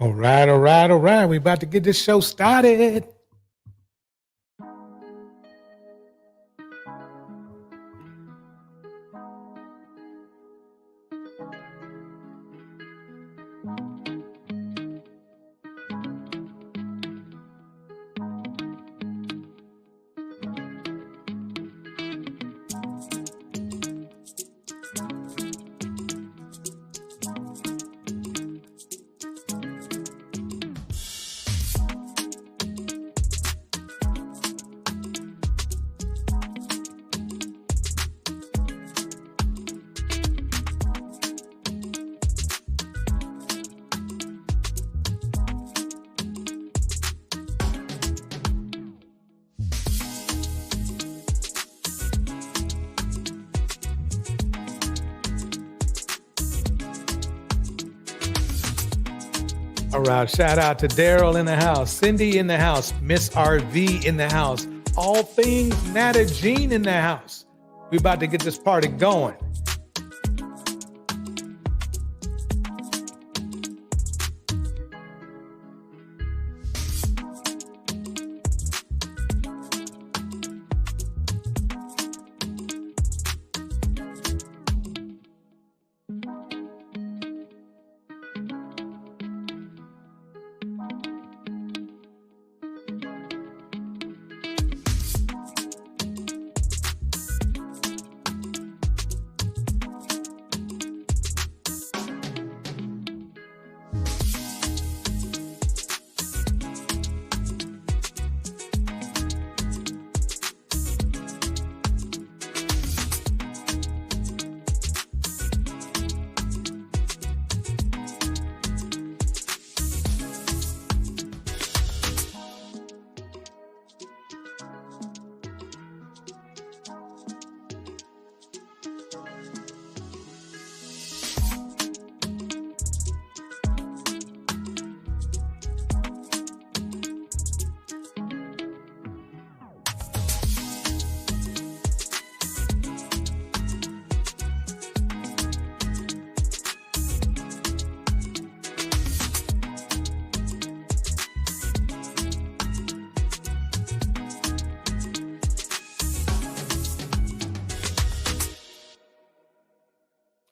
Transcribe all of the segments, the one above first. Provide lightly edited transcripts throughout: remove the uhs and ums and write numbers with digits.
All right, all right, all right. We about to get this show started. All right, shout out to Daryl in the house, Cindy in the house, Miss RV in the house, all things Nata Jean in the house. We about to get this party going.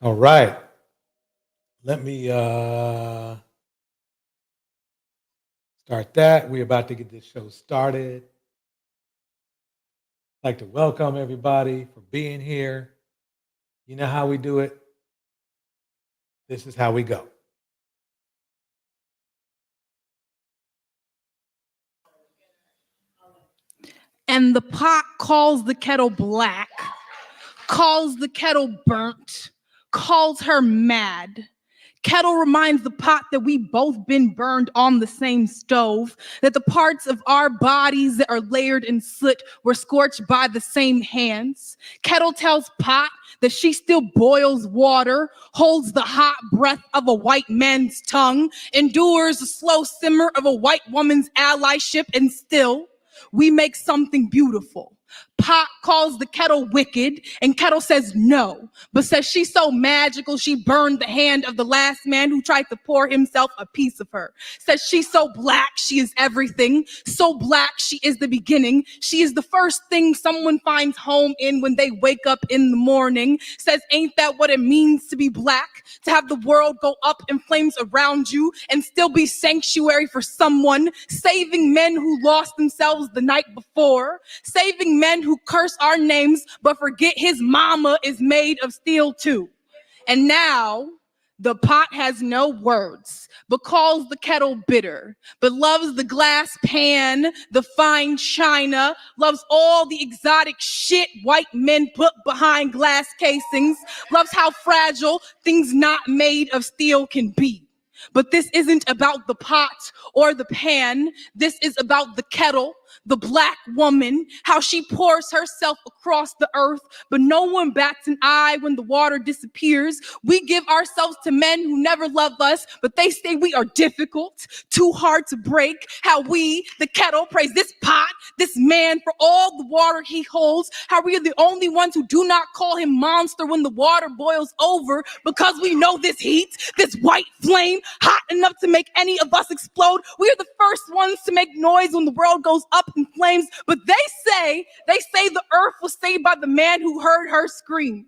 All right. Let me start that. We're about to get this show started. I'd like to welcome everybody for being here. You know how we do it. This is how we go. And the pot calls the kettle black, calls the kettle burnt, calls her mad. Kettle reminds the pot that we both been burned on the same stove, that the parts of our bodies that are layered in soot were scorched by the same hands. Kettle tells pot that she still boils water, holds the hot breath of a white man's tongue, endures the slow simmer of a white woman's allyship, and still we make something beautiful. Pot calls the kettle wicked, and kettle says no, but says she's so magical she burned the hand of the last man who tried to pour himself a piece of her. Says she's so black she is everything, so black she is the beginning. She is the first thing someone finds home in when they wake up in the morning. Says ain't that what it means to be black? To have the world go up in flames around you and still be sanctuary for someone, saving men who lost themselves the night before, saving men who curse our names but forget his mama is made of steel too. And now the pot has no words, but calls the kettle bitter, but loves the glass pan, the fine china, loves all the exotic shit white men put behind glass casings, loves how fragile things not made of steel can be. But this isn't about the pot or the pan. This is about the kettle, the black woman, how she pours herself across the earth, but no one bats an eye when the water disappears. We give ourselves to men who never love us, but they say we are difficult, too hard to break. How we, the kettle, praise this pot, this man for all the water he holds. How we are the only ones who do not call him monster when the water boils over, because we know this heat, this white flame, hot enough to make any of us explode. We are the first ones to make noise when the world goes up in flames, but they say the earth was saved by the man who heard her scream.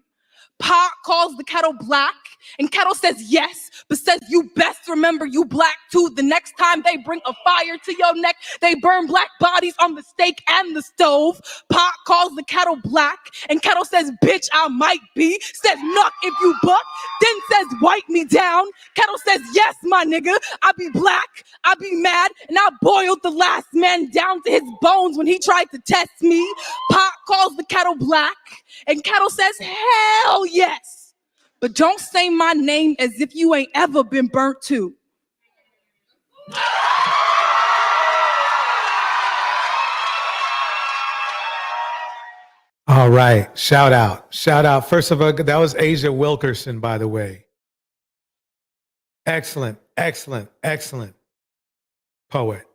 Pot calls the kettle black, and kettle says yes, but says you best remember you black too. The next time they bring a fire to your neck, they burn black bodies on the stake and the stove. Pot calls the kettle black, and kettle says bitch I might be, says nuck if you buck, then says wipe me down. Kettle says yes my nigga, I be black, I be mad, and I boiled the last man down to his bones when he tried to test me. Pot calls the kettle black, and kettle says hell yes, but don't say my name as if you ain't ever been burnt too. All right. Shout out. Shout out. First of all, that was Asia Wilkerson, by the way. Excellent, excellent, excellent poet.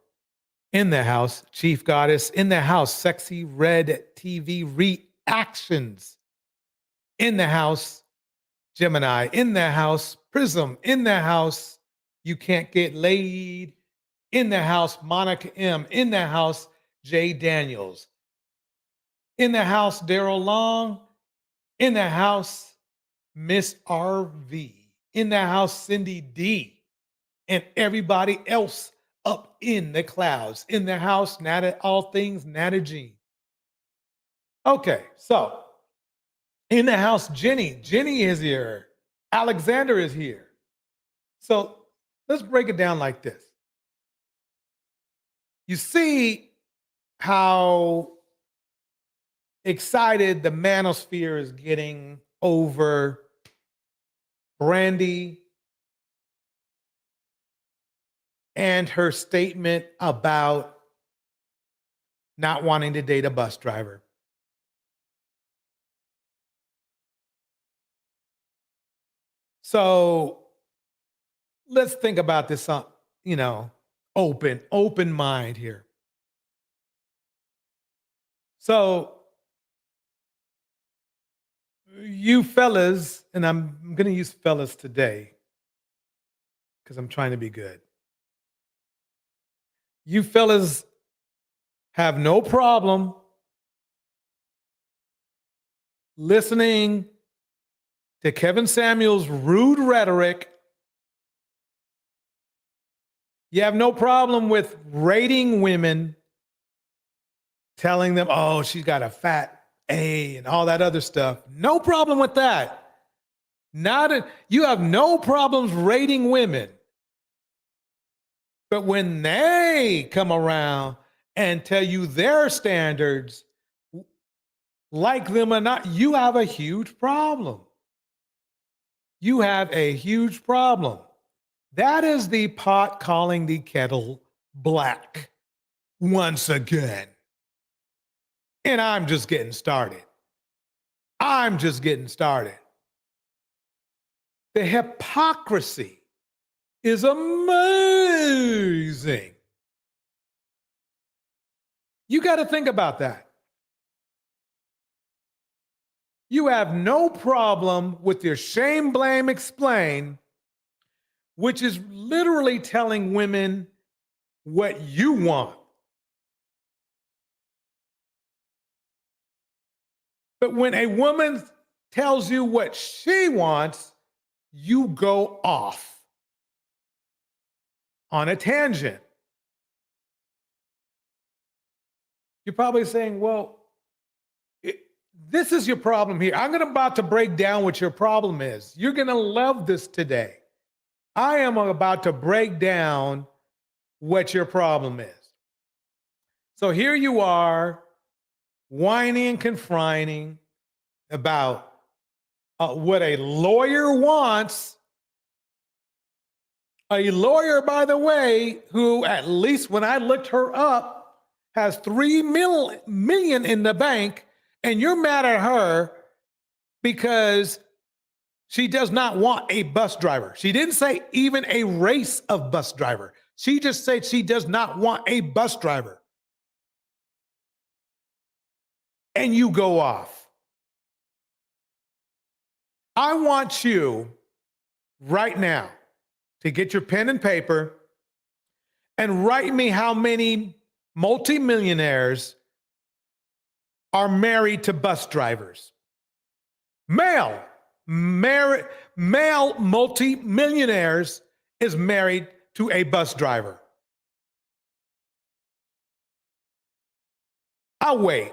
In the house, Chief Goddess. In the house, Sexy Red TV Reactions. In the house, Gemini. In the house, Prism. In the house, You Can't Get Laid. In the house, Monica M. In the house, Jay Daniels. In the house, Daryl Long. In the house, Miss RV. In the house, Cindy D. And everybody else up in the clouds. In the house, all things Nata Jean. Okay, so in the house, Jenny. Jenny is here. Alexander is here. So let's break it down like this. You see how excited the manosphere is getting over Brandy and her statement about not wanting to date a bus driver. So let's think about this, open mind here. So you fellas, and I'm going to use fellas today because I'm trying to be good. You fellas have no problem listening to Kevin Samuels' rude rhetoric. You have no problem with rating women, telling them, oh, she's got a fat A and all that other stuff. No problem with that. You have no problems rating women. But when they come around and tell you their standards, like them or not, you have a huge problem. You have a huge problem. That is the pot calling the kettle black once again. And I'm just getting started. I'm just getting started. The hypocrisy is amazing. You got to think about that. You have no problem with your shame, blame, explain, which is literally telling women what you want. But when a woman tells you what she wants, you go off on a tangent. You're probably saying, well, this is your problem here. I'm about to break down what your problem is. You're going to love this today. I am about to break down what your problem is. So here you are, whining and confining about what a lawyer wants. A lawyer, by the way, who at least when I looked her up, has $3 million in the bank, and you're mad at her because she does not want a bus driver. She didn't say even a race of bus driver. She just said she does not want a bus driver. And you go off. I want you right now to get your pen and paper and write me how many multimillionaires are married to bus drivers. Male multimillionaires is married to a bus driver. I'll wait.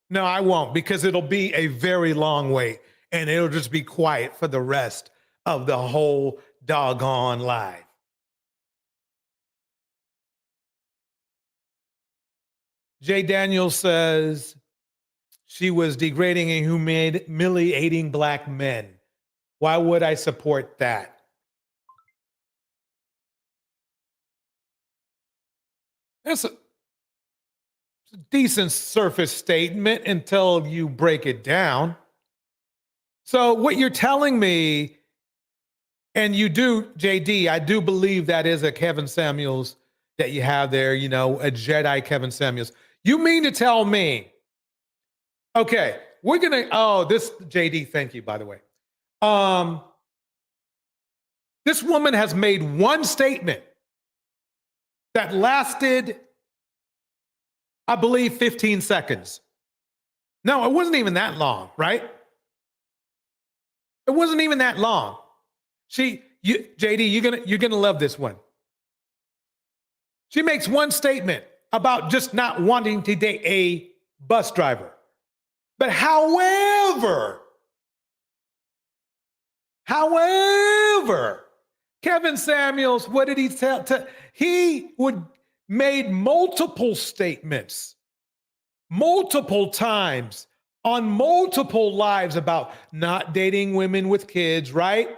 No, I won't, because it'll be a very long wait and it'll just be quiet for the rest of the whole doggone live. Jay Daniels says she was degrading and humiliating black men. Why would I support that? That's a decent surface statement until you break it down. So what you're telling me, and you do, JD, I do believe that is a Kevin Samuels that you have there, you know, a Jedi Kevin Samuels. You mean to tell me, okay, we're gonna, this, JD, thank you, by the way. This woman has made one statement that lasted, I believe, 15 seconds. No, it wasn't even that long, right? It wasn't even that long. JD, you're gonna love this one. She makes one statement about just not wanting to date a bus driver. But however, Kevin Samuels, what did he tell? He made multiple statements, multiple times on multiple lives about not dating women with kids, right?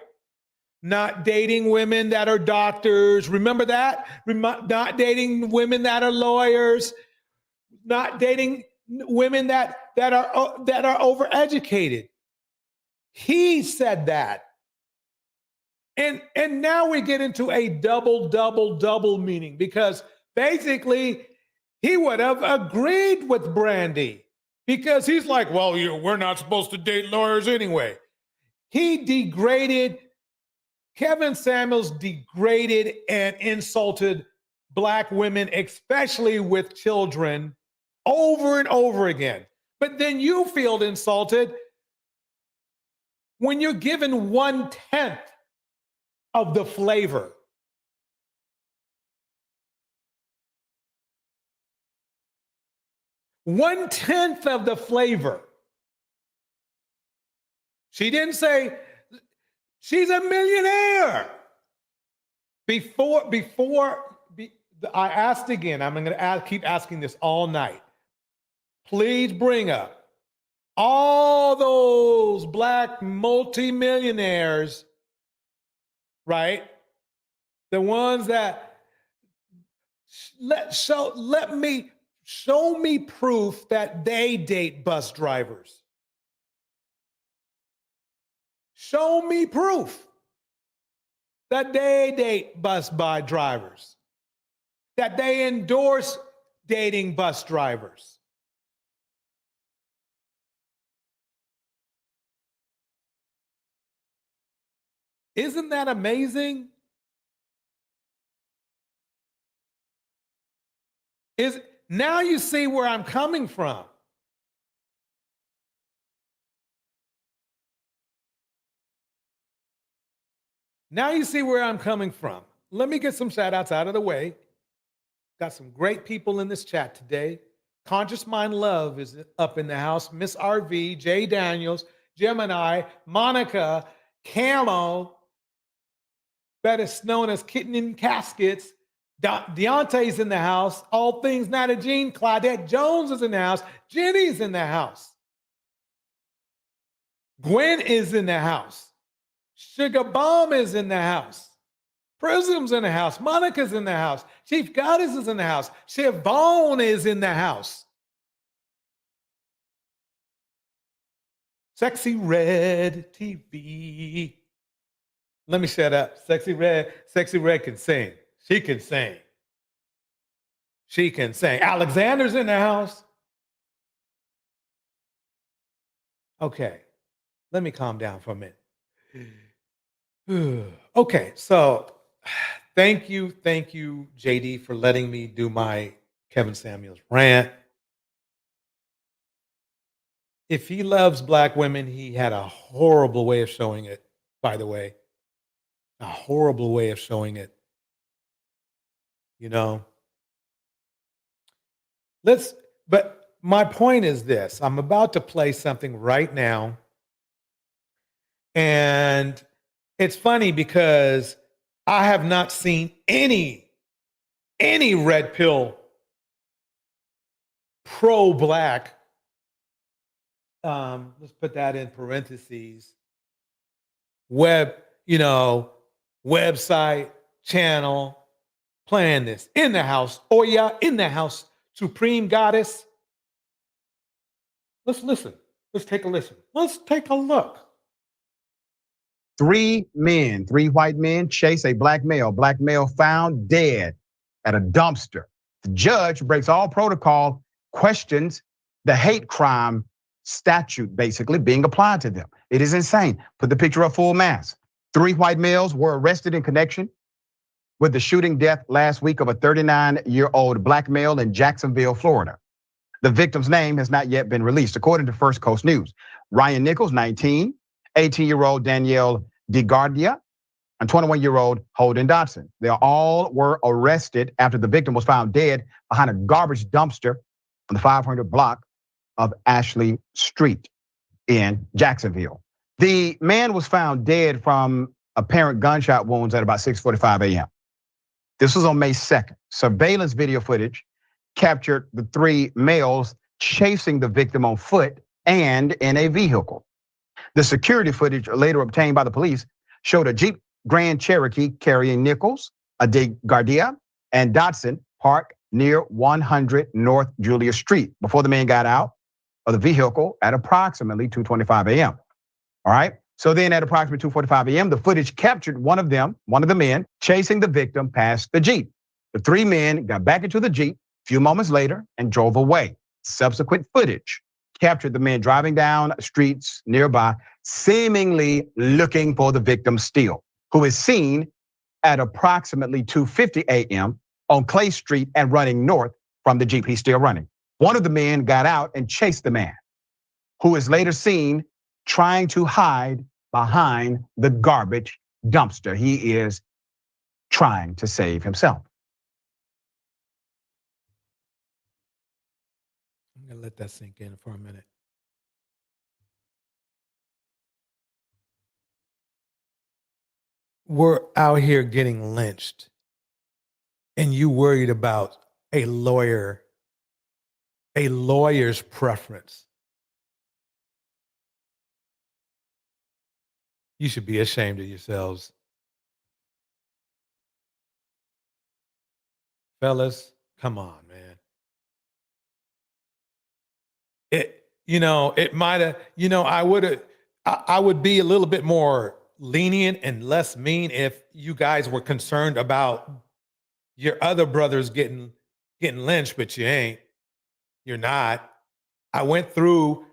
Not dating women that are doctors. Remember that? Not dating women that are lawyers. Not dating women that are overeducated. He said that. And now we get into a double meaning, because basically he would have agreed with Brandy, because he's like, well, we're not supposed to date lawyers anyway. Kevin Samuels degraded and insulted black women, especially with children, over and over again. But then you feel insulted when you're given 1/10 of the flavor. One-tenth of the flavor. She didn't say she's a millionaire. I asked again, I'm going to keep asking this all night. Please bring up all those black multimillionaires, right? The ones that show me proof that they date bus drivers. Show me proof that they date bus drivers, that they endorse dating bus drivers. Isn't that amazing? Now you see where I'm coming from. Now you see where I'm coming from. Let me get some shout outs out of the way. Got some great people in this chat today. Conscious Mind Love is up in the house. Miss RV, Jay Daniels, Gemini, Monica, Camo, better known as Kitten in Caskets. Deontay's in the house. All Things Not a Jean. Claudette Jones is in the house. Jenny's in the house. Gwen is in the house. Sugar Bomb is in the house. Prism's in the house. Monica's in the house. Chief Goddess is in the house. Siobhan is in the house. Sexy Red TV. Let me shut up. Sexy Red can sing. She can sing. She can sing. Alexander's in the house. Okay, let me calm down for a minute. Okay, so thank you, JD, for letting me do my Kevin Samuels rant. If he loves black women, he had a horrible way of showing it, by the way. A horrible way of showing it. You know? But my point is this. I'm about to play something right now. And it's funny because I have not seen any red pill pro-black, let's put that in parentheses, website, channel, playing this. In the house, Oya, in the house, Supreme Goddess. Let's listen. Let's take a listen. Let's take a look. 3 white men chase a black male. Black male found dead at a dumpster. The judge breaks all protocol, questions the hate crime statute basically being applied to them. It is insane. Put the picture up full mass. 3 white males were arrested in connection with the shooting death last week of a 39-year-old black male in Jacksonville, Florida. The victim's name has not yet been released, according to First Coast News. Ryan Nichols, 19, 18-year-old Danielle DeGardia, and 21-year-old Holden Dodson. They all were arrested after the victim was found dead behind a garbage dumpster on the 500 block of Ashley Street in Jacksonville. The man was found dead from apparent gunshot wounds at about 6:45 a.m. This was on May 2nd. Surveillance video footage captured the 3 males chasing the victim on foot and in a vehicle. The security footage later obtained by the police showed a Jeep Grand Cherokee carrying Nichols, a DeGardia, and Dodson parked near 100 North Julia Street before the man got out of the vehicle at approximately 2:25 a.m. All right. So then at approximately 2:45 a.m., the footage captured one of the men chasing the victim past the Jeep. The 3 men got back into the Jeep a few moments later and drove away. Subsequent footage captured the men driving down streets nearby, seemingly looking for the victim still, who is seen at approximately 2:50 a.m. on Clay Street and running north from the Jeep. He's still running. One of the men got out and chased the man, who is later seen trying to hide behind the garbage dumpster. He is trying to save himself. I'm gonna let that sink in for a minute. We're out here getting lynched, and you worried about a lawyer's preference. You should be ashamed of yourselves. Fellas, come on, man. It might have, I would be a little bit more lenient and less mean if you guys were concerned about your other brothers getting lynched, but you ain't. You're not. I went through,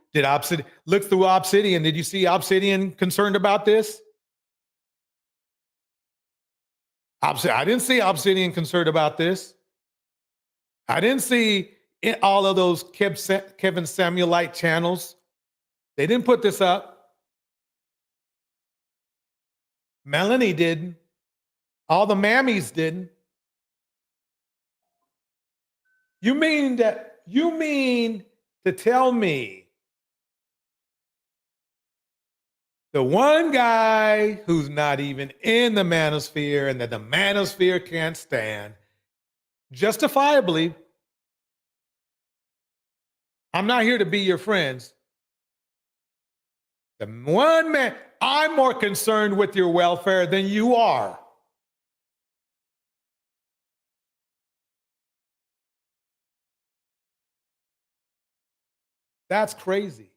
look through Obsidian. Did you see Obsidian concerned about this? I didn't see Obsidian concerned about this. I didn't see all of those Kevin Samuelite channels. They didn't put this up. Melanie didn't. All the mammies didn't. You mean to tell me the one guy who's not even in the manosphere and that the manosphere can't stand, justifiably, I'm not here to be your friends. The one man, I'm more concerned with your welfare than you are. That's crazy.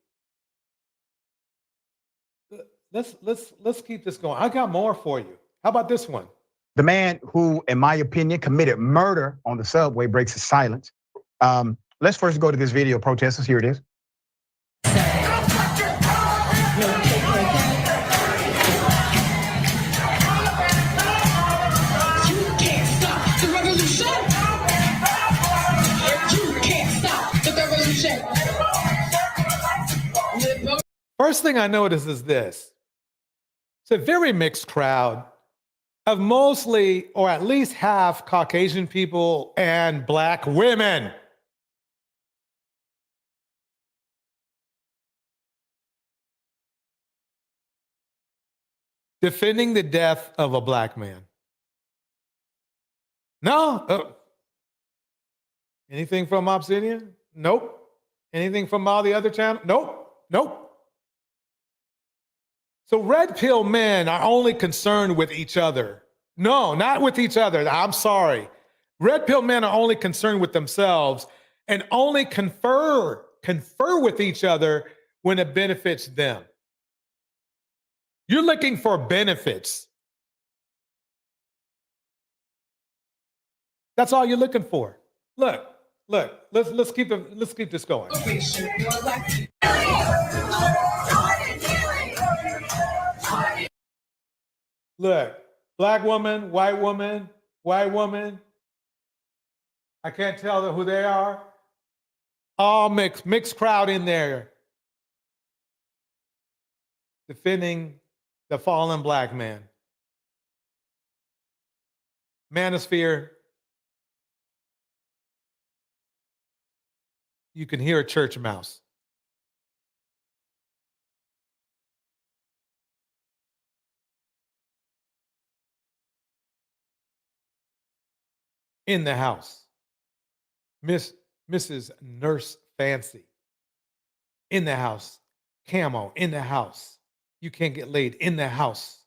Let's keep this going. I got more for you. How about this one? The man who, in my opinion, committed murder on the subway breaks his silence. Let's first go to this video, protesters. Here it is. First thing I notice is this. It's a very mixed crowd of mostly, or at least half, Caucasian people and Black women. Defending the death of a Black man. No. Anything from Obsidian? Nope. Anything from all the other channels? Nope. So red pill men are only concerned with each other. No, not with each other. I'm sorry. Red pill men are only concerned with themselves and only confer with each other when it benefits them. You're looking for benefits. That's all you're looking for. Look. Let's keep this going. Look, Black woman, white woman. I can't tell who they are. All mixed crowd in there. Defending the fallen Black man. ManHOEsphere. You can hear a church mouse. In the house. Mrs. Nurse Fancy. In the house. Camo, in the house. You can't get laid, in the house.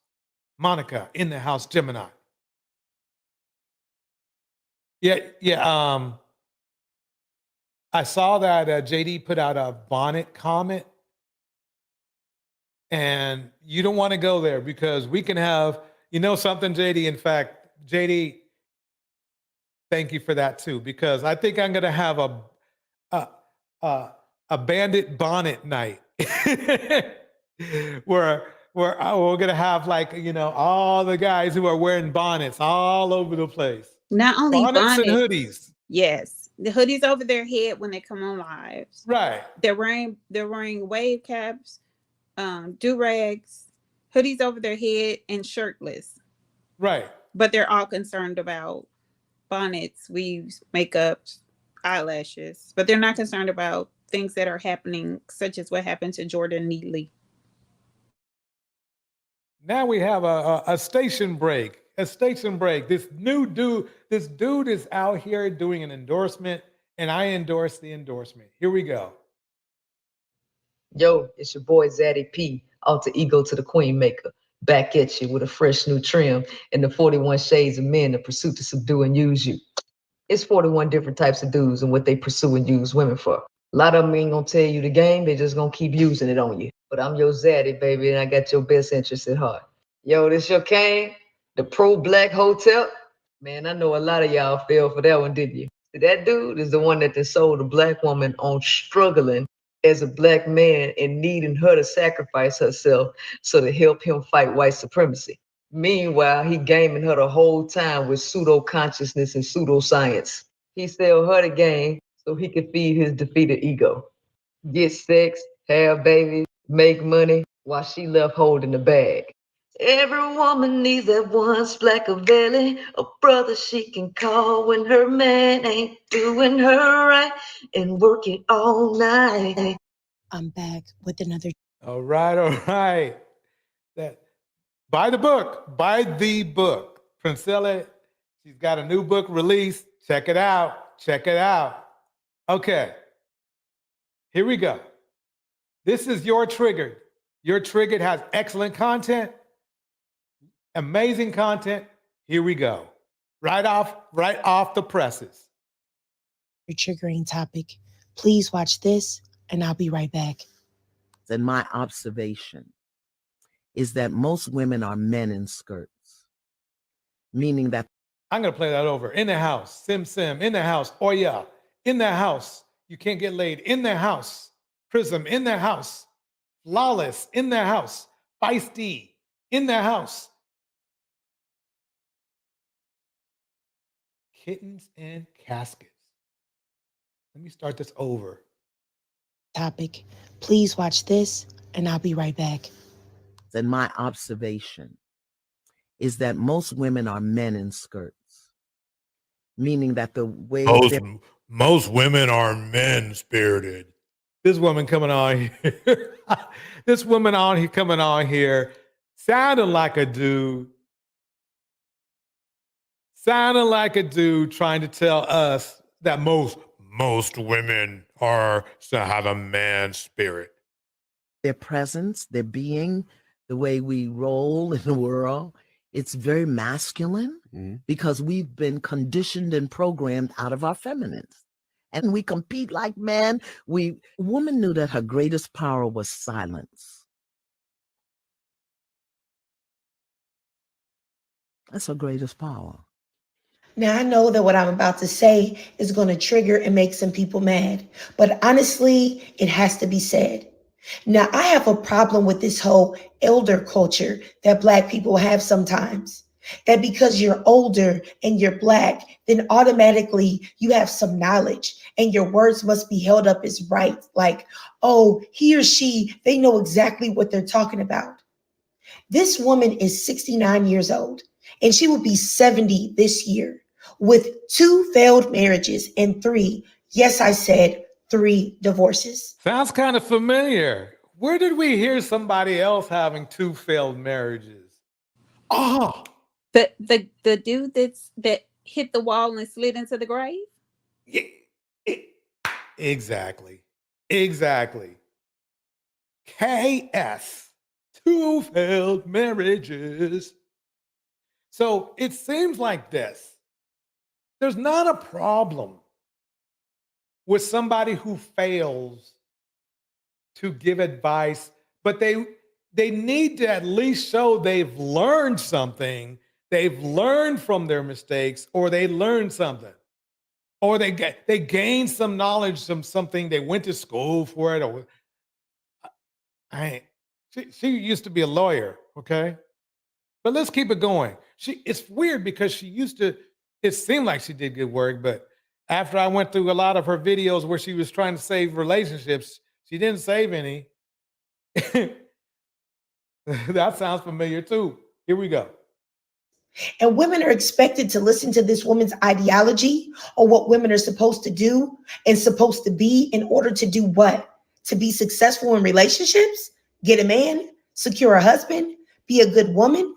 Monica, in the house. Gemini. Yeah. I saw that JD put out a bonnet comment, and you don't want to go there because we can have, something, JD. In fact, JD, thank you for that too, because I think I'm gonna have a bandit bonnet night where we're gonna have all the guys who are wearing bonnets all over the place. Not only bonnets and hoodies. Yes. The hoodies over their head when they come on lives. Right. They're wearing wave caps, do-rags, hoodies over their head and shirtless. Right. But they're all concerned about bonnets, weaves, makeup, eyelashes. But they're not concerned about things that are happening, such as what happened to Jordan Neely. Now we have a station break. A station break. This dude is out here doing an endorsement, and I endorse the endorsement. Here we go. Yo, it's your boy Zaddy P, alter ego to the Queen Maker. Back at you with a fresh new trim and the 41 shades of men in pursuit to subdue and use you. It's 41 different types of dudes and what they pursue and use women for. A lot of them ain't gonna tell you the game, they just gonna keep using it on you. But I'm your Zaddy, baby, and I got your best interest at heart. Yo, this your Kane, the pro-black hotel. Man, I know a lot of y'all fell for that one, didn't you? That dude is the one that they sold a black woman on struggling as a black man and needing her to sacrifice herself so to help him fight white supremacy. Meanwhile, he gaming her the whole time with pseudo-consciousness and pseudoscience. He sell her the game so he could feed his defeated ego. Get sex, have babies, make money, while she left holding the bag. Every woman needs that one Splackavelli, a brother she can call when her man ain't doing her right and work it all night. I'm back with another. All right, all right. Buy the book. Buy the book. Princella, she's got a new book released. Check it out. Check it out. Okay. Here we go. This is Your Triggered. Your Triggered has excellent content, amazing content. Here we go. Right off the presses. Your triggering topic. Please watch this, and I'll be right back. And my observation is that most women are men in skirts, meaning that I'm going to play that over. In the house, Sim, in the house, oh yeah, in the house, you can't get laid, in the house, Prism, in the house, Flawless, in the house, Feisty, in the house, Kittens and Caskets. Let me start this over. Topic. Please watch this, and I'll be right back. and my observation is that most women are men in skirts, meaning that the way most women are men spirited. This woman coming on here, this woman coming on here, sounding like a dude trying to tell us that most women have a man spirit. their presence, their being, the way we roll in the world, it's very masculine because we've been conditioned and programmed out of our feminines. And we compete like men. Woman knew that her greatest power was silence. That's her greatest power. Now, I know that what I'm about to say is going to trigger and make some people mad, but honestly, it has to be said. Now, I have a problem with this whole elder culture that Black people have sometimes. That because you're older and you're Black, then automatically you have some knowledge and your words must be held up as right. Like, oh, he or she, they know exactly what they're talking about. This woman is 69 years old and she will be 70 this year with 2 failed marriages and 3, yes, I said 3 divorces. Sounds kind of familiar. Where did we hear somebody else having 2 failed marriages? Oh, The dude that hit the wall and slid into the grave? yeah, exactly. KS, 2 failed marriages. So it seems like this. There's not a problem with somebody who fails to give advice, but they need to at least show they've learned something. They've learned from their mistakes, or they learned something, or they gained some knowledge from something. They went to school for it. Or she used to be a lawyer, okay? But let's keep it going. It's weird because she used to. It seemed like she did good work, but after I went through a lot of her videos where she was trying to save relationships, she didn't save any. That sounds familiar too. Here we go. And women are expected to listen to this woman's ideology or what women are supposed to do and supposed to be in order to do what? To be successful in relationships, get a man, secure a husband, be a good woman.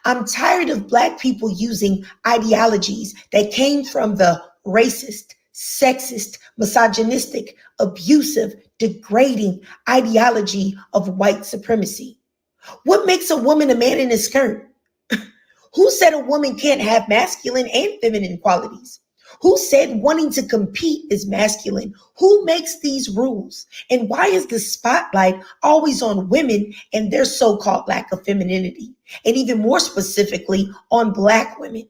I'm tired of Black people using ideologies that came from the racist, sexist, misogynistic, abusive, degrading ideology of white supremacy. What makes a woman a man in a skirt? Who said a woman can't have masculine and feminine qualities? Who said wanting to compete is masculine? Who makes these rules? And why is the spotlight always on women and their so-called lack of femininity? And even more specifically, on Black women.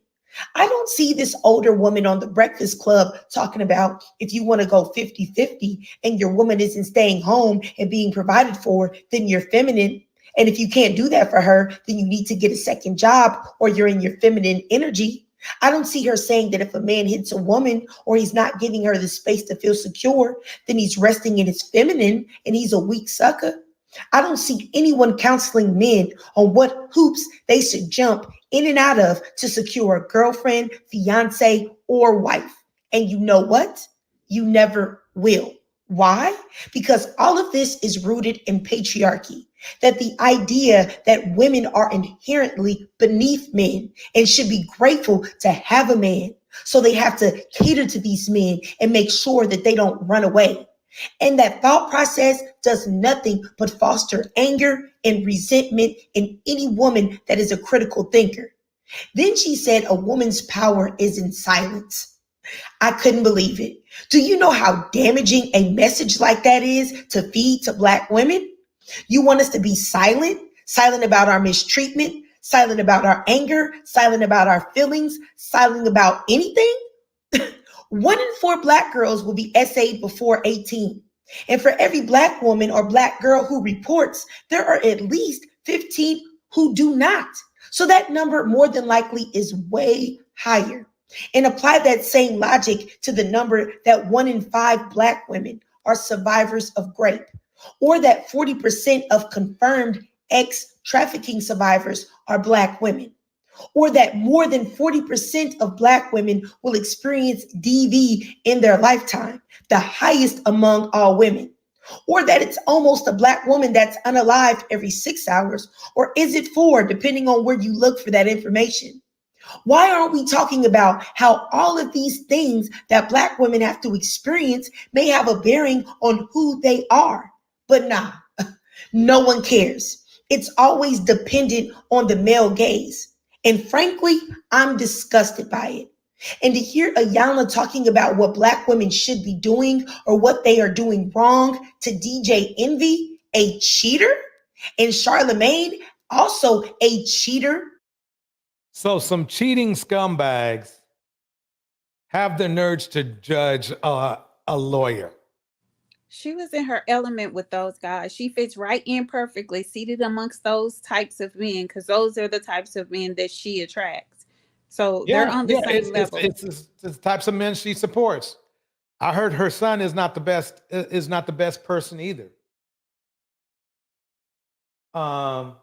I don't see this older woman on the Breakfast Club talking about if you want to go 50-50 and your woman isn't staying home and being provided for, then you're feminine. And if you can't do that for her, then you need to get a second job or you're in your feminine energy. I don't see her saying that if a man hits a woman or he's not giving her the space to feel secure, then he's resting in his feminine and he's a weak sucker. I don't see anyone counseling men on what hoops they should jump in and out of to secure a girlfriend, fiance, or wife. And you know what? You never will. Why? Because all of this is rooted in patriarchy. That the idea that women are inherently beneath men and should be grateful to have a man. So they have to cater to these men and make sure that they don't run away. And that thought process does nothing but foster anger and resentment in any woman that is a critical thinker. Then she said a woman's power is in silence. I couldn't believe it. Do you know how damaging a message like that is to feed to Black women? You want us to be silent, silent about our mistreatment, silent about our anger, silent about our feelings, silent about anything? 1 in 4 Black girls will be essayed before 18. And for every Black woman or Black girl who reports, there are at least 15 who do not. So that number more than likely is way higher. And apply that same logic to the number that 1 in 5 Black women are survivors of rape, or that 40% of confirmed ex-trafficking survivors are Black women, or that more than 40% of Black women will experience DV in their lifetime, the highest among all women, or that it's almost a Black woman that's unalived every 6 hours, or is it 4, depending on where you look for that information. Why aren't we talking about how all of these things that Black women have to experience may have a bearing on who they are? But nah, no one cares. It's always dependent on the male gaze. And frankly, I'm disgusted by it. And to hear Ayanna talking about what Black women should be doing or what they are doing wrong to DJ Envy, a cheater, and Charlemagne, also a cheater. So some cheating scumbags have the nerve to judge a lawyer. She was in her element with those guys. She fits right in perfectly, seated amongst those types of men, because those are the types of men that she attracts. So they're on the same level. It's the types of men she supports. I heard her son is not the best person either. But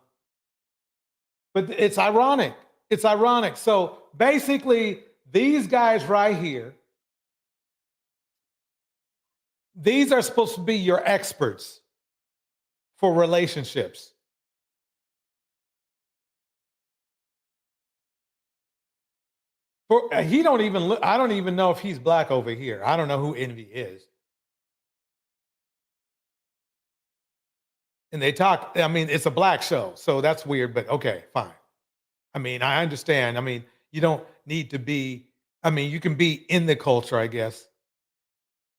it's ironic. It's ironic. So basically, these guys right here, these are supposed to be your experts for relationships. I don't even know if he's Black over here. I don't know who Envy is. And they talk, I mean, it's a Black show, so that's weird, but okay, fine. I mean, I understand. I mean, you don't need to be, I mean, you can be in the culture, I guess.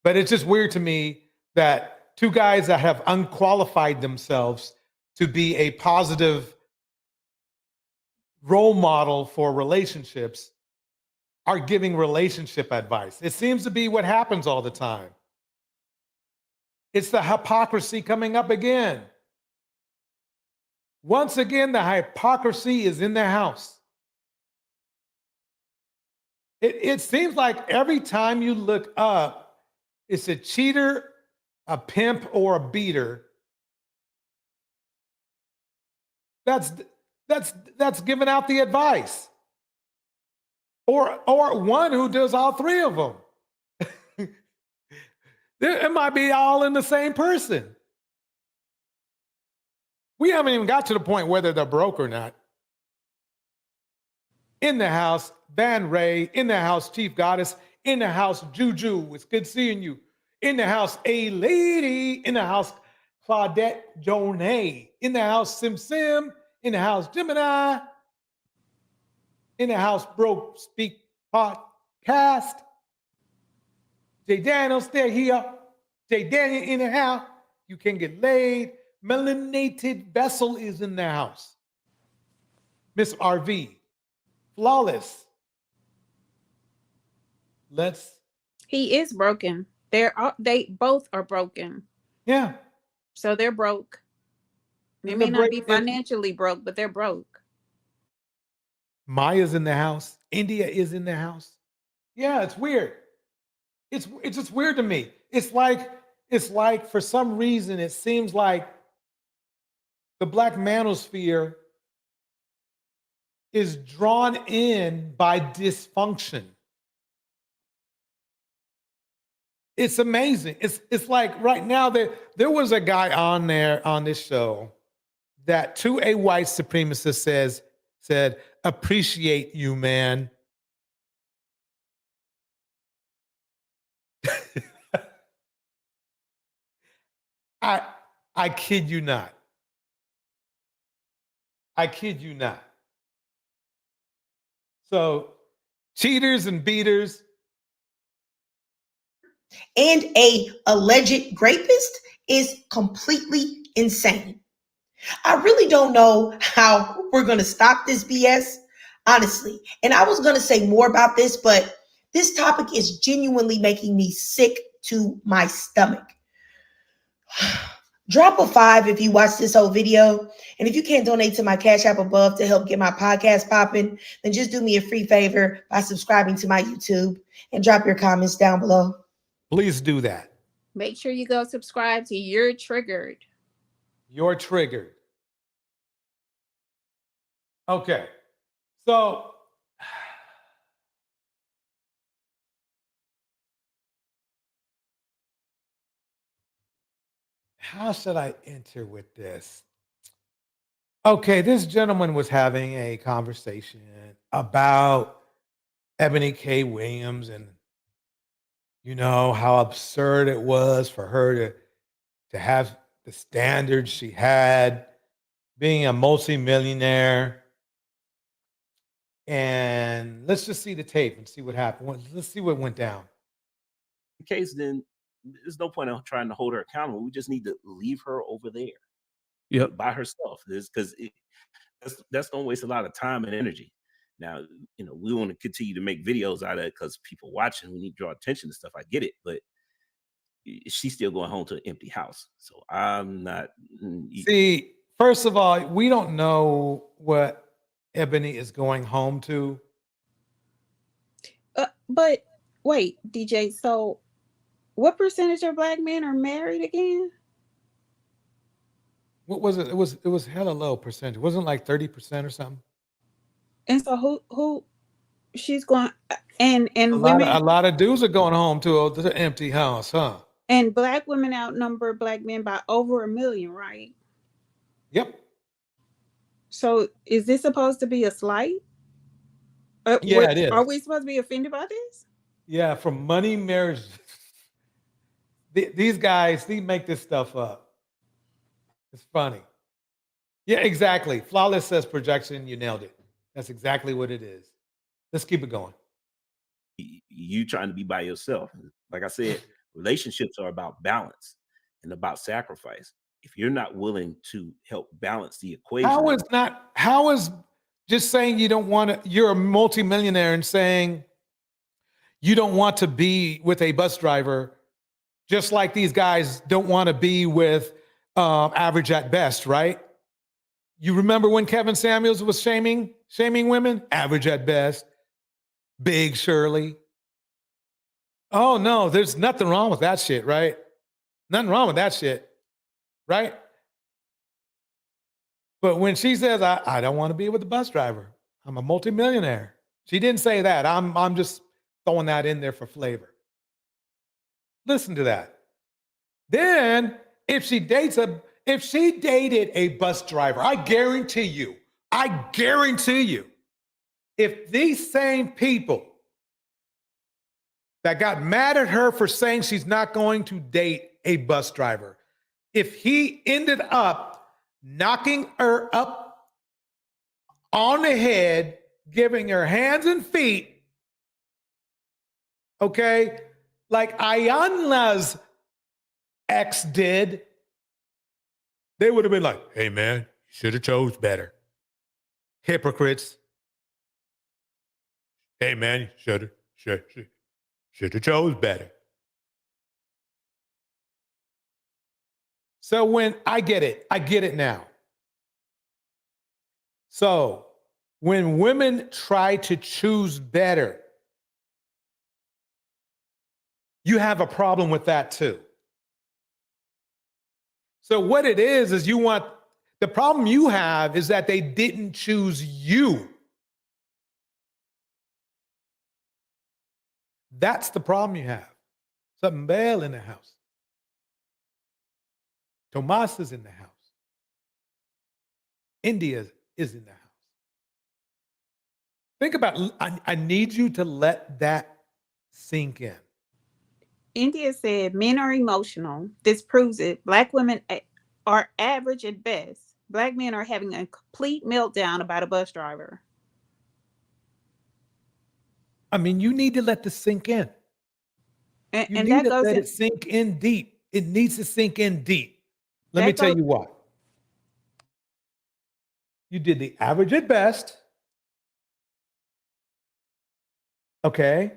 But it's just weird to me that 2 guys that have unqualified themselves to be a positive role model for relationships are giving relationship advice. It seems to be what happens all the time. It's the hypocrisy coming up again. Once again, the hypocrisy is in the house. It seems like every time you look up, it's a cheater, a pimp, or a beater That's giving out the advice. Or one who does all three of them. It might be all in the same person. We haven't even got to the point whether they're broke or not. In the house, Van Ray. In the house, Chief Goddess. In the house, Juju. It's good seeing you. In the house, A Lady. In the house, Claudette Jonay. In the house, Sim Sim. In the house, Gemini. In the house, Broke Speak Podcast. Jay Daniels, they're here. Jay Daniel in the house. You can get laid. Melanated Vessel is in the house. Miss RV. Flawless. He is broken. They both are broken. Yeah. So they're broke. They may not be financially broke, but they're broke. Maya's in the house. India is in the house. Yeah, it's weird. It's just weird to me. It's like for some reason it seems like the Black Manosphere is drawn in by dysfunction. It's amazing. It's like right now there was a guy on there on this show that to a white supremacist said, appreciate you, man. I kid you not. I kid you not. So, cheaters and beaters. And a alleged rapist is completely insane. I really don't know how we're going to stop this BS, honestly. And I was going to say more about this, but this topic is genuinely making me sick to my stomach. Drop a 5 if you watch this whole video. And if you can't donate to my Cash App above to help get my podcast popping, then just do me a free favor by subscribing to my YouTube and drop your comments down below. Please do that. Make sure you go subscribe to You're Triggered. You're Triggered. Okay. So how should I enter with this? Okay, this gentleman was having a conversation about Ebony K. Williams and how absurd it was for her to have the standards she had, being a multimillionaire. And let's just see the tape and see what happened. Let's see what went down. In case, then there's no point in trying to hold her accountable. We just need to leave her over there, by herself. Because that's going to waste a lot of time and energy. Now, we want to continue to make videos out of it because people watching, we need to draw attention to stuff. I get it, but she's still going home to an empty house. So I'm not. See, first of all, we don't know what Ebony is going home to. But wait, DJ, so what percentage of Black men are married again? What was it? It was hella low percentage. It wasn't like 30% or something. And so who she's going and a women lot of dudes are going home to an empty house, huh? And Black women outnumber Black men by over 1 million, right? Yep. So is this supposed to be a slight? Yeah, it is. Are we supposed to be offended by this? Yeah, from money marriage. These guys, they make this stuff up. It's funny. Yeah, exactly. Flawless says projection. You nailed it. That's exactly what it is. Let's keep it going. You trying to be by yourself. Like I said, relationships are about balance and about sacrifice. If you're not willing to help balance the equation. How is just saying you don't want to, you're a multimillionaire and saying you don't want to be with a bus driver, just like these guys don't want to be with average at best, right? You remember when Kevin Samuels was shaming women? Average at best. Big Shirley. Oh no, there's nothing wrong with that shit, right? Nothing wrong with that shit, right? But when she says, I don't want to be with a bus driver, I'm a multimillionaire. She didn't say that. I'm just throwing that in there for flavor. Listen to that. Then if she dated a bus driver, I guarantee you, if these same people that got mad at her for saying she's not going to date a bus driver, if he ended up knocking her up on the head, giving her hands and feet, okay, like Ayanna's ex did, they would have been like, hey man, you should have chose better. Hypocrites. Hey man, you should have chose better. So when I get it now. So when women try to choose better, you have a problem with that too. So what it is the problem you have is that they didn't choose you. That's the problem you have. Something Bell in the house. Tomas is in the house. India is in the house. Think about, I need you to let that sink in. India said men are emotional. This proves it. Black women are average at best. Black men are having a complete meltdown about a bus driver. I mean, you need to let this sink in. And that goes let it sink in deep. It needs to sink in deep. Let me tell you what. You did the average at best. Okay.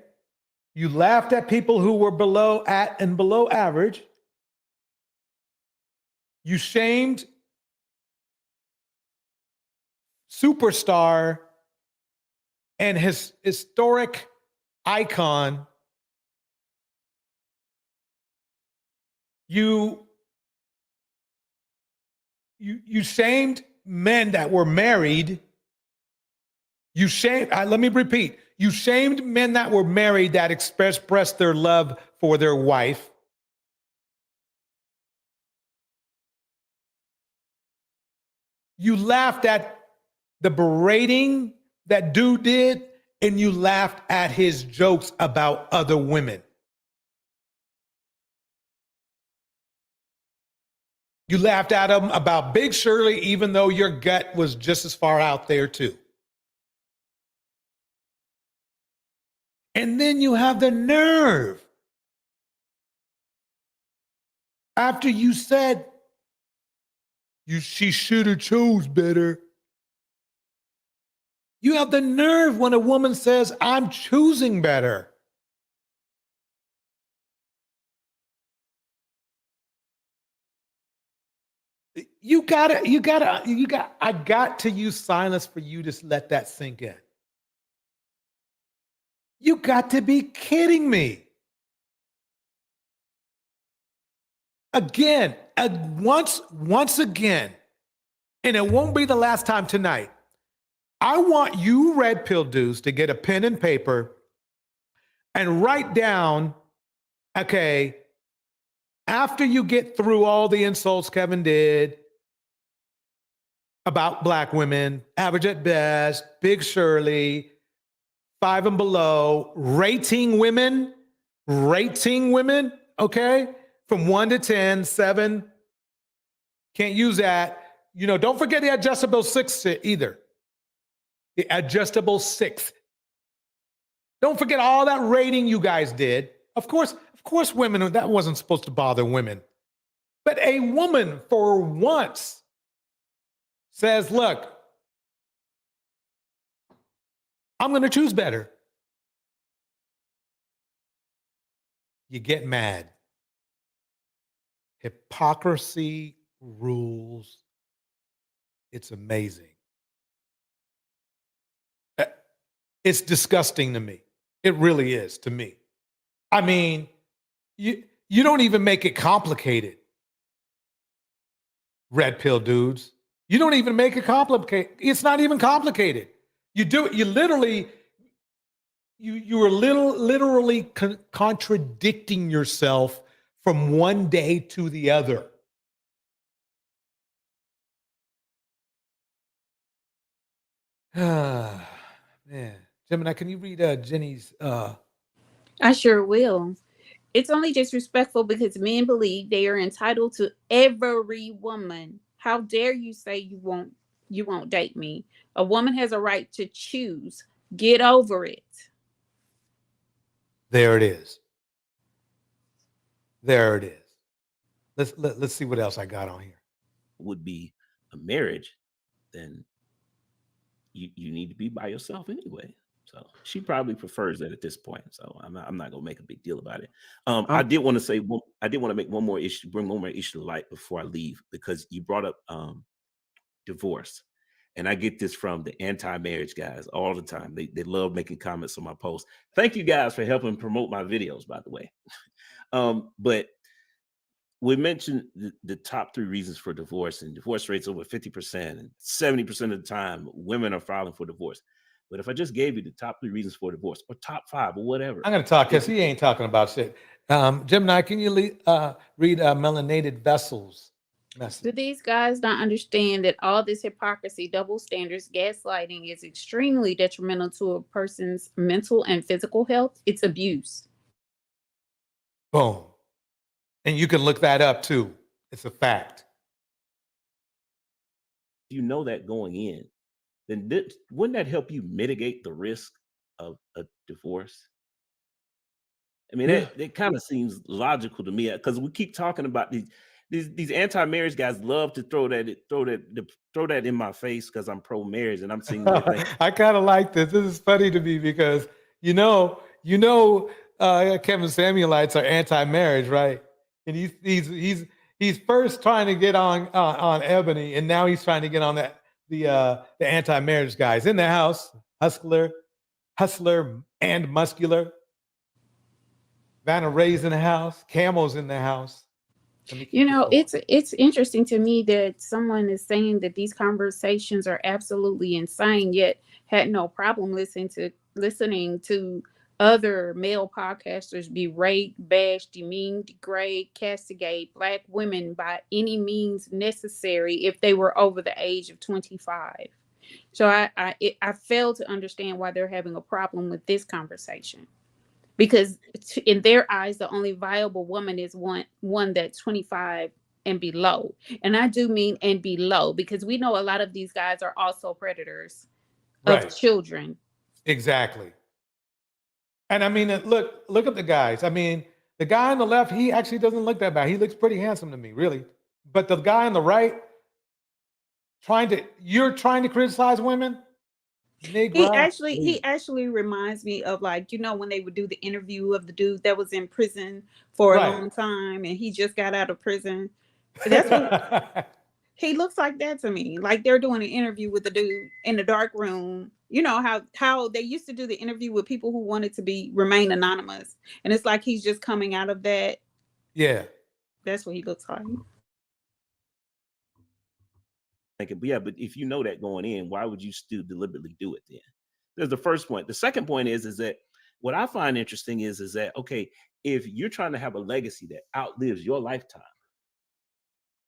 You laughed at people who were below average. You shamed superstar and his historic icon. You shamed men that were married. Let me repeat. You shamed men that were married that expressed their love for their wife. You laughed at the berating that dude did, and you laughed at his jokes about other women. You laughed at him about Big Shirley, even though your gut was just as far out there too. And then you have the nerve, after you said she should have chose better. You have the nerve when a woman says, I'm choosing better. I got to use silence for you to let that sink in. You got to be kidding me. Again, once again, and it won't be the last time tonight. I want you red pill dudes to get a pen and paper and write down, okay, after you get through all the insults Kevin did about black women, average at best, Big Shirley, 5 and below, rating women, okay? From 1 to 10, 7, can't use that. Don't forget the adjustable 6 either. The adjustable 6. Don't forget all that rating you guys did. Of course, women, that wasn't supposed to bother women. But a woman for once says, look, I'm going to choose better. You get mad. Hypocrisy rules. It's amazing. It's disgusting to me. It really is to me. I mean, you don't even make it complicated. Red pill dudes. You don't even make it complicated. It's not even complicated. You do it. You literally, you are literally contradicting yourself from one day to the other. Man, Gemini, can you read Jenny's? I sure will. It's only disrespectful because men believe they are entitled to every woman. How dare you say you won't date me? A woman has a right to choose. Get over it. There it is. There it is. Let's see what else I got on here. Would be a marriage, then you need to be by yourself anyway. So she probably prefers that at this point. So I'm not gonna make a big deal about it. I did want to say, I did want to make one more issue, bring one more issue to light before I leave, because you brought up divorce. And I get this from the anti-marriage guys all the time. They love making comments on my posts. Thank you guys for helping promote my videos, by the way. But we mentioned the top 3 reasons for divorce, and divorce rates over 50%, and 70% of the time women are filing for divorce. But if I just gave you the top 3 reasons for divorce, or top 5, or whatever, I'm going to talk because he ain't talking about shit. Gemini, can you read Melanated Vessels? Message? Do these guys not understand that all this hypocrisy, double standards, gaslighting is extremely detrimental to a person's mental and physical health? It's abuse. Boom. And you can look that up too. It's a fact. You know that going in, then wouldn't that help you mitigate the risk of a divorce? I mean, that kind of seems logical to me, because we keep talking about these anti-marriage guys love to throw that in my face because I'm pro-marriage, and I'm seeing I kind of like this. This is funny to me because Kevin Samuelites are anti-marriage, right? And he's first trying to get on Eboni, and now he's trying to get on the anti-marriage guys in the house. Hustler and muscular. Vanna Ray's in the house. Camo's in the house. It's interesting to me that someone is saying that these conversations are absolutely insane, yet had no problem listening to other male podcasters berate, bash, demean, degrade, castigate Black women by any means necessary if they were over the age of 25. So I fail to understand why they're having a problem with this conversation. Because in their eyes, the only viable woman is one that's 25 and below. And I do mean and below, because we know a lot of these guys are also predators of children. Exactly. And I mean, look at the guys. I mean, the guy on the left, he actually doesn't look that bad. He looks pretty handsome to me, really. But the guy on the right, you're trying to criticize women? He actually reminds me of, like, when they would do the interview of the dude that was in prison for a long time and he just got out of prison. That's what he looks like that to me. Like they're doing an interview with the dude in the dark room. You know how they used to do the interview with people who wanted to remain anonymous, and it's like he's just coming out of that. Yeah, that's what he looks like. But if you know that going in, why would you still deliberately do it then? There's the first point. The second point is that what I find interesting is that, okay, if you're trying to have a legacy that outlives your lifetime,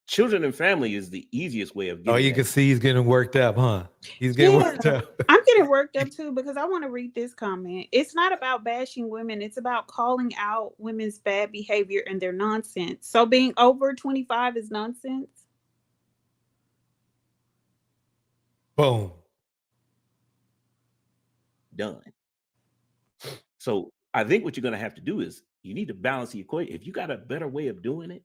children and family is the easiest way of getting. You can see he's getting worked up, huh? He's getting worked up. I'm getting worked up too, because I want to read this comment. It's not about bashing women. It's about calling out women's bad behavior and their nonsense. So being over 25 is nonsense? Boom. Done. So I think what you're going to have to do is you need to balance the equation. If you got a better way of doing it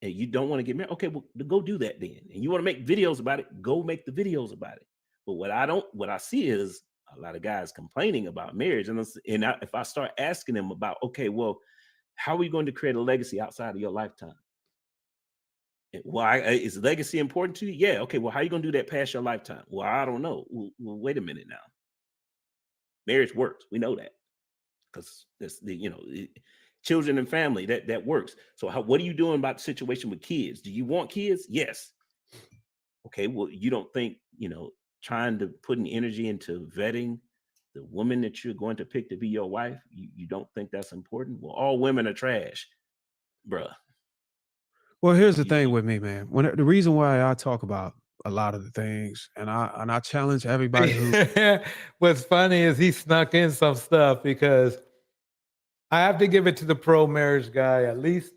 and you don't want to get married, okay, well, go do that then. And you want to make videos about it, go make the videos about it. But what I see is a lot of guys complaining about marriage. If I start asking them about, okay, well, how are we going to create a legacy outside of your lifetime? Well, is legacy important to you? Yeah. Okay. Well, how are you going to do that past your lifetime? Well, I don't know. Well, wait a minute now. Marriage works. We know that, because that's children and family, that works. So what are you doing about the situation with kids? Do you want kids? Yes. Okay, well, you don't think, trying to put an energy into vetting the woman that you're going to pick to be your wife, you don't think that's important? Well, all women are trash, bruh. Well, here's the thing with me, man. The reason why I talk about a lot of the things, and I challenge everybody who. What's funny is he snuck in some stuff, because I have to give it to the pro-marriage guy. At least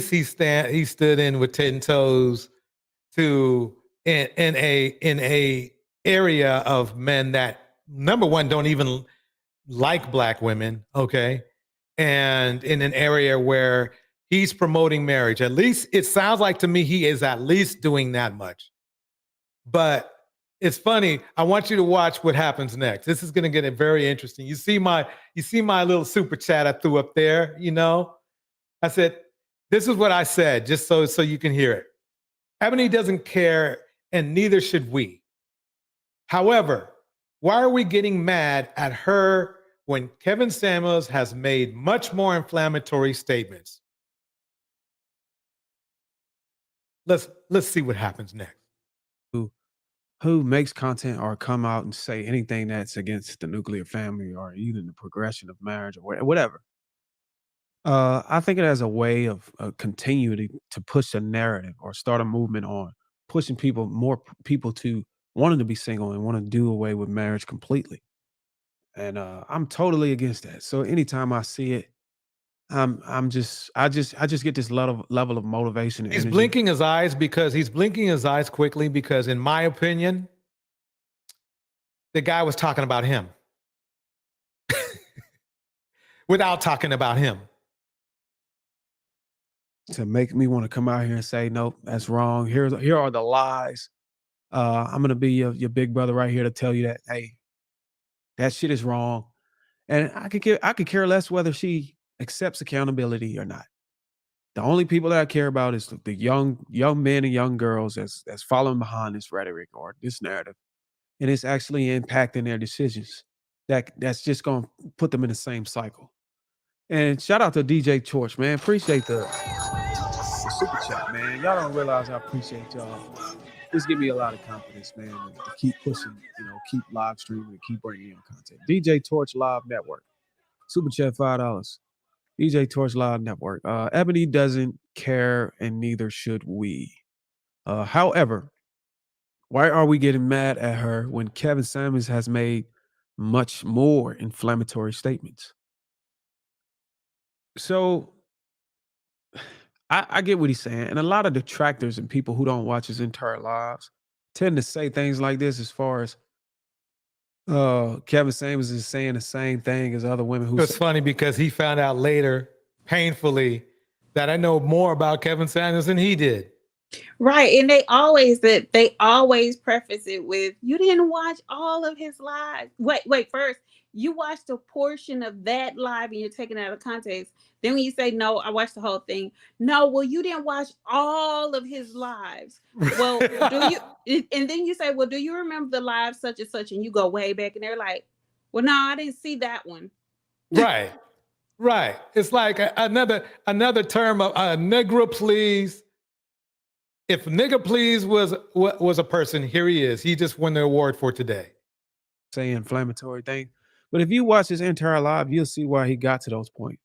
he stood in with 10 toes to in a area of men that, number one, don't even like Black women, okay, and in an area where he's promoting marriage. At least it sounds like to me he is at least doing that much. But it's funny. I want you to watch what happens next. This is going to get very interesting. You see my little super chat I threw up there. I said, this is what I said, just so you can hear it. Eboni doesn't care, and neither should we. However, why are we getting mad at her when Kevin Samuels has made much more inflammatory statements? Let's see what happens next. Who makes content or come out and say anything that's against the nuclear family or even the progression of marriage or whatever. I think it has a way of continuing to push a narrative or start a movement on pushing more people to wanting to be single and want to do away with marriage completely. And I'm totally against that. So anytime I see it, I just get this level of motivation. And He's energy. blinking his eyes quickly because, in my opinion, the guy was talking about him without talking about him. To make me want to come out here and say, nope, that's wrong. Here are the lies. I'm gonna be your big brother right here to tell you that, hey, that shit is wrong. And I could care less whether she accepts accountability or not. The only people that I care about is the young men and young girls that's following behind this rhetoric or this narrative, and it's actually impacting their decisions. That's just gonna put them in the same cycle. And shout out to DJ Torch, man. Appreciate the super chat, man. Y'all don't realize I appreciate y'all. This give me a lot of confidence, man, to keep pushing, keep live streaming and keep bringing in content. DJ Torch Live Network. Super chat $5. DJ Torch Live Network. Eboni doesn't care, and neither should we. However, why are we getting mad at her when Kevin Samuels has made much more inflammatory statements? So I get what he's saying. And a lot of detractors and people who don't watch his entire lives tend to say things like this as far as Kevin Samuels is saying the same thing as other women who. It's funny because he found out later, painfully, that I know more about Kevin Samuels than he did. Right. And they always preface it with, you didn't watch all of his lives. Wait, first, you watched a portion of that live and you're taking it out of context. Then when you say, no, I watched the whole thing. No, well, you didn't watch all of his lives. Well, do you? And then you say, well, do you remember the live such and such? And you go way back and they're like, well, no, I didn't see that one. Right. Right. It's like another term of nigga please. If nigga please was a person, here he is. He just won the award for today. Say inflammatory thing. But if you watch his entire live, you'll see why he got to those points.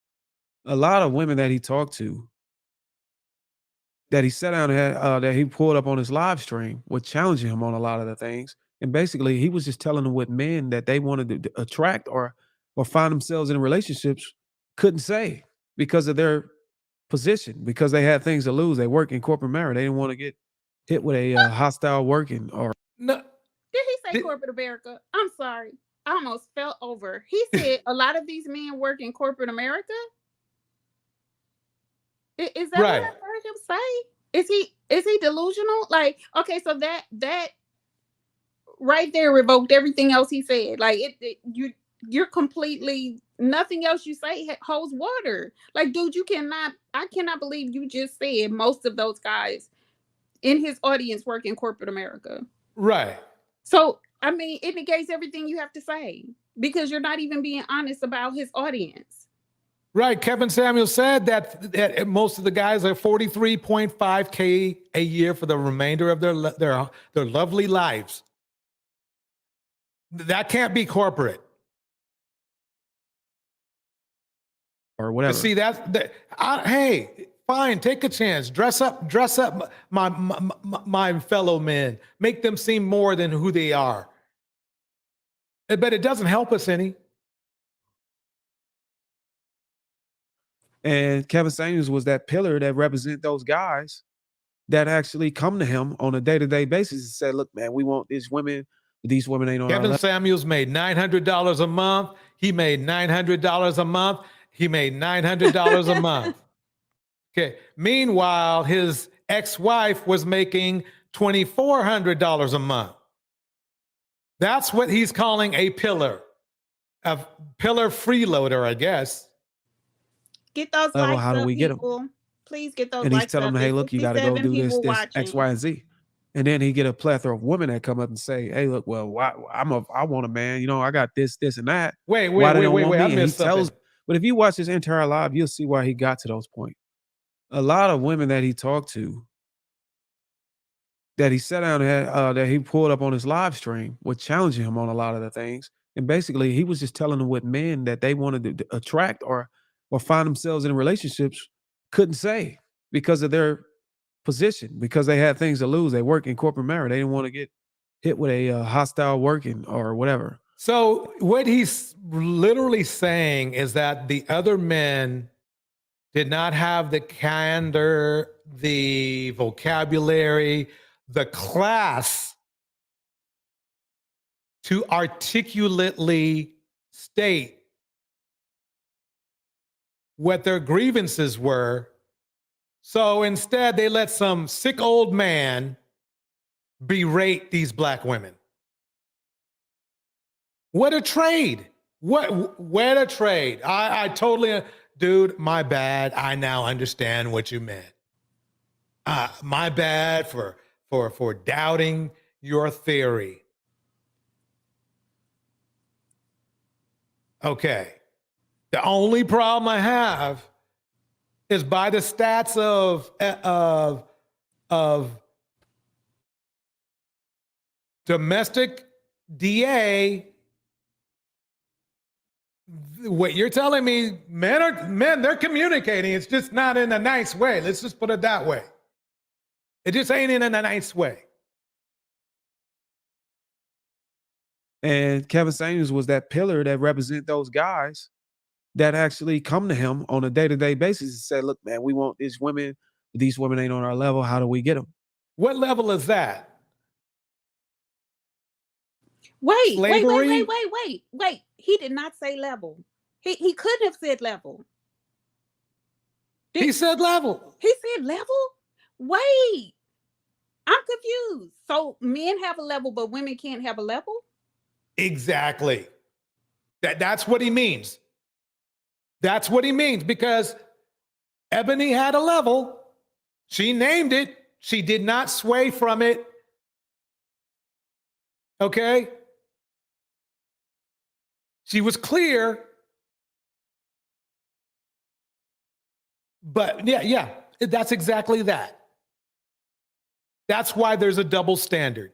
A lot of women that he talked to, that he sat down and that he pulled up on his live stream, were challenging him on a lot of the things. And basically, he was just telling them what men that they wanted to attract or find themselves in relationships couldn't say because of their position, because they had things to lose. They work in corporate America. They didn't want to get hit with a hostile working or. No. Did he say corporate America? I'm sorry. I almost fell over. He said a lot of these men work in corporate America. Is that right? What I heard him say? Is he delusional? Like, okay, so that right there revoked everything else he said. Like you're completely, nothing else you say holds water. Like, dude, I cannot believe you just said most of those guys in his audience work in corporate America. Right. So, I mean, it negates everything you have to say because you're not even being honest about his audience. Right. Kevin Samuel said that most of the guys are 43.5K a year for the remainder of their lovely lives. That can't be corporate. Or whatever. See, hey, fine, take a chance. Dress up my fellow men. Make them seem more than who they are. But it doesn't help us any. And Kevin Samuels was that pillar that represent those guys that actually come to him on a day-to-day basis and say, look, man, we want these women. These women ain't on our Kevin level. Samuels made $900 a month. He made $900 a month. He made $900 a month. Okay. Meanwhile, his ex-wife was making $2,400 a month. That's what he's calling a pillar freeloader, I guess. Get those Level, likes how do up, we get people. them? Please get those And he's likes telling up. them, hey, There's look, you got to go 57 do this, people X, watching. Y, and Z. And then he get a plethora of women that come up and say, hey, look, well, I want a man. You know, I got this, and that. Wait. I missed something. But if you watch his entire life, you'll see why he got to those points. A lot of women that he talked to, that he sat down and that he pulled up on his live stream, were challenging him on a lot of the things. And basically, he was just telling them what men that they wanted to attract or find themselves in relationships couldn't say because of their position, because they had things to lose. They work in corporate America. They didn't want to get hit with a hostile working or whatever. So what he's literally saying is that the other men did not have the candor, the vocabulary, the class to articulately state what their grievances were. So instead, they let some sick old man berate these black women. What a trade. What a trade. I totally, dude, my bad. I now understand what you meant. My bad for doubting your theory. Okay. The only problem I have is by the stats of domestic DA. What you're telling me, men, they're communicating. It's just not in a nice way. Let's just put it that way. It just ain't in a nice way. And Kevin Samuels was that pillar that represent those guys that actually come to him on a day-to-day basis and say, look, man, we want these women. These women ain't on our level. How do we get them? What level is that? Wait. Slavery? Wait. He did not say level. He couldn't have said level. He said level. He said level? Wait. I'm confused. So men have a level, but women can't have a level? Exactly. That's what he means. That's what he means, because Eboni had a level. She named it. She did not sway from it. Okay? She was clear. But yeah, that's exactly that. That's why there's a double standard.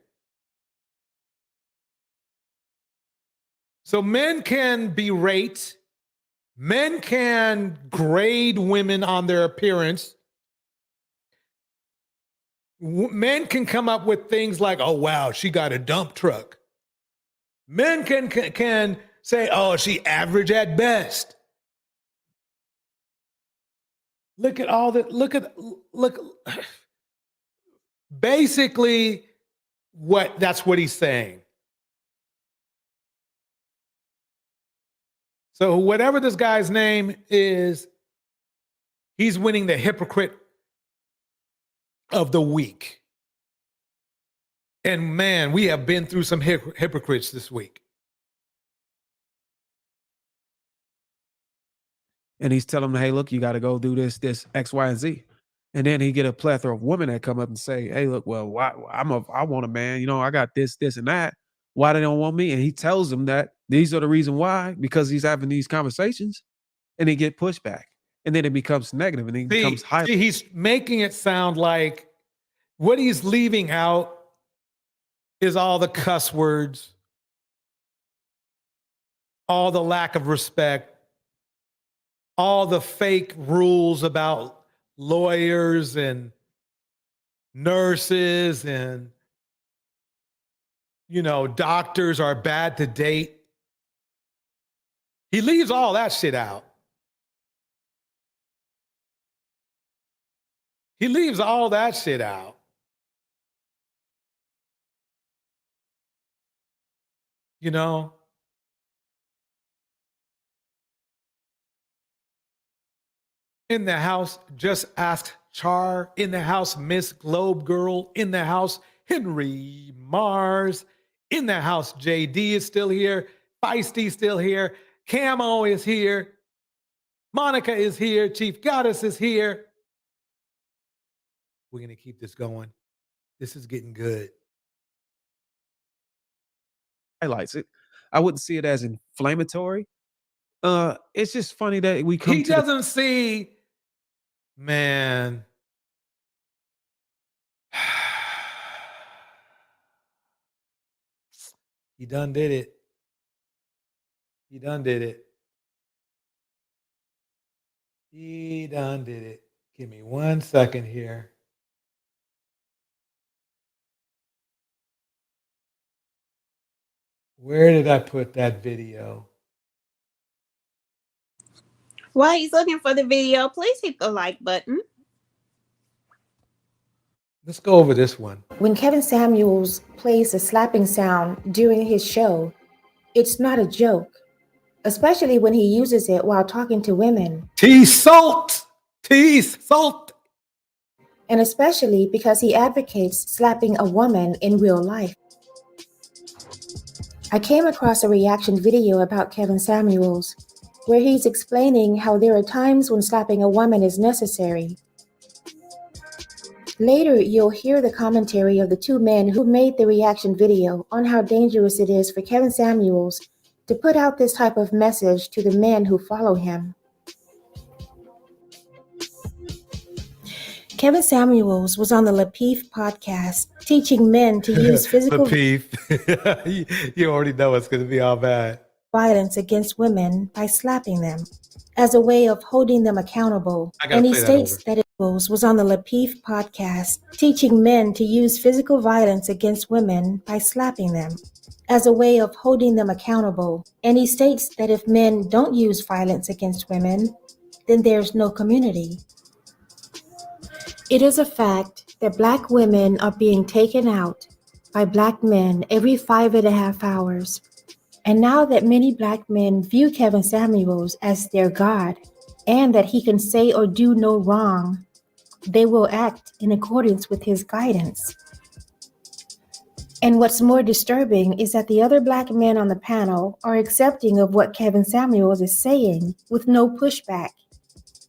So men can berate, men can grade women on their appearance. Men can come up with things like, oh, wow, she got a dump truck. Men can say, oh, she average at best. Look at all that. Look. Basically, that's what he's saying. So whatever this guy's name is, he's winning the hypocrite of the week. And man, we have been through some hypocrites this week. And he's telling them, hey, look, you got to go do this, X, Y, and Z. And then he get a plethora of women that come up and say, hey, look, well, I want a man. You know, I got this, and that. Why they don't want me? And he tells them that these are the reason why, because he's having these conversations. and they get pushback, and then it becomes negative, and it becomes high. He's making it sound like what he's leaving out is all the cuss words, all the lack of respect, all the fake rules about lawyers and nurses and, you know, doctors are bad to date. He leaves all that shit out. He leaves all that shit out. You know? In the house, just ask Char. In the house, Miss Globe Girl. In the house, Henry Mars. In the house, JD is still here. Feisty still here. Camo is here. Monica is here. Chief Goddess is here. We're going to keep this going. This is getting good. Highlights it. I wouldn't see it as inflammatory. It's just funny that we come. He doesn't see, man. He done did it. He done did it. He done did it. Give me 1 second here. Where did I put that video? While he's looking for the video, please hit the like button. Let's go over this one. When Kevin Samuels plays a slapping sound during his show, it's not a joke, especially when he uses it while talking to women. T-Salt! T-Salt! And especially because he advocates slapping a woman in real life. I came across a reaction video about Kevin Samuels where he's explaining how there are times when slapping a woman is necessary. Later, you'll hear the commentary of the two men who made the reaction video on how dangerous it is for Kevin Samuels to put out this type of message to the men who follow him. Kevin Samuels was on the Lapeef podcast teaching men to use physical Lapeef. You already know it's going to be all bad. Violence against women by slapping them as a way of holding them accountable. And he states that it was on the Lapeef podcast teaching men to use physical violence against women by slapping them as a way of holding them accountable. And he states that if men don't use violence against women, then there's no community. It is a fact that Black women are being taken out by Black men every 5.5 hours. And now that many Black men view Kevin Samuels as their God and that he can say or do no wrong, they will act in accordance with his guidance. And what's more disturbing is that the other Black men on the panel are accepting of what Kevin Samuels is saying with no pushback.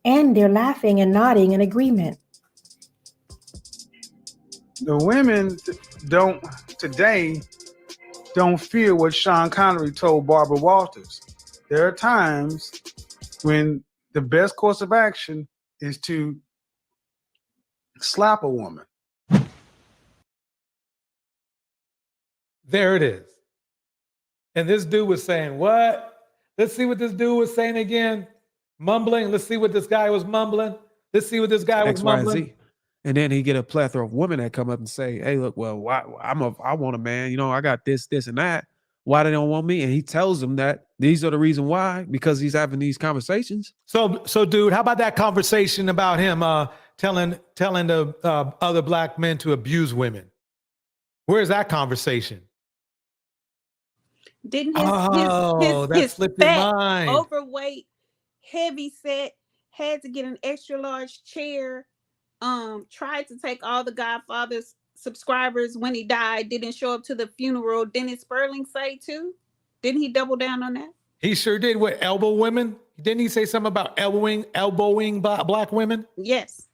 And they're laughing and nodding in agreement. The women today don't fear what Sean Connery told Barbara Walters. There are times when the best course of action is to slap a woman. There it is. And this dude was saying, what? Let's see what this dude was saying again. Mumbling. Let's see what this guy was mumbling. Let's see what this guy was mumbling. And then he get a plethora of women that come up and say, hey, look, well, why I want a man, you know, I got this, and that. Why they don't want me? And he tells them that these are the reason why, because he's having these conversations. So dude, how about that conversation about him telling the other Black men to abuse women? Where's that conversation? Didn't his fat, mind. overweight, heavy set, had to get an extra large chair, tried to take all the Godfather's subscribers when he died, didn't show up to the funeral. Didn't Sperling say too? Didn't he double down on that? He sure did. What, elbow women? Didn't he say something about elbowing Black women? Yes.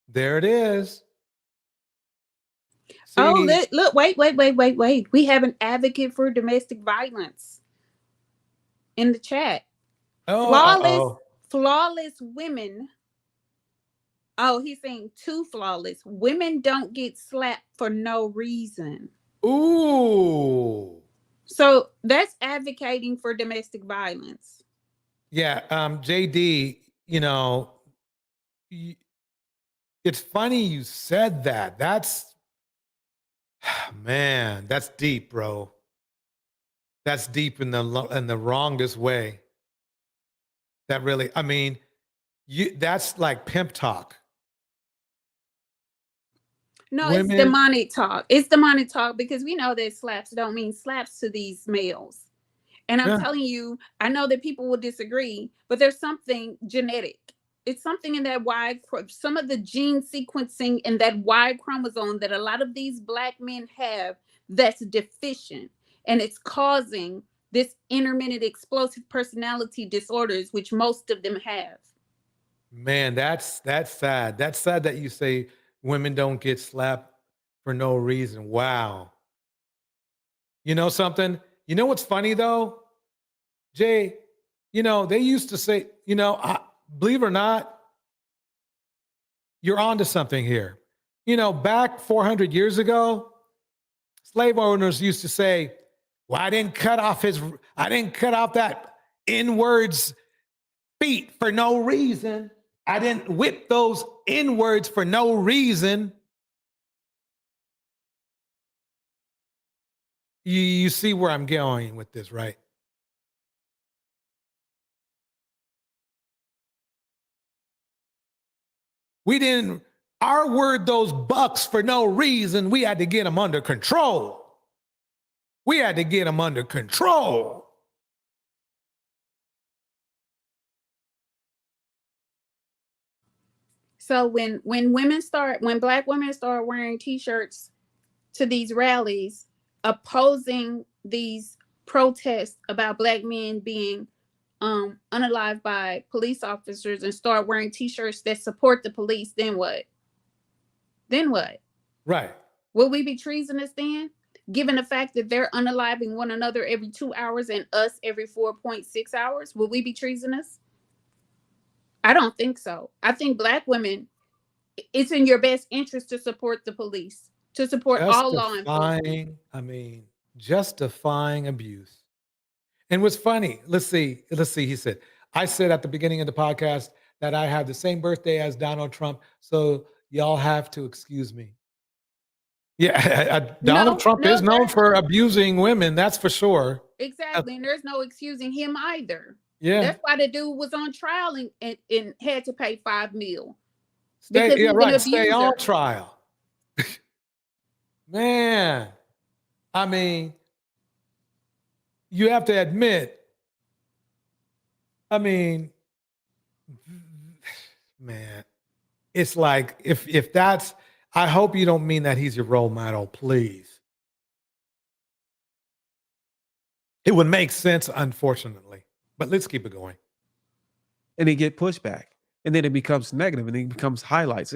There it is. See, look, wait. We have an advocate for domestic violence. in the chat. Oh, Flawless women. Oh, he's saying too flawless. Women don't get slapped for no reason. Ooh. So that's advocating for domestic violence. Yeah, JD, you know, it's funny you said that. That's, man, that's deep, bro. That's deep in the wrongest way. That really, I mean, that's like pimp talk. No, it's demonic talk. It's demonic talk because we know that slaps don't mean slaps to these males. And I'm telling you, I know that people will disagree, but there's something genetic. It's something in that some of the gene sequencing in that Y chromosome that a lot of these Black men have that's deficient. And it's causing this intermittent explosive personality disorders, which most of them have. Man, that's sad. That's sad that you say women don't get slapped for no reason. Wow. You know something? You know what's funny though? Jay, you know, they used to say, you know, believe it or not, you're onto something here. You know, back 400 years ago, slave owners used to say, well, I didn't cut off that N-words feet for no reason. I didn't whip those N-words for no reason. You see where I'm going with this, right? We didn't R-word those bucks for no reason. We had to get them under control. We had to get them under control. So when Black women start wearing T-shirts to these rallies opposing these protests about Black men being unalived by police officers and start wearing T-shirts that support the police, then what? Right. Will we be treasonous then? Given the fact that they're unaliving one another every 2 hours and us every 4.6 hours, will we be treasonous? I don't think so. I think Black women, it's in your best interest to support the police, to support all law enforcement. Justifying abuse. And what's funny, let's see, he said, I said at the beginning of the podcast that I have the same birthday as Donald Trump, so y'all have to excuse me. Yeah, Donald Trump is known for abusing women, that's for sure. Exactly, and there's no excusing him either. Yeah. That's why the dude was on trial and had to pay $5 million. Stay on trial. Man, I mean, you have to admit, I mean, man, it's like, if that's, I hope you don't mean that he's your role model, please. It would make sense, unfortunately, but let's keep it going. And they get pushback, and then it becomes negative, and it becomes highlights.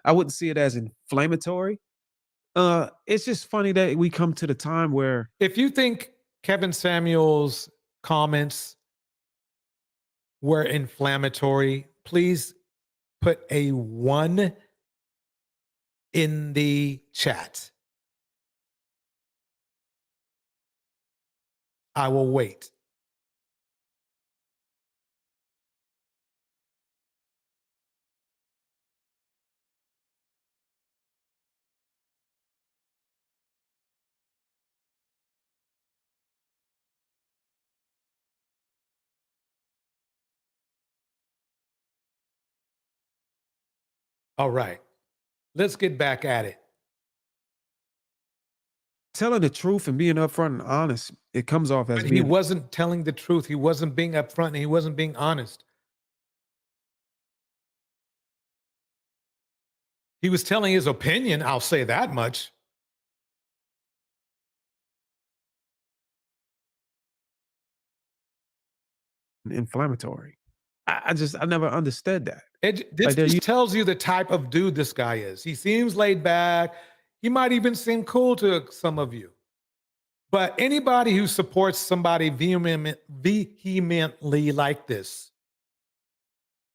I wouldn't see it as inflammatory. It's just funny that we come to the time where, if you think Kevin Samuel's comments were inflammatory, please put a 1 in the chat. I will wait. All right, let's get back at it. telling the truth and being upfront and honest, it comes off as he wasn't telling the truth. He wasn't being upfront and he wasn't being honest. He was telling his opinion, I'll say that much. inflammatory. I never understood that. This just tells you the type of dude this guy is. He seems laid back. He might even seem cool to some of you. But anybody who supports somebody vehemently like this,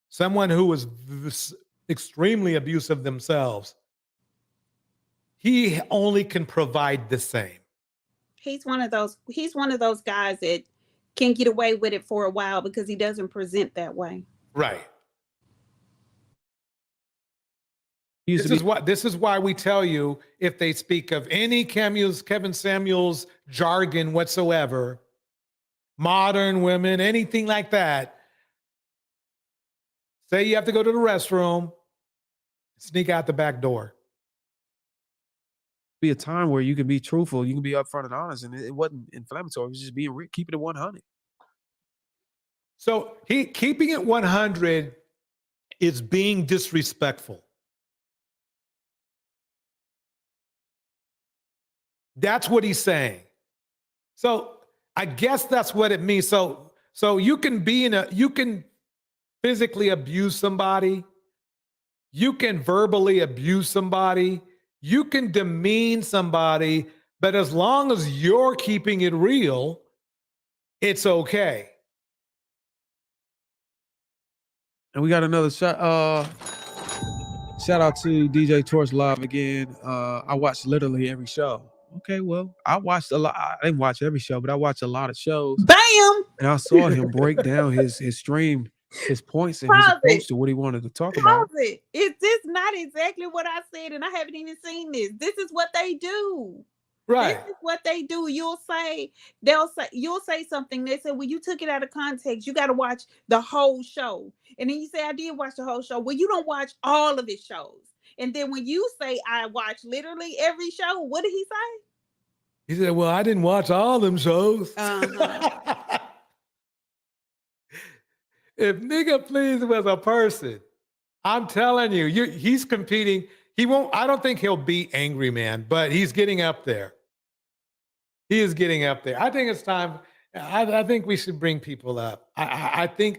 someone who was extremely abusive themselves, he only can provide the same. He's one of those guys that can get away with it for a while because he doesn't present that way. Right. This is why we tell you, if they speak of any Kevin Samuels jargon whatsoever, modern women, anything like that, say you have to go to the restroom, sneak out the back door. Be a time where you can be truthful, you can be upfront and honest, and it wasn't inflammatory. It was just being keeping it 100. So keeping it 100 is being disrespectful. That's what he's saying. So I guess that's what it means. So you can you can physically abuse somebody. You can verbally abuse somebody. You can demean somebody, but as long as you're keeping it real, it's okay. And we got another shot. Shout out to DJ Torch Live again. I watched literally every show. Okay, well, I watched a lot. I didn't watch every show, but I watched a lot of shows. Bam! And I saw him break down his stream, his points, and his approach to what he wanted to talk about. Is this not exactly what I said? And I haven't even seen this. This is what they do. Right. This is what they do. You'll say something. They say, well, you took it out of context. You got to watch the whole show. And then you say, I did watch the whole show. Well, you don't watch all of his shows. And then when you say, I watch literally every show, what did he say? He said, well, I didn't watch all them shows. If Nigga Please was a person, I'm telling you, he's competing. I don't think he'll beat Angry Man, but he's getting up there. He is getting up there. I think it's time. I think we should bring people up. I think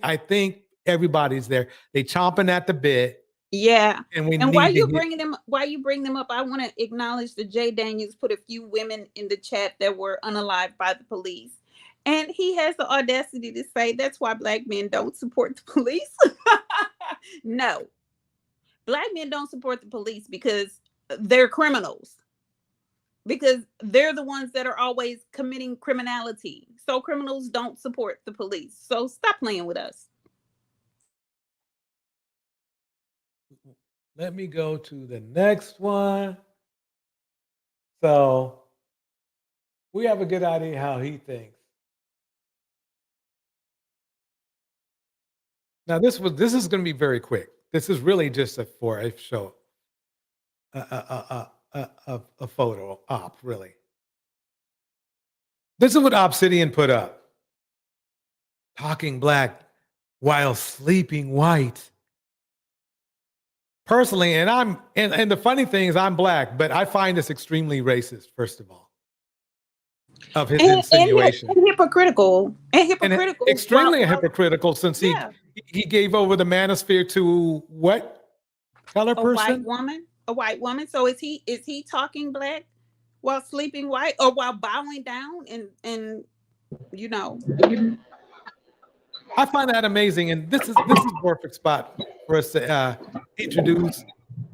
everybody's there. They chomping at the bit. Yeah. And while you bring them up, I want to acknowledge that Jay Daniels put a few women in the chat that were unalived by the police. And he has the audacity to say that's why black men don't support the police. No. Black men don't support the police because they're criminals. Because they're the ones that are always committing criminality. So criminals don't support the police. So stop playing with us. Let me go to the next one. So we have a good idea how he thinks. Now this is going to be very quick. This is really just a show, a photo op, really. This is what Obsidian put up. Talking black while sleeping white. Personally, and the funny thing is I'm black, but I find this extremely racist, first of all. Of his insinuation. And hypocritical. Extremely hypocritical, since he gave over the manosphere to what color person? A white woman. So is he talking black while sleeping white or while bowing down and you know? I find that amazing, and this is a perfect spot for us to introduce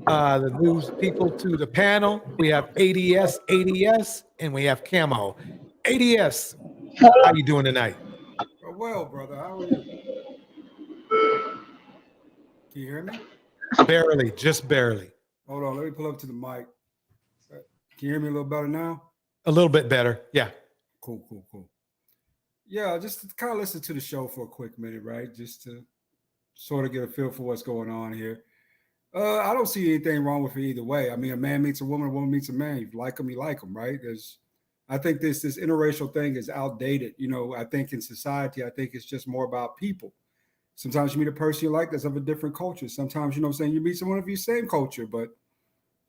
the news people to the panel. We have ADS, and we have Camo. ADS, how you doing tonight? Well, brother, how are you? Can you hear me? Barely, just barely. Hold on, let me pull up to the mic. Can you hear me a little better now? A little bit better, yeah. Cool. Yeah, just to kind of listen to the show for a quick minute, right? Just to sort of get a feel for what's going on here. I don't see anything wrong with it either way. I mean, a man meets a woman meets a man. You like them, you like them, right? I think this interracial thing is outdated. You know, I think in society, I think it's just more about people. Sometimes you meet a person you like that's of a different culture. Sometimes, you know what I'm saying, you meet someone of your same culture. But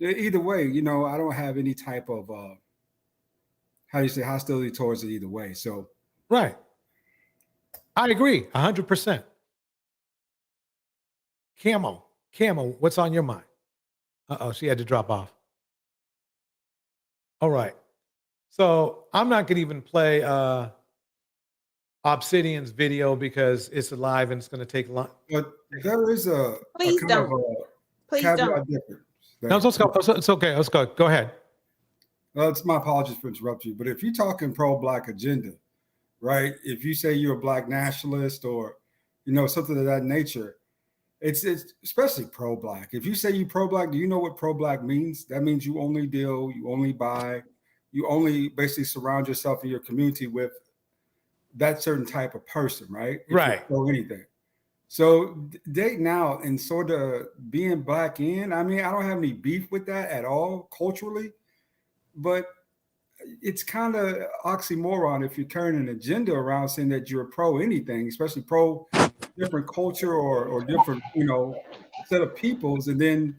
either way, you know, I don't have any type of, hostility towards it either way. So. Right. I agree 100%. Camo, what's on your mind? She had to drop off. All right. So I'm not gonna even play Obsidian's video because it's live and it's gonna take long. But there is a Please kind don't. of a Please caveat don't. difference. No, let's go. It's okay. Let's go. Go ahead. It's my apologies for interrupting you, but if you're talking pro-Black agenda, right? If you say you're a Black nationalist or, something of that nature, it's especially pro-Black. If you say you pro-Black, do you know what pro-Black means? That means you only deal, you only buy, you only basically surround yourself in your community with that certain type of person, right? Right. Or anything. So dating out and sort of being Black in, I mean, I don't have any beef with that at all culturally, but it's kind of oxymoron if you're carrying an agenda around saying that you're pro anything, especially pro different culture or different, set of peoples, and then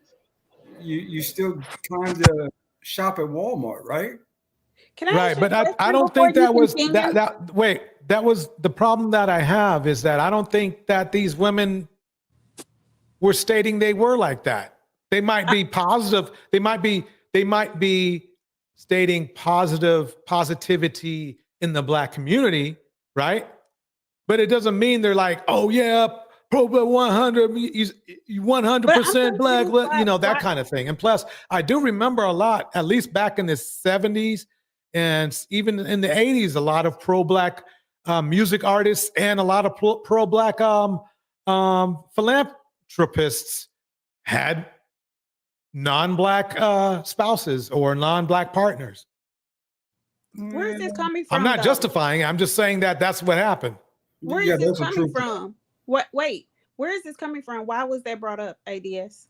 you still kind of shop at Walmart, right? Can I Right, but I don't think that was that. Wait, that was the problem that I have is that I don't think that these women were stating they were like that. They might be positive. They might be stating positivity in the Black community, right? But it doesn't mean they're like, oh yeah, pro 100, 100% Black, that kind of thing. And plus, I do remember a lot, at least back in the 70s and even in the 80s, a lot of pro-Black music artists and a lot of pro-Black philanthropists had non-Black spouses or non-Black partners. Where is this coming from? I'm not justifying it. I'm just saying that that's what happened. Where is this coming from? Wait, where is this coming from? Why was that brought up, ADS?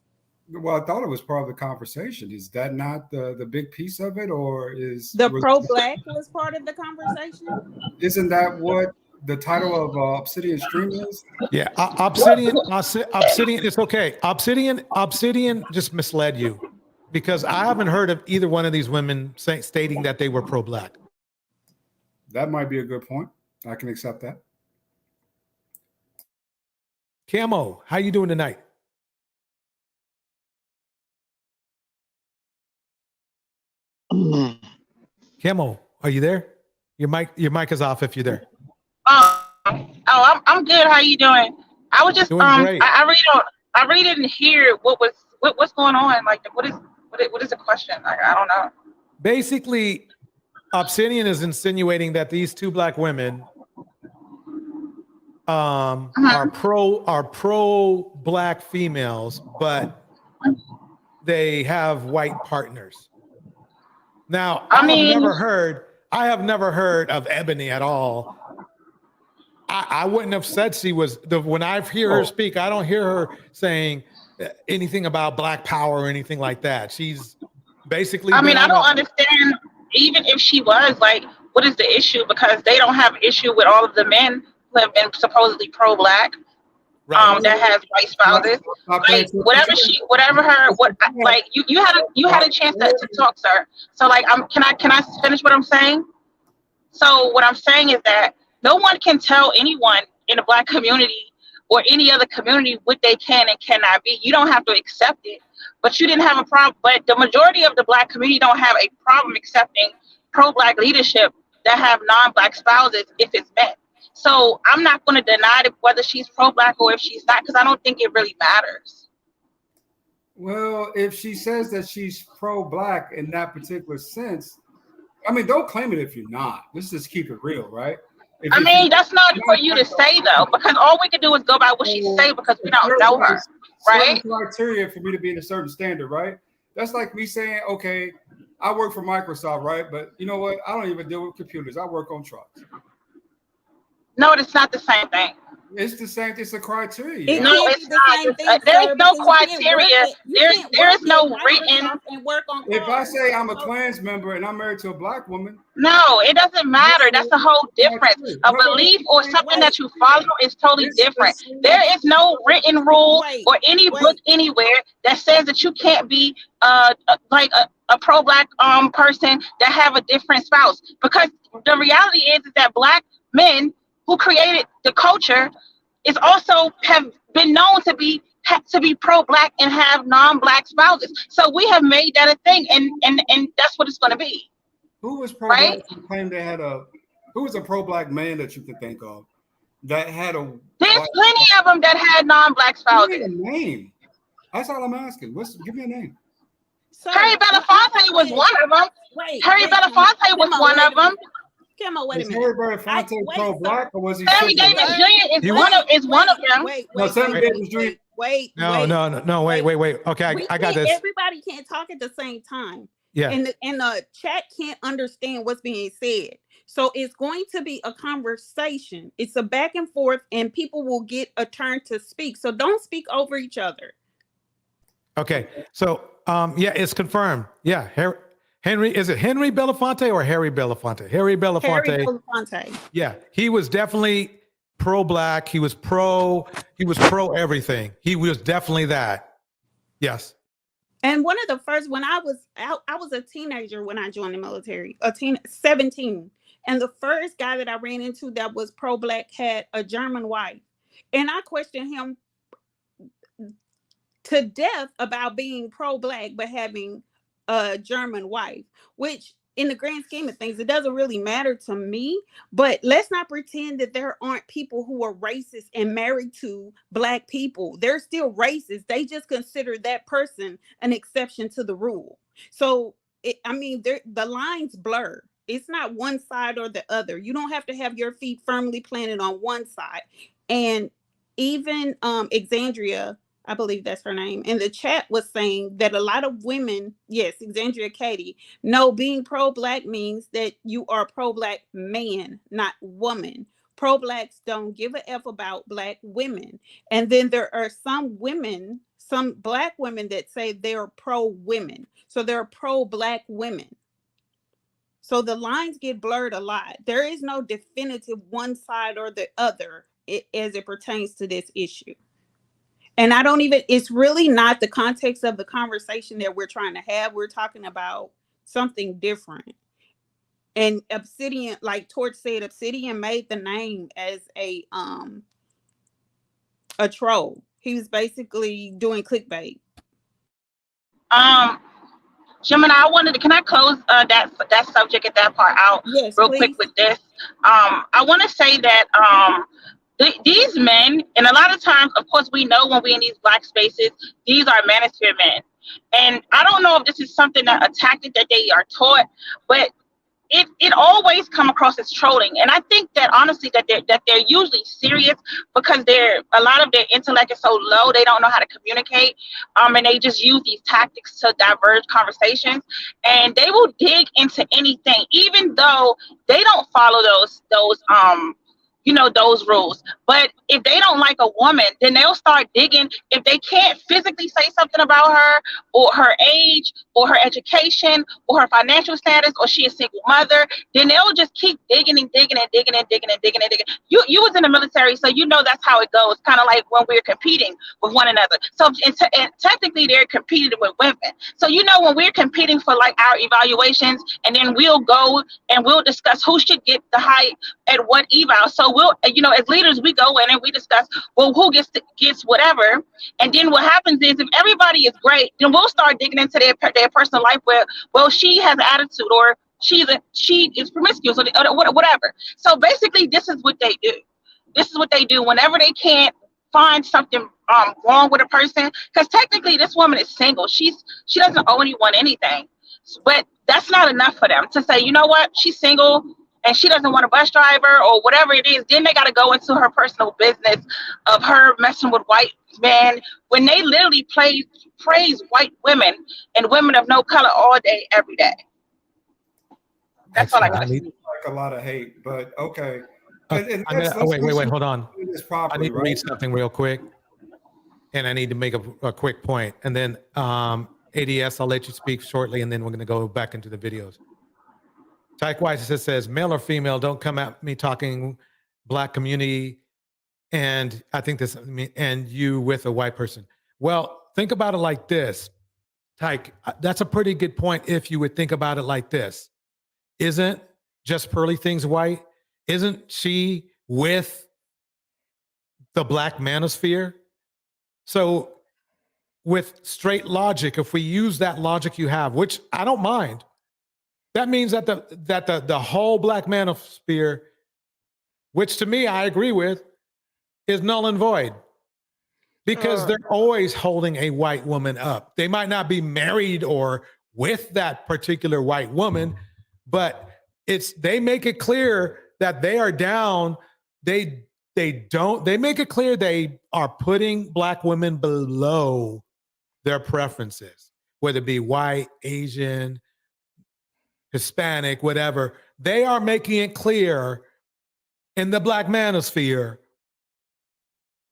Well, I thought it was part of the conversation. Is that not the big piece of it, or is the pro-Black was part of the conversation? Isn't that what the title of Obsidian stream is? Yeah, Obsidian. It's okay. Obsidian just misled you because I haven't heard of either one of these women stating that they were pro-Black. That might be a good point. I can accept that. Camo, how you doing tonight? Camo, are you there? Your mic is off if you're there. I'm good. How you doing? I was just doing great. I really didn't hear what's going on. Like what is the question? I don't know. Basically, Obsidian is insinuating that these two Black women are pro-Black females, but they have white partners. Now, I have never heard of Eboni at all. I wouldn't have said she was when I hear her speak, I don't hear her saying anything about Black power or anything like that. She's basically I don't understand even if she was like, what is the issue? Because they don't have issue with all of the men who have been supposedly pro-Black. Right. That has white spouses. Like you had a chance to talk, sir. So like can I finish what I'm saying? So what I'm saying is that no one can tell anyone in the Black community or any other community what they can and cannot be. You don't have to accept it, but you didn't have a problem. But the majority of the Black community don't have a problem accepting pro-Black leadership that have non-Black spouses if it's met. So I'm not going to deny whether she's pro-Black or if she's not, because I don't think it really matters. Well, if she says that she's pro-Black in that particular sense, don't claim it if you're not. Let's just keep it real, right? That's not for you to say, though, because all we can do is go by what she say because we don't know her, right? Criteria for me to be in a certain standard, right? That's like me saying, okay, I work for Microsoft, right? But you know what? I don't even deal with computers. I work on trucks. No, it's not the same thing. It's the same. It's a criteria. No, it's not. There is no criteria. There is no written. If I say I'm a Klans member and I'm married to a Black woman, no, it doesn't matter. That's a whole difference. A belief or something that you follow is totally different. There is no written rule or any book anywhere that says that you can't be like a pro-Black person that have a different spouse. Because the reality is that Black men who created the culture is also have been known to be pro-Black and have non-Black spouses. So we have made that a thing, and that's what it's going to be. Who was pro-black? Right? Who claimed they had a? Who was a pro-black man that you could think of that had a? There's plenty of them that had non-black spouses. Give me a name. That's all I'm asking. Give me a name. Harry Belafonte was one of them. Harry Belafonte was one of them. Come on, wait a minute. Harry Belafonte pro-black, or was he? Sammy Davis Jr. is one of them. Sammy Davis Jr. Wait. No, wait. Okay, I got this. Everybody can't talk at the same time. Yeah. And the chat can't understand what's being said. So it's going to be a conversation. It's a back and forth, and people will get a turn to speak. So don't speak over each other. Okay. So yeah, it's confirmed. Yeah. Henry, is it Henry Belafonte or Harry Belafonte? Harry Belafonte. Harry Belafonte. Yeah, he was definitely pro-black. He was pro everything. He was definitely that. Yes. And one of the first, when I was out, I was a teenager when I joined the military, 17. And the first guy that I ran into that was pro-black had a German wife. And I questioned him to death about being pro-black, but having a German wife, which in the grand scheme of things, it doesn't really matter to me. But let's not pretend that there aren't people who are racist and married to black people. They're still racist. They just consider that person an exception to the rule. So, the lines blur. It's not one side or the other. You don't have to have your feet firmly planted on one side. And even Exandria, I believe that's her name, in the chat was saying that a lot of women, yes, Exandria Katie, no, being pro-black means that you are a pro-black man, not woman. Pro-blacks don't give a F about black women. And then there are some black women that say they're pro-women. So they're pro-black women. So the lines get blurred a lot. There is no definitive one side or the other as it pertains to this issue. And it's really not the context of the conversation that we're trying to have. We're talking about something different. And Obsidian, like Torch said, Obsidian made the name as a troll. He was basically doing clickbait. Gemini, can I close that subject at that part out real quick with this? I want to say that these men, and a lot of times, of course, we know when we're in these black spaces, these are manosphere men. And I don't know if this is something a tactic that they are taught, but it always come across as trolling. And I think that honestly that they're usually serious because a lot of their intellect is so low, they don't know how to communicate. And they just use these tactics to diverge conversations. And they will dig into anything, even though they don't follow those rules. But if they don't like a woman, then they'll start digging. If they can't physically say something about her or her age or her education or her financial status or she a single mother, then they'll just keep digging and digging and digging and digging and digging and digging. You was in the military, so you know that's how it goes. Kind of like when we're competing with one another. So and technically they're competing with women. So when we're competing for like our evaluations, and then we'll go and we'll discuss who should get the height at what eval. So we'll, as leaders, we go in and we discuss, well, who gets whatever. And then what happens is if everybody is great, then we'll start digging into their personal life where, well, she has an attitude or she is promiscuous or whatever. So basically, this is what they do. This is what they do whenever they can't find something wrong with a person. Because technically, this woman is single. She doesn't owe anyone anything. But that's not enough for them to say, you know what, she's single and she doesn't want a bus driver or whatever it is. Then they got to go into her personal business of her messing with white men when they literally praise white women and women of no color all day, every day. That's all I got. Like a lot of hate, but okay. Wait, hold on. I need to read something real quick, and I need to make a quick point, and then ADS, I'll let you speak shortly, and then we're going to go back into the videos. Tyke White says, male or female, don't come at me talking black community, and I think this, and you with a white person. Well, think about it like this, Tyke. That's a pretty good point if you would think about it like this. Isn't just Pearly Things white? Isn't she with the Black Manosphere? So with straight logic, if we use that logic you have, which I don't mind, That means that the whole Black Manosphere, which to me I agree with, is null and void. Because they're always holding a white woman up. They might not be married or with that particular white woman, but they make it clear that they are down. They make it clear they are putting Black women below their preferences, whether it be white, Asian, Hispanic, whatever. They are making it clear in the Black Manosphere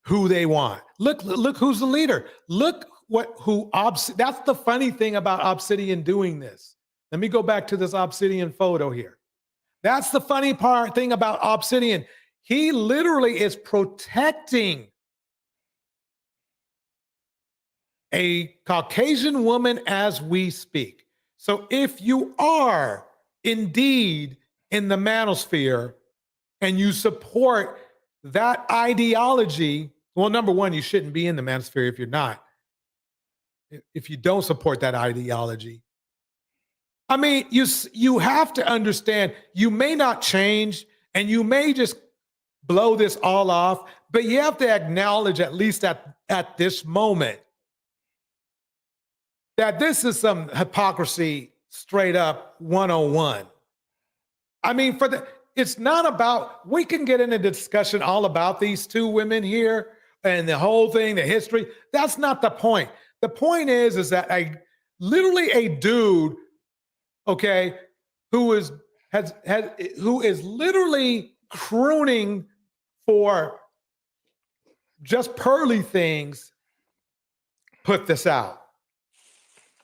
who they want. Look who's the leader. Look that's the funny thing about Obsidian doing this. Let me go back to this Obsidian photo here. That's the funny thing about Obsidian. He literally is protecting a Caucasian woman as we speak. So if you are indeed in the Manosphere and you support that ideology, well, number one, you shouldn't be in the Manosphere if you're not. If you don't support that ideology. I mean, you have to understand, you may not change and you may just blow this all off, but you have to acknowledge, at least at this moment, that this is some hypocrisy straight up 101. I mean, it's not about, we can get into discussion all about these two women here and the whole thing, the history. That's not the point. The point is that literally a dude, okay, who is literally crooning for just Pearly things, put this out.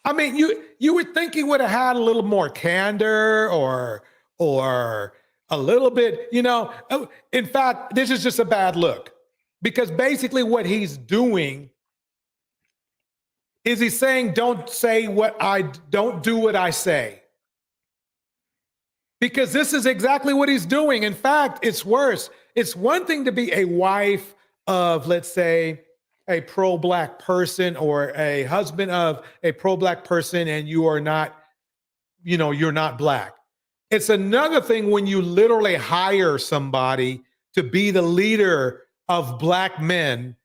I mean, you would think he would have had a little more candor or a little bit, in fact, this is just a bad look, because basically what he's doing is he's saying, don't do what I say. Because this is exactly what he's doing. In fact, it's worse. It's one thing to be a wife of, let's say, a pro-Black person, or a husband of a pro-Black person, and you are not, you're not Black. It's another thing when you literally hire somebody to be the leader of Black men,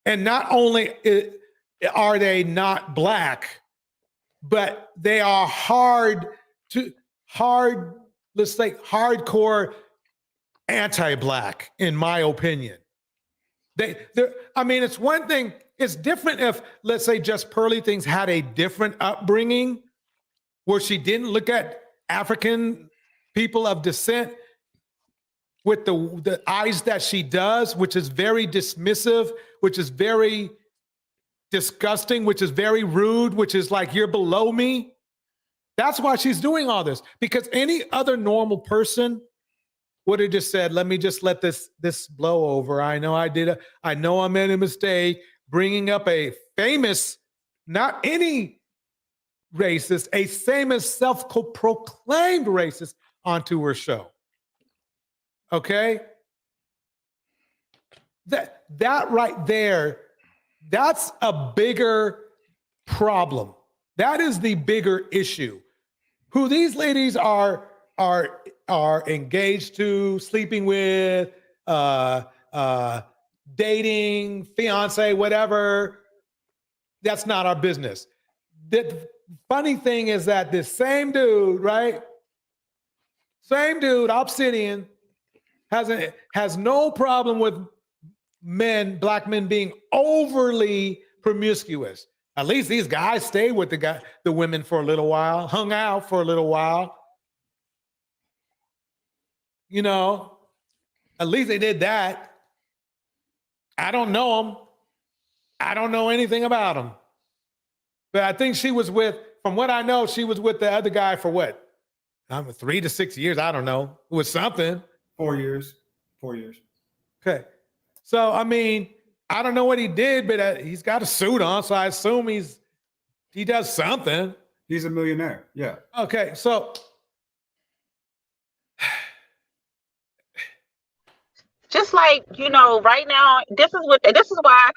and not only are they not Black, but they are let's say hardcore anti-Black, in my opinion. It's one thing, it's different if, let's say, just Pearly things had a different upbringing where she didn't look at African people of descent with the eyes that she does, which is very dismissive, which is very disgusting, which is very rude, which is like, you're below me. That's why she's doing all this, because any other normal person would have just said, let this blow over. I know I made a mistake bringing up a famous, not any racist, a famous self-proclaimed racist onto her show. Okay? That right there, that's a bigger problem. That is the bigger issue. Who these ladies are engaged to, sleeping with, dating, fiance, whatever, that's not our business. The funny thing is that this same dude, right? Same dude, Obsidian, has no problem with Black men being overly promiscuous. At least these guys stayed with the women for a little while, hung out for a little while. At least they did that. I don't know them. I don't know anything about them. But I think she was from what I know, she was with the other guy for what? 3 to 6 years. I don't know. It was something. 4 years. Okay. So, I don't know what he did, but he's got a suit on, so I assume he does something. He's a millionaire. Yeah. Okay. So, just like, right now, this is why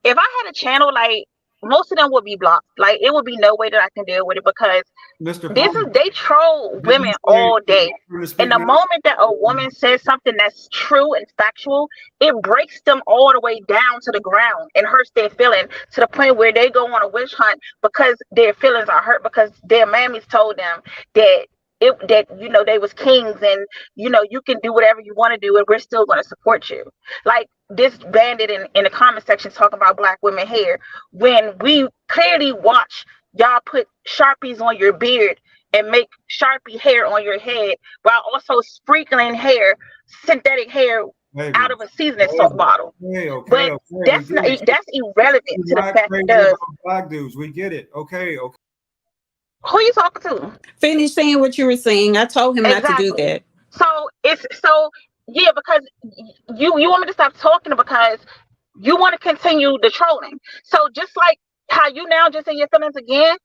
if I had a channel like most of them would be blocked. Like, it would be no way that I can deal with it, because they troll women all day. And the moment that a woman says something that's true and factual, it breaks them all the way down to the ground and hurts their feelings to the point where they go on a witch hunt because their feelings are hurt, because their mammies told them that they was kings, and you can do whatever you want to do and we're still going to support you. Like this bandit in the comment section talking about black women hair, when we clearly watch y'all put Sharpies on your beard and make Sharpie hair on your head while also sprinkling synthetic hair out of a seasoning salt bottle. But that's irrelevant to the fact that black dudes, we get it. Okay. Who you talking to? Finish saying what you were saying. I told him not to do that. So because you want me to stop talking because you want to continue the trolling. So just like how you now just in your feelings again,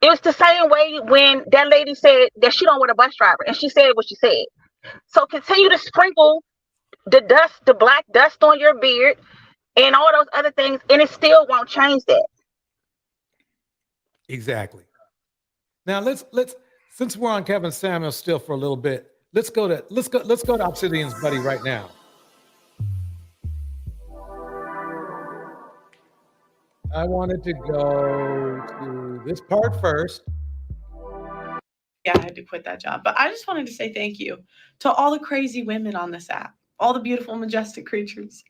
it was the same way when that lady said that she don't want a bus driver, and she said what she said. So continue to sprinkle the black dust on your beard and all those other things, and it still won't change that. Exactly. Now let's since we're on Kevin Samuels still for a little bit, let's go to Obsidian's buddy right now. I wanted to go to this part first. Yeah, I had to quit that job. But I just wanted to say thank you to all the crazy women on this app, all the beautiful, majestic creatures,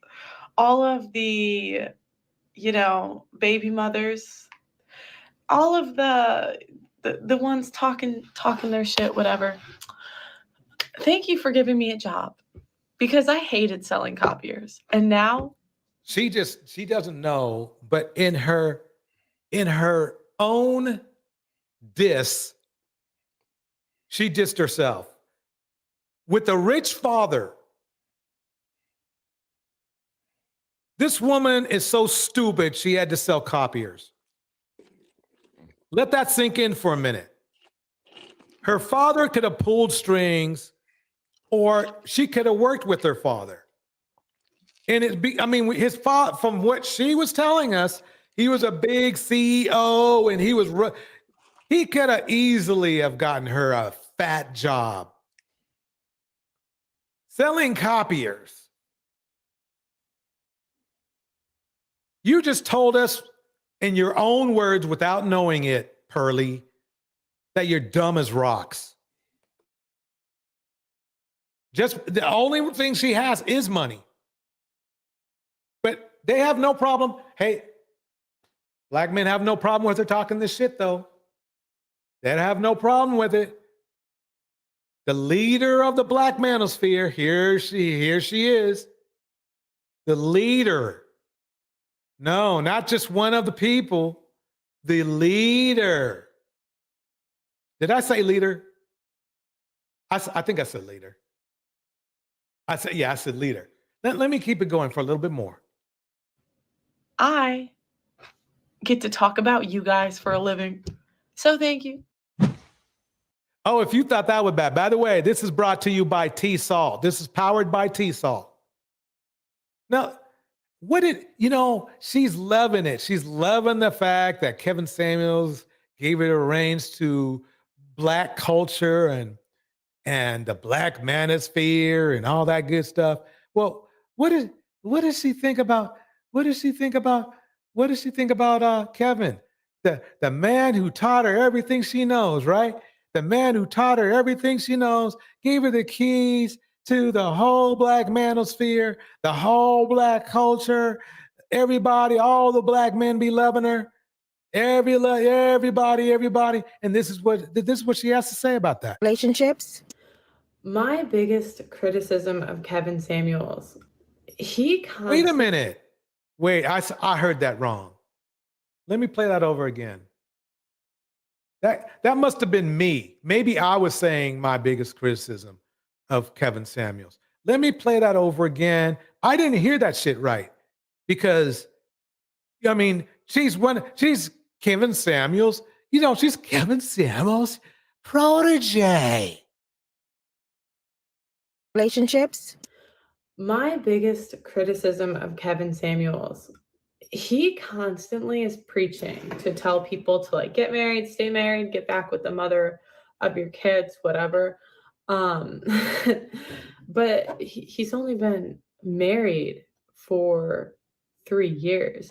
all of the, baby mothers, all of the ones talking their shit, whatever. Thank you for giving me a job, because I hated selling copiers. And now she doesn't know, but in her own diss, she dissed herself. With a rich father, this woman is so stupid she had to sell copiers. Let that sink in for a minute. Her father could have pulled strings, or she could have worked with her father. And his father, from what she was telling us, he was a big CEO, and he could have easily have gotten her a fat job selling copiers. You just told us in your own words, without knowing it, Pearly, that you're dumb as rocks. Just the only thing she has is money. But they have no problem. Hey, black men have no problem with her talking this shit, though. They have no problem with it. The leader of the Black Manosphere, here she is. The leader. No, not just one of the people. The leader. Did I say leader? I think I said leader. I said leader. Let me keep it going for a little bit more. I get to talk about you guys for a living. So thank you. Oh, if you thought that was bad. By the way, this is brought to you by T-Salt. This is powered by T-Salt. Now, she's loving it. She's loving the fact that Kevin Samuels gave it a range to Black culture and the Black Manosphere and all that good stuff. Well, what does she think about Kevin? The man who taught her everything she knows, right? The man who taught her everything she knows, gave her the keys to the whole Black Manosphere, the whole Black culture. Everybody, all the Black men be loving her. Everybody. And this is what she has to say about that. Relationships. My biggest criticism of Kevin Samuels, Wait a minute. Wait, I heard that wrong. Let me play that over again. That must have been me. Maybe I was saying my biggest criticism of Kevin Samuels. Let me play that over again. I didn't hear that shit right, because she's Kevin Samuels. She's Kevin Samuels' protege. Relationships. My biggest criticism of Kevin Samuels, he constantly is preaching to tell people to like get married, stay married, get back with the mother of your kids, whatever. But he's only been married for 3 years.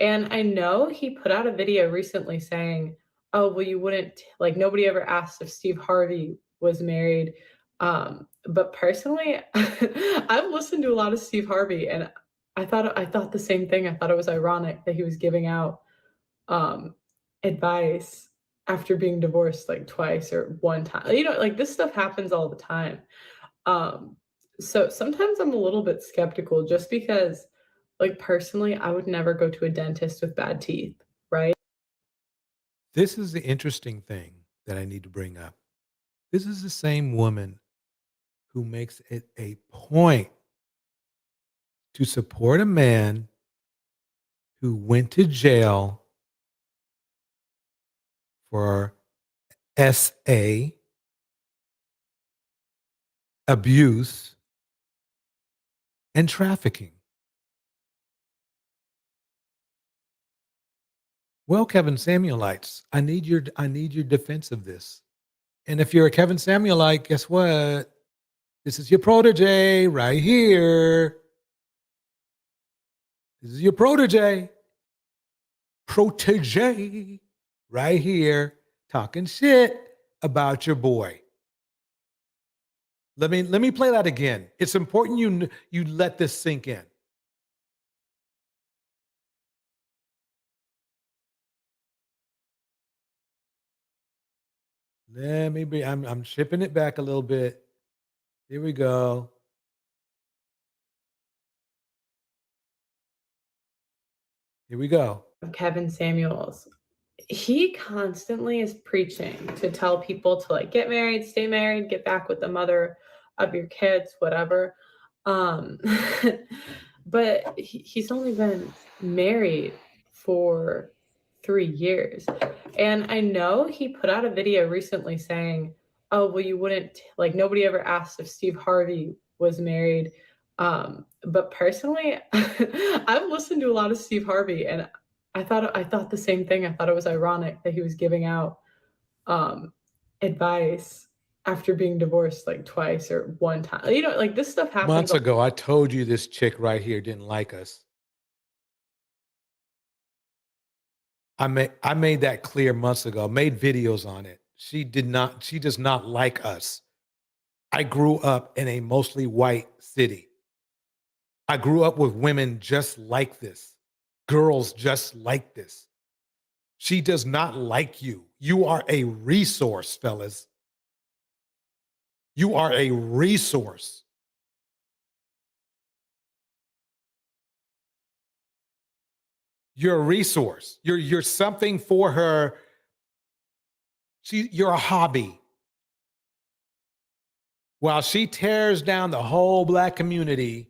And I know he put out a video recently saying, oh, well, you wouldn't, like, nobody ever asked if Steve Harvey was married. But personally, I've listened to a lot of Steve Harvey, and I thought the same thing. I thought it was ironic that he was giving out advice after being divorced like twice or one time. You know, like this stuff happens all the time. So sometimes I'm a little bit skeptical just because, like, personally, I would never go to a dentist with bad teeth, right? This is the interesting thing that I need to bring up. This is the same woman who makes it a point to support a man who went to jail for SA, abuse, and trafficking. Well, Kevin Samuelites, I need your defense of this. And if you're a Kevin Samuelite, guess what? This is your protege right here. This is your protege right here, talking shit about your boy. Let me play that again. It's important you let this sink in. Let me be. I'm shipping it back a little bit. Here we go. Here we go. Kevin Samuels. He constantly is preaching to tell people to like get married, stay married, get back with the mother of your kids, whatever. But he's only been married for 3 years. And I know he put out a video recently saying, oh, well, you wouldn't, like, nobody ever asked if Steve Harvey was married. But personally, I've listened to a lot of Steve Harvey, and I thought the same thing. I thought it was ironic that he was giving out advice after being divorced like twice or one time. You know, like this stuff happens. Months ago, I told you this chick right here didn't like us. I made that clear months ago. Made videos on it. She does not like us. I grew up in a mostly white city. I grew up with women just like this. Girls just like this. She does not like you. You are a resource, fellas. You are a resource. You're a resource. You're something for her. You're a hobby. While she tears down the whole Black community,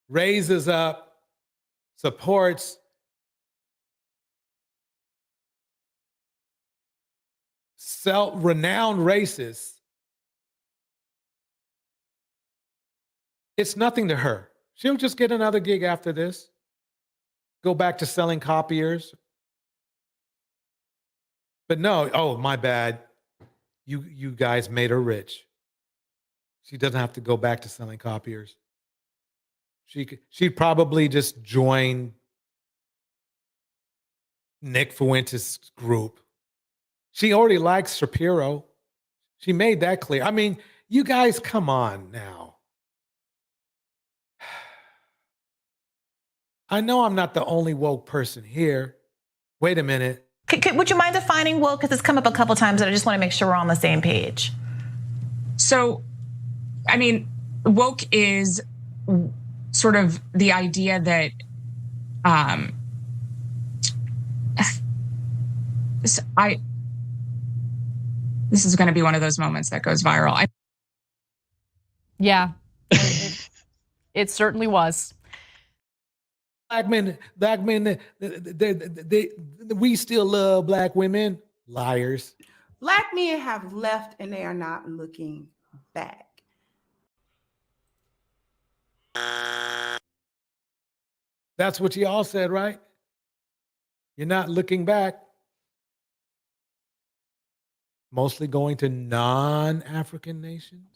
raises up, supports renowned racists, it's nothing to her. She'll just get another gig after this. Go back to selling copiers. But no, oh, my bad. You guys made her rich. She doesn't have to go back to selling copiers. She'd probably just join Nick Fuentes' group. She already likes Shapiro. She made that clear. I mean, you guys, come on now. I know I'm not the only woke person here. Wait a minute. Would you mind defining woke? Because it's come up a couple times and I just want to make sure we're on the same page. So, I mean, woke is sort of the idea that this is going to be one of those moments that goes viral. Yeah, it certainly was. Black men, we still love Black women. Liars. Black men have left and they are not looking back. That's what you all said, right? You're not looking back. Mostly going to non-African nations.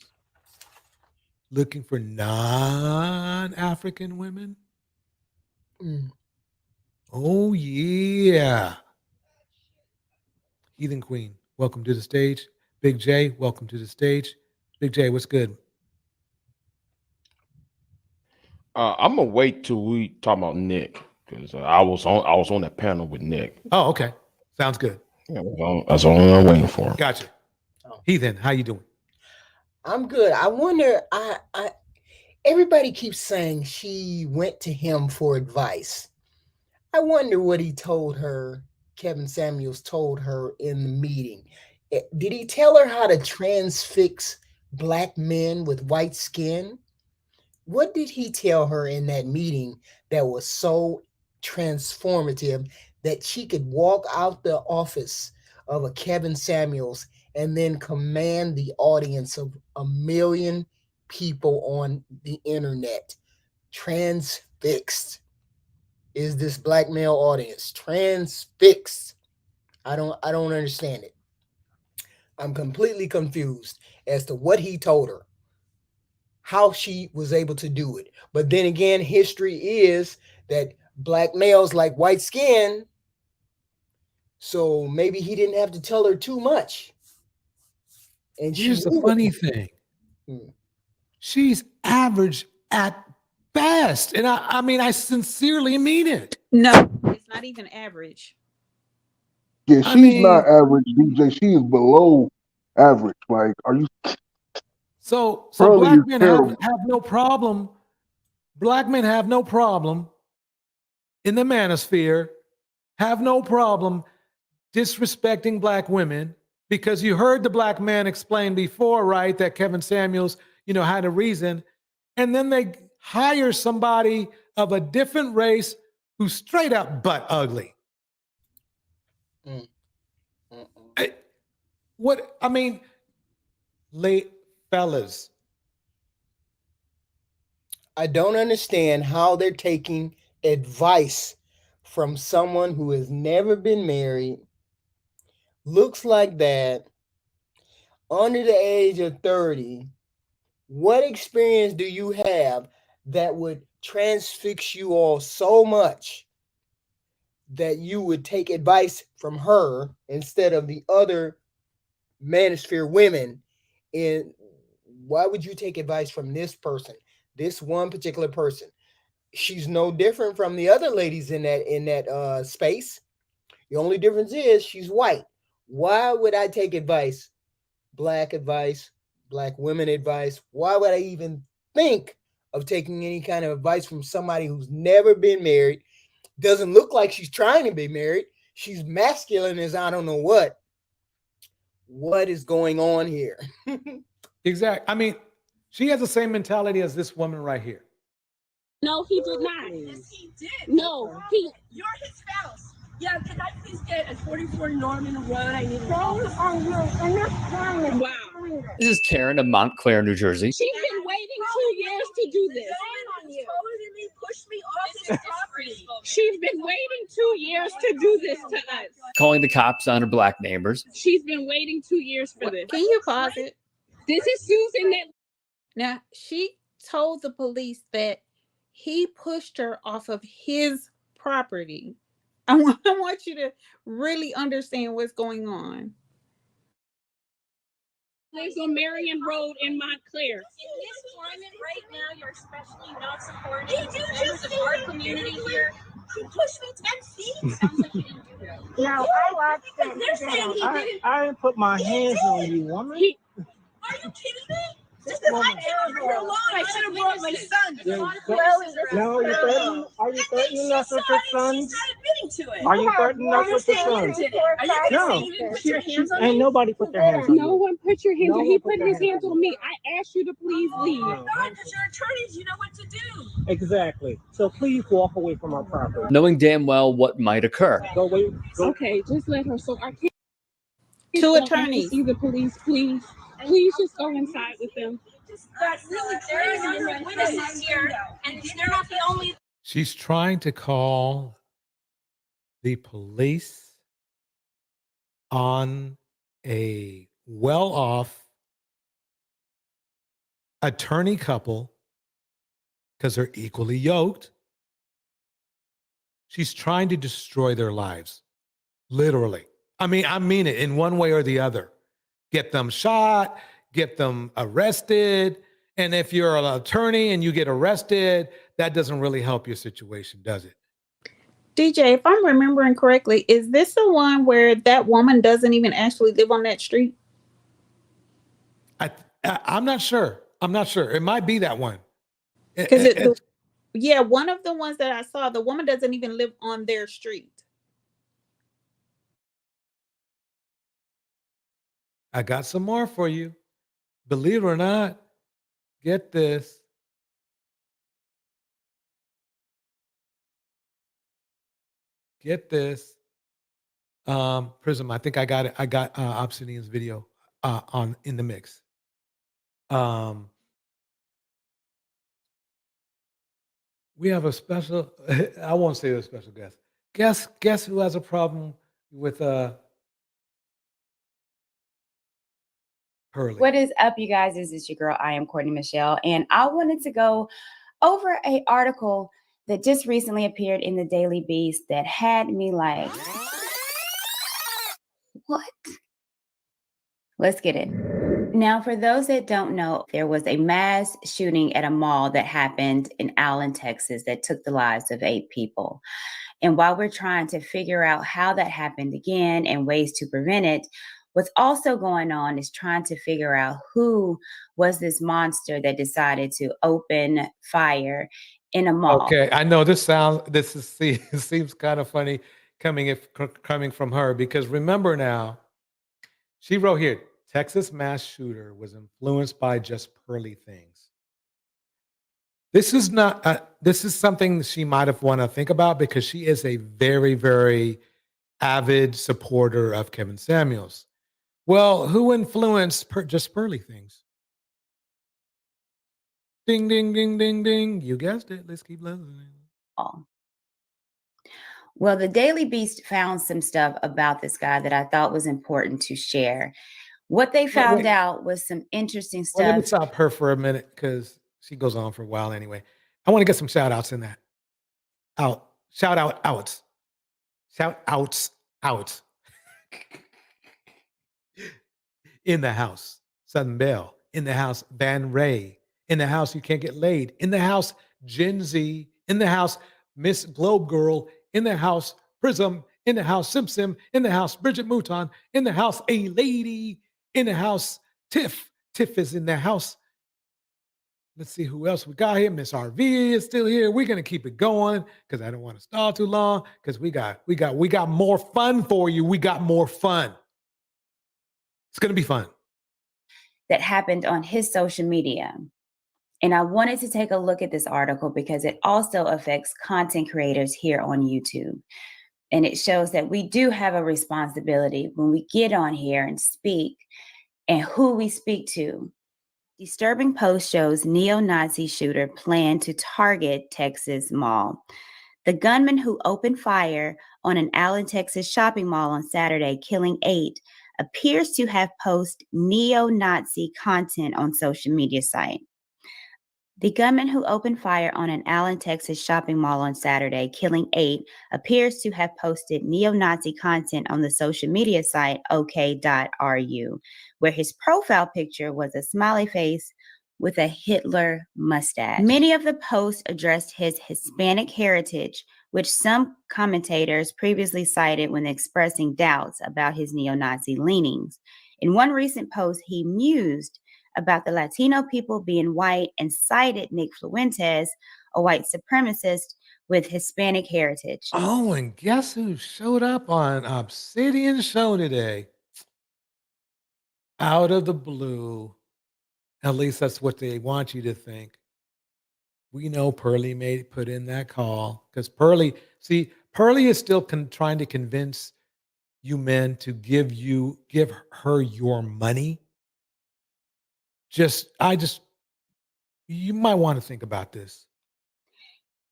Looking for non-African women. Oh, yeah. Heathen Queen, welcome to the stage. Big J, welcome to the stage. Big J, what's good? I'm gonna wait till we talk about Nick because I was on that panel with Nick. Oh, okay. Sounds good. Yeah, that's all I'm waiting for. Gotcha. Heathen, how you doing? I'm good. I wonder, I everybody keeps saying she went to him for advice. I wonder what he told her, Kevin Samuels told her in the meeting. Did he tell her how to transfix black men with white skin? What did he tell her in that meeting that was so transformative that she could walk out the office of a Kevin Samuels and then command the audience of 1 million people on the internet? Transfixed is this black male audience. Transfixed. I don't understand it. I'm completely confused as to what he told her, how she was able to do it. But then again, history is that black males like white skin, so maybe he didn't have to tell her too much. And here's the funny thing. She's average at best. And I mean, I sincerely mean it. No, it's not even average. Yeah, she's not average, DJ. She is below average. Like, are you? So Pearly black is men terrible. have no problem. Black men have no problem in the manosphere, have no problem disrespecting black women, because you heard the black man explain before, right, that Kevin Samuels, had a reason. And then they hire somebody of a different race who's straight up butt ugly. Late fellas. I don't understand how they're taking advice from someone who has never been married, looks like that, under the age of 30. What experience do you have that would transfix you all so much that you would take advice from her instead of the other manosphere women? And why would you take advice from this person, this one particular person? She's no different from the other ladies in that space. The only difference is she's white. Why would I take advice, black women advice? Why would I even think of taking any kind of advice from somebody who's never been married? Doesn't look like she's trying to be married. She's masculine as I don't know what. What is going on here? Exactly. I mean, she has the same mentality as this woman right here. No, he did not. Yes, he did. No, you're his spouse. Yeah, can I please get a 44 Norman Road? I need a Wow. This is Karen of Montclair, New Jersey. She's been waiting 2 years to do this. Pushed me off his property. She's been waiting 2 years to do this to us. Calling the cops on her black neighbors. She's been waiting 2 years for this. Can you pause it? This is Susan. Now, she told the police that he pushed her off of his property. I want you to really understand what's going on. Lives on Marion Road in Montclair. In this climate right now, you're especially not supporting members of our community here. He pushed me 10 feet. Sounds like you didn't do that. No, I watched that. They're saying he didn't. I didn't put my hands on you, woman. Are you kidding me? Just because I came over here alone, I should have brought my son. No, are you threatening us with your sons? Are you threatening us with your sons? No. Put your hands on me? Ain't nobody put their hands on No you. one put your hands No on. one He put put their his hands hands on on me. I asked you to please leave. No, because you're attorneys, you know what to do. Exactly. So please walk away from our property. Knowing damn well what might occur. Go away. Okay, just let her. So I can't. Two attorneys. See the police, please. Please just go inside with them. But really, there are other witnesses here, and they're not the only. She's trying to call the police on a well-off attorney couple because they're equally yoked. She's trying to destroy their lives, literally. I mean it in one way or the other. Get them shot, get them arrested. And if you're an attorney and you get arrested, that doesn't really help your situation, does it? DJ, if I'm remembering correctly, is this the one where that woman doesn't even actually live on that street? I'm not sure. It might be that one. Yeah, one of the ones that I saw, the woman doesn't even live on their street. I got some more for you. Believe it or not, get this. Get this. Prism, I think I got it. I got Obsidian's video in the mix. We have a special, I won't say a special guest. Guess who has a problem with Pearly? What is up, you guys? This is your girl. I am Courtney Michelle, and I wanted to go over an article that just recently appeared in the Daily Beast that had me like, what? Let's get it. Now, for those that don't know, there was a mass shooting at a mall that happened in Allen, Texas, that took the lives of 8 people. And while we're trying to figure out how that happened again and ways to prevent it, what's also going on is trying to figure out who was this monster that decided to open fire in a mall. Okay, I know this seems kind of funny coming from her, because remember now, she wrote here, Texas mass shooter was influenced by just Pearly things. This is not. This is something she might have want to think about, because she is a very, very avid supporter of Kevin Samuels. Well, who influenced just Pearly things? Ding, ding, ding, ding, ding. You guessed it. Let's keep listening. Well, the Daily Beast found some stuff about this guy that I thought was important to share. What they found out was some interesting stuff. Well, let me stop her for a minute, because she goes on for a while anyway. I want to get some shout outs in that. Shout outs. In the house, Southern Belle. In the house, Van Ray. In the house, You Can't Get Laid. In the house, Gen Z. In the house, Miss Globe Girl. In the house, Prism. In the house, Sim. In the house, Bridget Mouton. In the house, A Lady. In the house, Tiff. Tiff is in the house. Let's see who else we got here. Miss RV is still here. We're gonna keep it going, because I don't want to stall too long, because we got more fun for you. We got more fun. It's gonna be fun. That happened on his social media. And I wanted to take a look at this article because it also affects content creators here on YouTube. And it shows that we do have a responsibility when we get on here and speak, and who we speak to. Disturbing post shows neo-Nazi shooter plan to target Texas mall. The gunman who opened fire on an Allen, Texas shopping mall on Saturday, killing 8, appears to have posted neo-Nazi content on social media site. The gunman who opened fire on an Allen, Texas shopping mall on Saturday, killing 8, appears to have posted neo-Nazi content on the social media site OK.ru, where his profile picture was a smiley face with a Hitler mustache. Many of the posts addressed his Hispanic heritage, which some commentators previously cited when expressing doubts about his neo-Nazi leanings. In one recent post, he mused about the Latino people being white and cited Nick Fuentes, a white supremacist with Hispanic heritage. Oh, and guess who showed up on Obsidian show today? Out of the blue. At least that's what they want you to think. We know Pearly put in that call, because Pearly is still trying to convince you men to give her your money. You might want to think about this.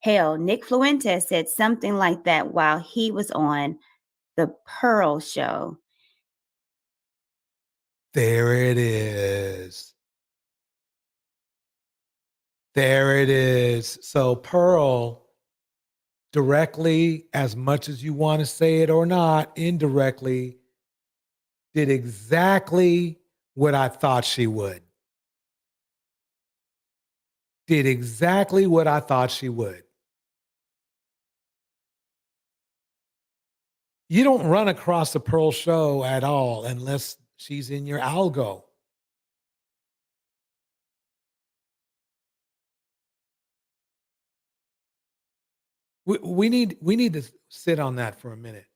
Hell, Nick Fuentes said something like that while he was on the Pearl show. There it is. There it is. So Pearl, directly, as much as you want to say it or not, indirectly, did exactly what I thought she would. Did exactly what I thought she would. You don't run across the Pearl show at all unless she's in your algo. We need to sit on that for a minute.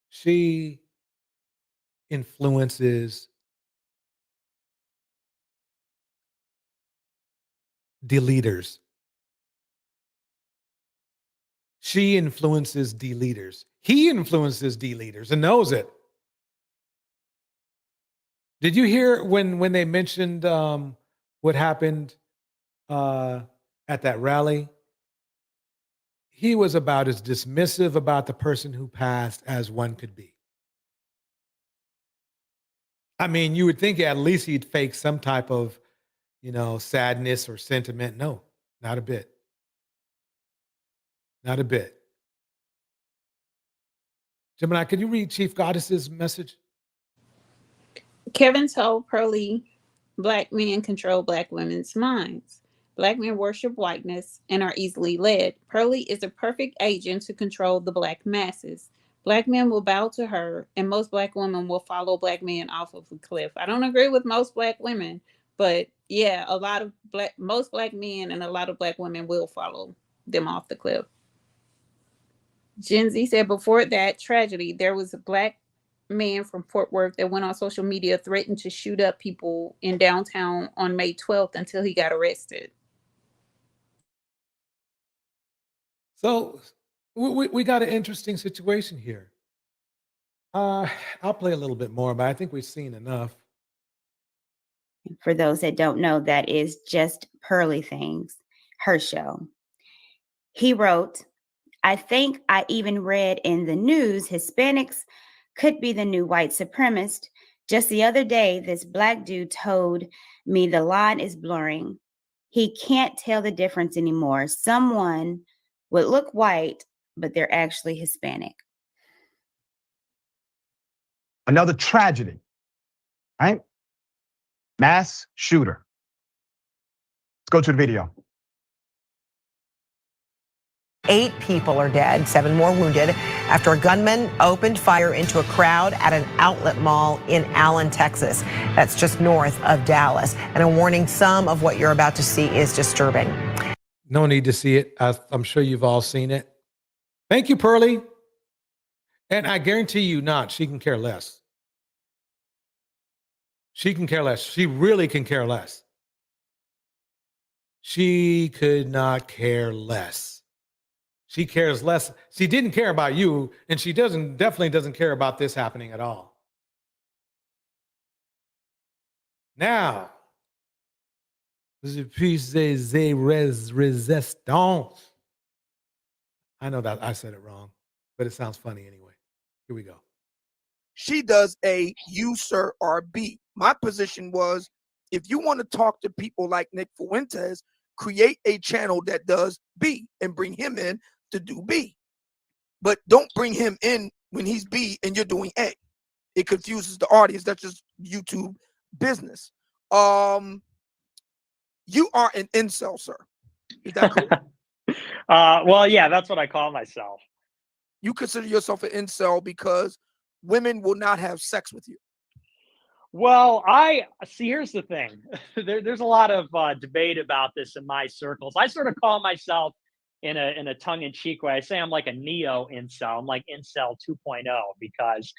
She influences deleters. She influences deleters. He influences deleters and knows it. Did you hear when they mentioned what happened at that rally? He was about as dismissive about the person who passed as one could be. I mean, you would think at least he'd fake some type of, sadness or sentiment. No, not a bit. Not a bit. Gemini, could you read Chief Goddess's message? Kevin told Pearly, Black men control Black women's minds. Black men worship whiteness and are easily led. Pearly is a perfect agent to control the Black masses. Black men will bow to her, and most Black women will follow Black men off of a cliff. I don't agree with most Black women, but yeah, most Black men and a lot of Black women will follow them off the cliff. Gen Z said before that tragedy, there was a Black man from Fort Worth that went on social media, threatened to shoot up people in downtown on May 12th until he got arrested. So we got an interesting situation here. I'll play a little bit more, but I think we've seen enough. For those that don't know, that is just Pearly Things, her show. He wrote, I think I even read in the news Hispanics could be the new white supremacist. Just the other day, this Black dude told me the line is blurring. He can't tell the difference anymore. Someone would look white, but they're actually Hispanic. Another tragedy, right? Mass shooter. Let's go to the video. 8 people are dead, 7 more wounded after a gunman opened fire into a crowd at an outlet mall in Allen, Texas. That's just north of Dallas. And a warning, some of what you're about to see is disturbing. No need to see it. I'm sure you've all seen it. Thank you, Pearly. And I guarantee you not, she can care less. She can care less. She really can care less. She could not care less. She cares less. She didn't care about you, and she definitely doesn't care about this happening at all. Now, je puis résistance. I know that I said it wrong, but it sounds funny anyway. Here we go. She does a U, sir, or B. My position was, if you want to talk to people like Nick Fuentes, create a channel that does B and bring him in to do B. But don't bring him in when he's B and you're doing A. It confuses the audience. That's just YouTube business. You are an incel, sir. Is that correct? Well, yeah, that's what I call myself. You consider yourself an incel because women will not have sex with you. Well, I see. Here's the thing. There's a lot of debate about this in my circles. I sort of call myself in a tongue-in-cheek way. I say I'm like a neo-incel. I'm like incel 2.0 because,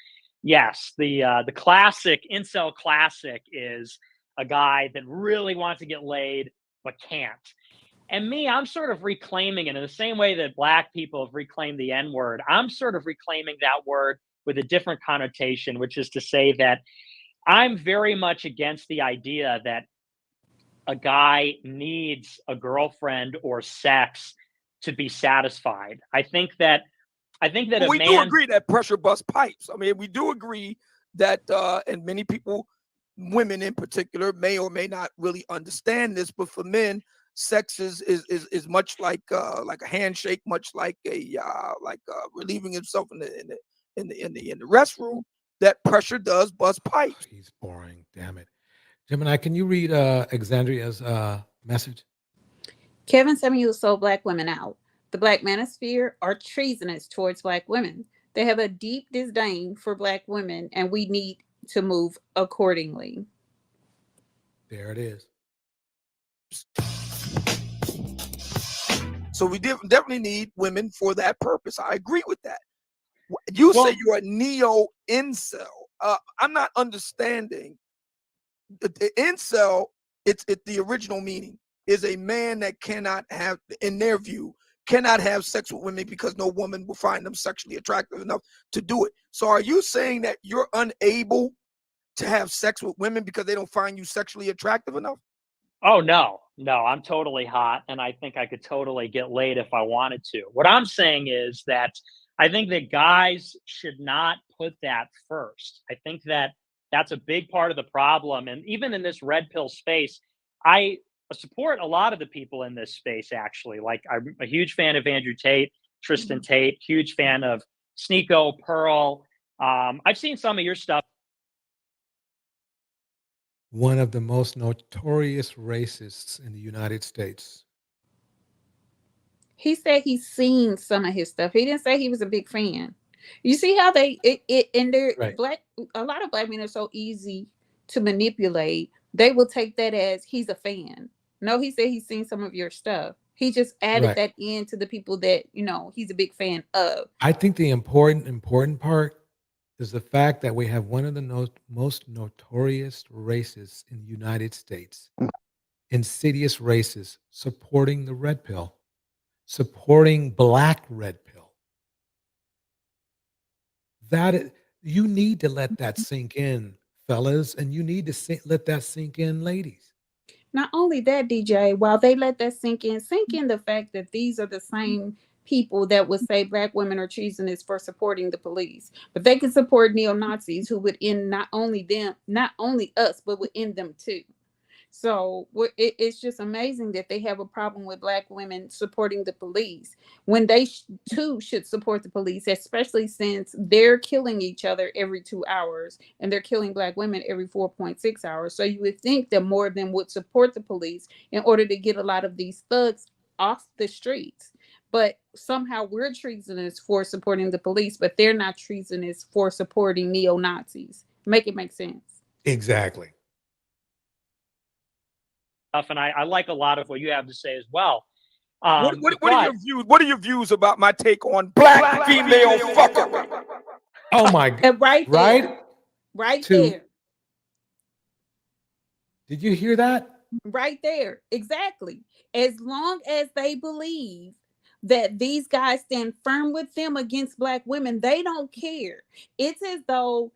yes, the classic incel classic is a guy that really wants to get laid but can't. And me, I'm sort of reclaiming it in the same way that Black people have reclaimed the N-word. I'm sort of reclaiming that word with a different connotation, which is to say that I'm very much against the idea that a guy needs a girlfriend or sex to be satisfied. I think that Well, we do agree that pressure busts pipes. I mean, we do agree that, and many people, women in particular, may or may not really understand this, but for men, sex is much like a handshake, much like relieving himself in the restroom. That pressure does bust pipes. He's boring. Damn it, Gemini. Can you read Alexandria's message? Kevin Samuels sold Black women out. The Black Manosphere are treasonous towards Black women. They have a deep disdain for Black women, and we need to move accordingly. There it is. So we definitely need women for that purpose. I agree with that. You say you're a neo-incel. I'm not understanding. The incel, it's the original meaning, is a man that cannot have, in their view, cannot have sex with women because no woman will find them sexually attractive enough to do it. So are you saying that you're unable to have sex with women because they don't find you sexually attractive enough? Oh, no, I'm totally hot, and I think I could totally get laid if I wanted to. What I'm saying is that I think that guys should not put that first. I think that that's a big part of the problem. And even in this red pill space, I support a lot of the people in this space, actually. Like, I'm a huge fan of Andrew Tate, Tristan Tate, huge fan of Sneeko, Pearl. I've seen some of your stuff. One of the most notorious racists in the United States. He said he's seen some of his stuff. He didn't say he was a big fan. You see how they and they're right. A lot of Black men are so easy to manipulate. They will take that as he's a fan. No, he said he's seen some of your stuff. He just added that in to the people that, he's a big fan of. I think the important part is the fact that we have one of the most notorious racists in the United States, insidious racists, supporting the red pill, supporting Black red pill. You need to let that sink in, fellas, and you need to let that sink in, ladies. Not only that, DJ, while they let that sink in the fact that these are the same people that would say Black women are treasonous for supporting the police, but they can support neo-Nazis who would end not only us, but would end them too. So it's just amazing that they have a problem with Black women supporting the police when they too should support the police, especially since they're killing each other every 2 hours and they're killing Black women every 4.6 hours. So you would think that more of them would support the police in order to get a lot of these thugs off the streets. But somehow we're treasonous for supporting the police, but they're not treasonous for supporting neo-Nazis. Make it make sense. Exactly. And I like a lot of what you have to say as well. What are your views? What are your views about my take on black female fuckery? Oh my God! Right there. Did you hear that? Right there, exactly. As long as they believe that these guys stand firm with them against Black women, they don't care. It's as though,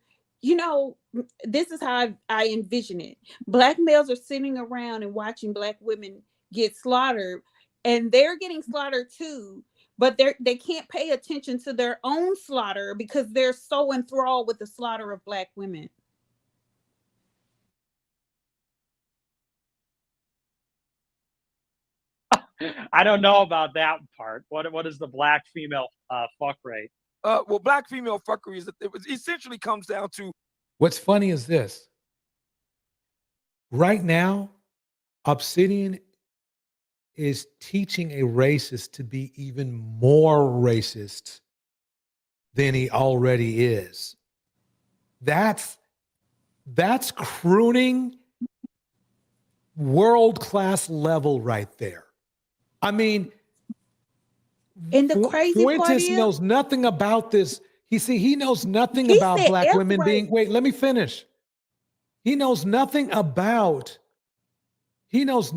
this is how I envision it. Black males are sitting around and watching Black women get slaughtered, and they're getting slaughtered too, but they can't pay attention to their own slaughter because they're so enthralled with the slaughter of Black women. I don't know about that part. What is the Black female fuck rate? Well, black female fuckery is it essentially comes down to. What's funny is this. Right now, Obsidian is teaching a racist to be even more racist than he already is. That's crooning world-class level right there. I mean, and the crazy Fuentes part is, knows nothing about this. He knows nothing about Black women being. Wait, let me finish. He knows nothing about. Fuentes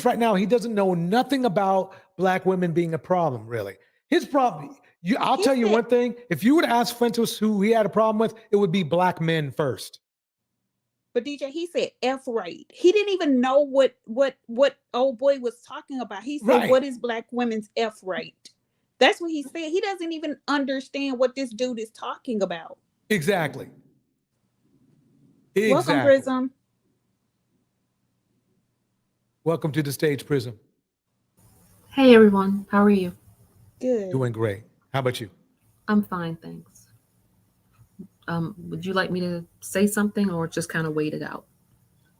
right now. He doesn't know nothing about Black women being a problem. Really, his problem. I'll tell you one thing. If you would ask Fuentes who he had a problem with, it would be Black men first. But DJ, he said F rate. He didn't even know what old boy was talking about. He said, Right. what is black women's F rate? That's what he said. He doesn't even understand what this dude is talking about. Exactly. Welcome, Prism. Welcome to the stage, Prism. Hey everyone, how are you? Good. Doing great. How about you? I'm fine, thanks. Would you like me to say something or just kind of wait it out?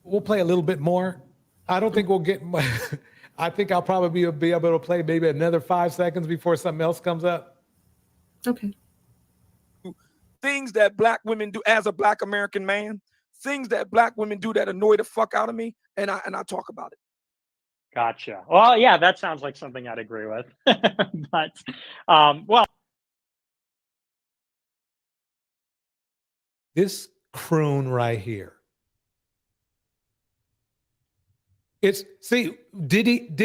We'll play a little bit more. I don't think we'll get much. I think I'll probably be able to play maybe another 5 seconds before something else comes up. Okay. Things that black women do as a black American man, things that black women do that annoy the fuck out of me, and I talk about it. Gotcha. Well, yeah, that sounds like something I'd agree with. But, well. This croon right here. Did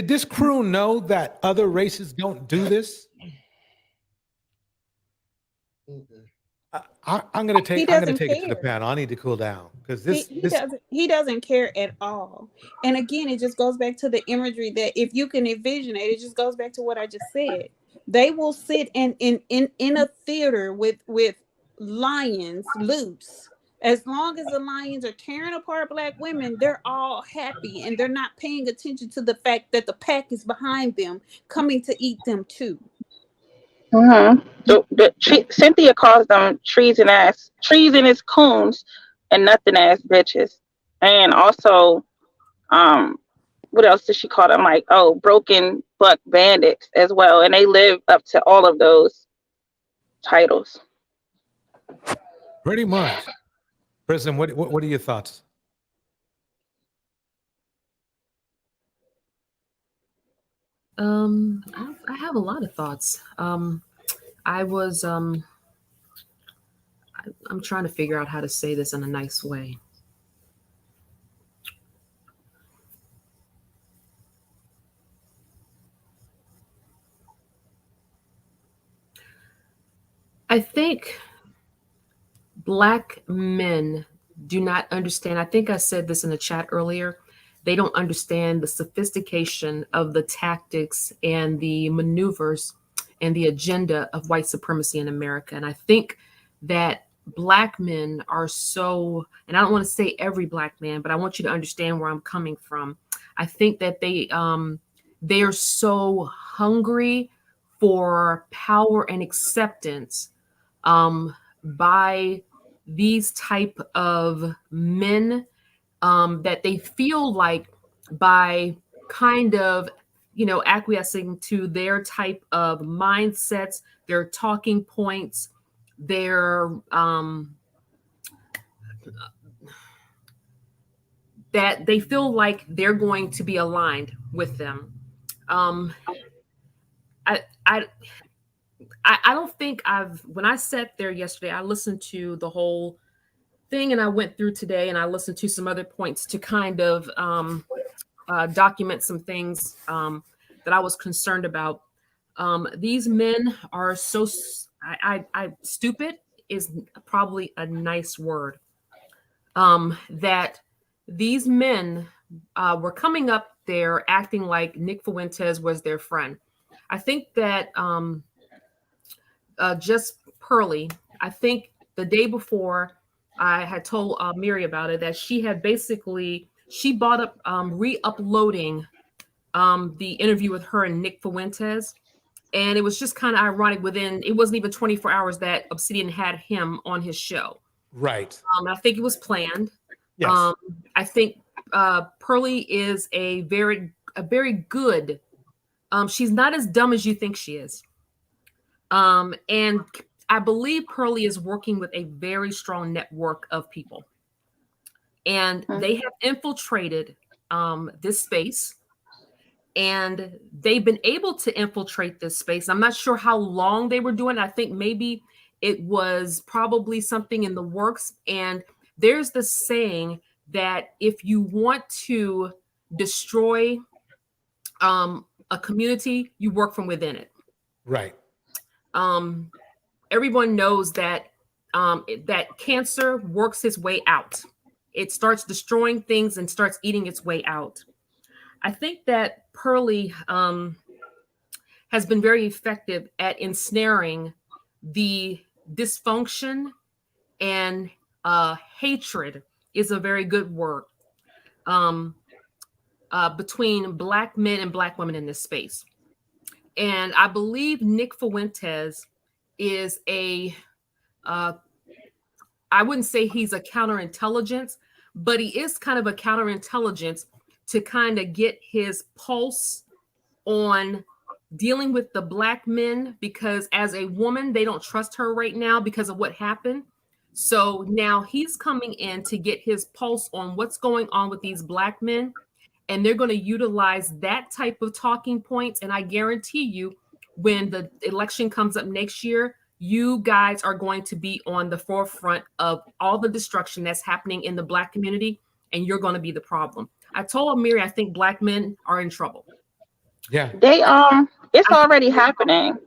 this croon know that other races don't do this? I'm gonna take it to the panel. I need to cool down because he doesn't care at all. And again, it just goes back to the imagery that if you can envision it just goes back to what I just said. They will sit in a theater with lions loose. As long as the lions are tearing apart black women, they're all happy and they're not paying attention to the fact that the pack is behind them coming to eat them too. Cynthia calls them treasonous coons and nothing ass bitches. And also, what else does she call them? Like, broken buck bandits as well. And they live up to all of those titles. Pretty much. Prism, what are your thoughts? I have a lot of thoughts. I'm trying to figure out how to say this in a nice way. I think Black men do not understand. I think I said this in the chat earlier. They don't understand the sophistication of the tactics and the maneuvers and the agenda of white supremacy in America. And I think that Black men are so, and I don't want to say every Black man, but I want you to understand where I'm coming from. I think that they are so hungry for power and acceptance by these type of men that they feel like by kind of, acquiescing to their type of mindsets, their talking points, their that they feel like they're going to be aligned with them. I don't think when I sat there yesterday, I listened to the whole thing and I went through today and I listened to some other points to kind of document some things that I was concerned about. These men are so, stupid is probably a nice word. That these men were coming up there acting like Nick Fuentes was their friend. I think that just Pearly, I think the day before I had told Miri about it, that she had she bought up re-uploading the interview with her and Nick Fuentes. And it was just kind of ironic it wasn't even 24 hours that Obsidian had him on his show. Right. I think it was planned. Yes. I think Pearly is a very good, she's not as dumb as you think she is. And I believe Pearly is working with a very strong network of people. And they have infiltrated this space. And they've been able to infiltrate this space. I'm not sure how long they were doing it. I think maybe it was probably something in the works. And there's the saying that if you want to destroy a community, you work from within it. Right. Everyone knows that that cancer works its way out. it starts destroying things and starts eating its way out. I think that Pearly has been very effective at ensnaring the dysfunction and hatred is a very good word between Black men and Black women in this space. And I believe Nick Fuentes is I wouldn't say he's a counterintelligence, but he is kind of a counterintelligence to kind of get his pulse on dealing with the Black men, because as a woman, they don't trust her right now because of what happened. So now he's coming in to get his pulse on what's going on with these Black men. And they're going to utilize that type of talking points. And I guarantee you, when the election comes up next year, you guys are going to be on the forefront of all the destruction that's happening in the Black community. And you're going to be the problem. I told Amiri, I think Black men are in trouble. Yeah. They it's already happening.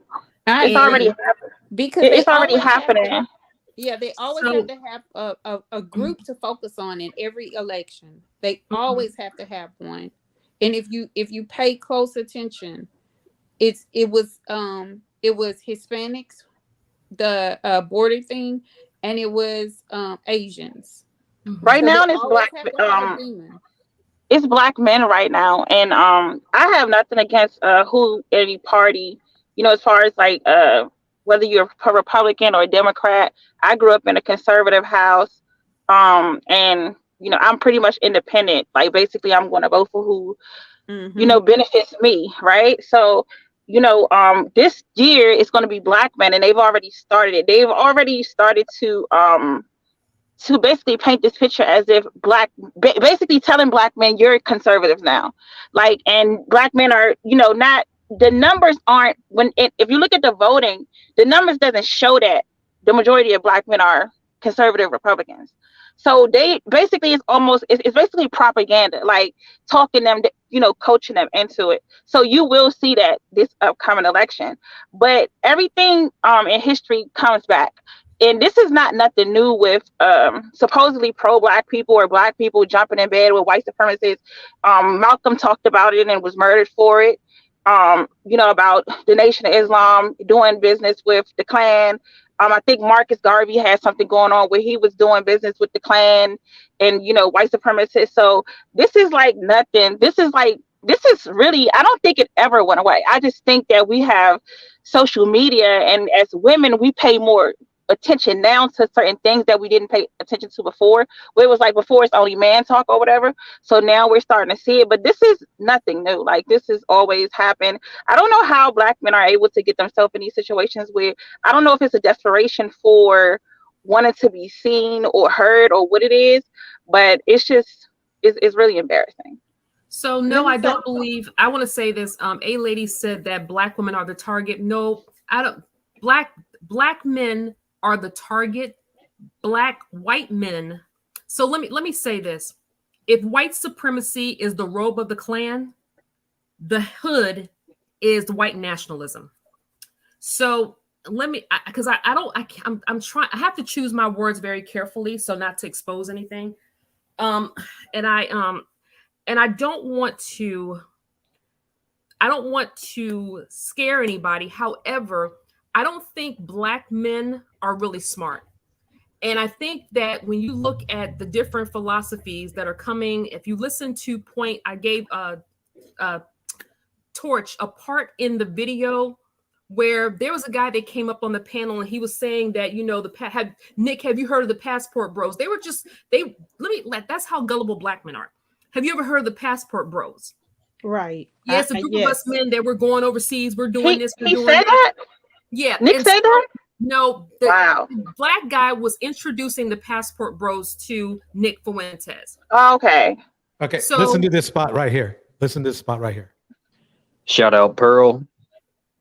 It's already happening. Because it's already happening. Yeah, they always have to have a group to focus on in every election. They always have to have one. And if you pay close attention, it was Hispanics, the border thing, and it was Asians. Right So now they it's always Black have to have a demon. it's Black men right now, and I have nothing against who any party, as far as like whether you're a Republican or a Democrat. I grew up in a conservative house, and I'm pretty much independent. Like basically, I'm going to vote for who benefits me, right? So this year it's going to be Black men, and they've already started it. They've already started to basically paint this picture as if basically telling Black men you're conservative now, like, and Black men are, not, the numbers aren't, if you look at the voting, the numbers doesn't show that the majority of Black men are conservative Republicans. So they basically, it's basically propaganda, like talking them, coaching them into it. So you will see that this upcoming election, but everything in history comes back. And this is not nothing new with supposedly pro-Black people or Black people jumping in bed with white supremacists. Malcolm talked about it and was murdered for it. About the Nation of Islam doing business with the Klan. I think Marcus Garvey had something going on where he was doing business with the Klan and, white supremacists. So this is like nothing. This is really, I don't think it ever went away. I just think that we have social media, and as women, we pay more attention now to certain things that we didn't pay attention to before, where it was like before it's only man talk or whatever. So now we're starting to see it, but this is nothing new. Like, this has always happened. I don't know how Black men are able to get themselves in these situations where, I don't know if it's a desperation for wanting to be seen or heard or what it is, but it's really embarrassing. So no, I don't believe, I want to say this. A lady said that Black women are the target. No, I don't. Black men are the target. White men. So let me say this. If white supremacy is the robe of the Klan, the hood is white nationalism. So let me, because I'm trying, I have to choose my words very carefully so not to expose anything. And I don't want to scare anybody. However, I don't think Black men are really smart. And I think that when you look at the different philosophies that are coming, if you listen to Point, I gave Torch a part in the video where there was a guy that came up on the panel and he was saying that, Nick, have you heard of the Passport Bros? That's how gullible Black men are. Have you ever heard of the Passport Bros? Right. Yes, a group of us men that we're going overseas. We're doing this. He said that? Yeah. Nick said that? No. The Wow. Black guy was introducing the Passport Bros to Nick Fuentes. Oh, okay. Okay. So, listen to this spot right here. Shout out Pearl.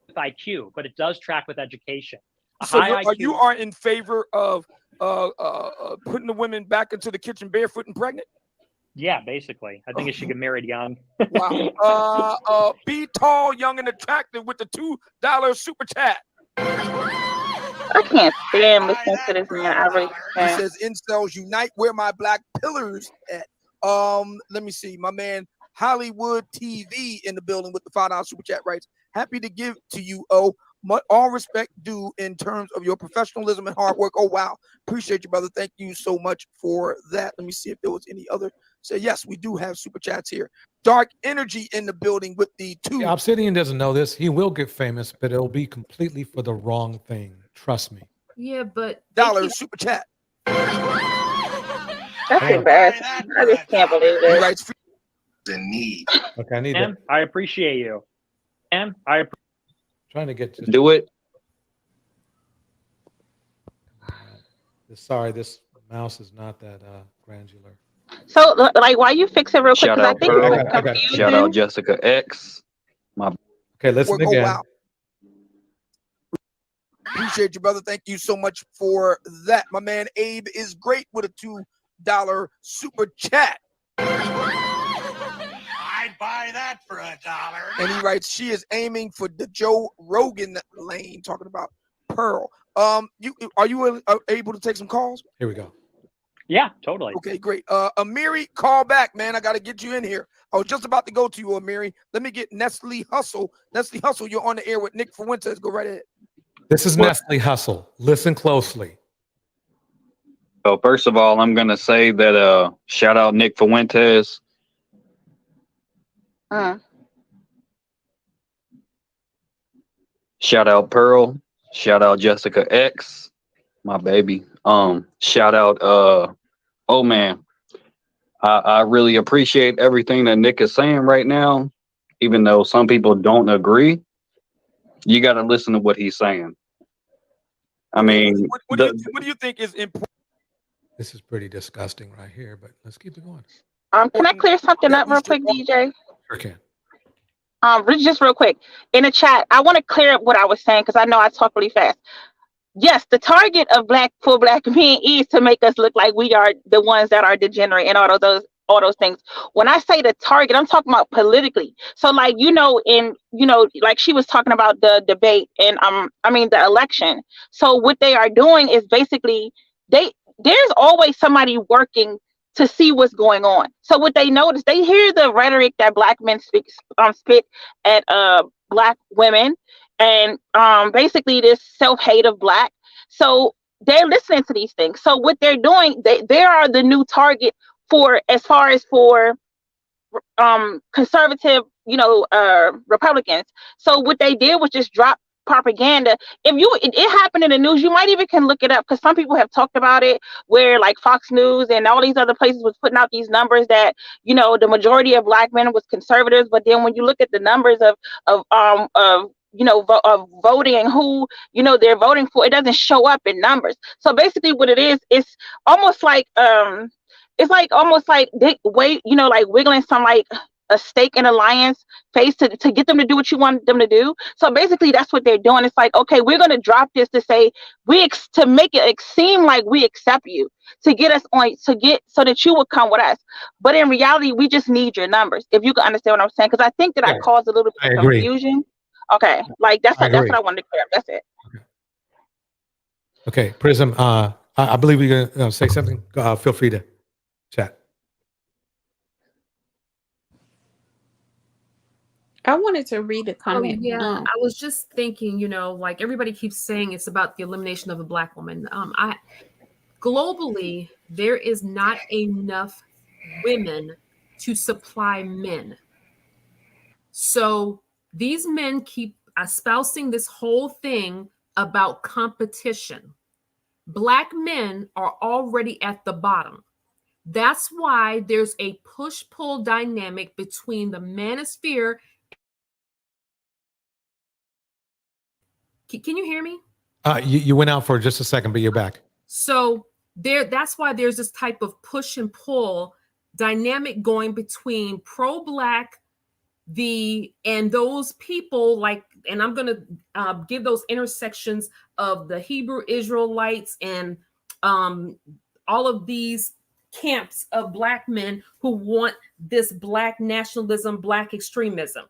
With IQ, but it does track with education. So you are in favor of putting the women back into the kitchen barefoot and pregnant? Yeah, basically. I think it should get married young. Wow. Be tall, young, and attractive with the $2 super chat. I can't stand listening to this man. I really He can't. says, incels unite. Where my black pillars at? Let me see. My man Hollywood TV in the building with the $5 super chat writes, happy to give to you, all respect due in terms of your professionalism and hard work. Oh, wow. Appreciate you, brother. Thank you so much for that. Let me see if there was any other. So, yes, we do have super chats here. Dark Energy in the building with the 2. Yeah, Obsidian doesn't know this. He will get famous, but it'll be completely for the wrong thing. Trust me. Yeah, but $1 super chat. That's embarrassing. I just can't believe He it. writes, in need. Okay, I need Em, that. I appreciate you. Em, Trying to get to Do it. Sorry, this mouse is not that granular. So, like, why you fix it real quick? Shout Because I out think Pearl. it's confusing. Shout out Jessica X. Okay, listen Oh, again. wow. Appreciate you, brother. Thank you so much for that. My man Abe is great with a $2 super chat. I'd buy that for $1. And he writes, she is aiming for the Joe Rogan lane, talking about Pearl. Are you able to take some calls? Here we go. Yeah, totally. Okay, great. Amiri, call back, man. I got to get you in here. I was just about to go to you, Amiri. Let me get Nestle Hustle. Nestle Hustle, you're on the air with Nick Fuentes. Go right ahead. This is Nestle Hustle. Listen closely. So first of all, I'm gonna say that shout out Nick Fuentes. Shout out Pearl. Shout out Jessica X, my baby. Shout out oh man. I really appreciate everything that Nick is saying right now, even though some people don't agree. You got to listen to what he's saying. I mean, what do you think is important? This is pretty disgusting right here, but let's keep it going. Can I clear something up real quick, DJ? Sure can. Just real quick in the chat, I want to clear up what I was saying because I know I talk really fast. Yes, the target of black men is to make us look like we are the ones that are degenerate and all those things. When I say the target, I'm talking about politically. So, like, like she was talking about the debate and the election. So what they are doing is basically there's always somebody working to see what's going on. So what they notice, they hear the rhetoric that black men spit at black women, and basically this self-hate of black. So they're listening to these things. So what they're doing, they are the new target for conservative, Republicans. So what they did was just drop propaganda. It happened in the news, you might even can look it up because some people have talked about it, where like Fox News and all these other places was putting out these numbers that the majority of black men was conservatives, but then when you look at the numbers of voting and who they're voting for, it doesn't show up in numbers. So basically what it is, it's almost like they like wiggling some like a stake in a lion's face to get them to do what you want them to do. So basically that's what they're doing. It's like, okay, we're going to drop this to say to make it seem like we accept you, to get us on, so that you will come with us. But in reality, we just need your numbers. If you can understand what I'm saying, because I think that I caused a little bit of confusion. Okay, like that's what I wanted to clear up. That's it. Okay, Prism. I believe you're gonna say something. Feel free to chat. I wanted to read a comment. I was just thinking, like everybody keeps saying it's about the elimination of a black woman. Globally, there is not enough women to supply men. So these men keep espousing this whole thing about competition. Black men are already at the bottom. That's why there's a push-pull dynamic between the ManoSphere. Can you hear me? You went out for just a second, but you're back. So that's why there's this type of push and pull dynamic going between pro-black and those people and I'm going to give those intersections of the Hebrew Israelites and all of these camps of black men who want this black nationalism, black extremism.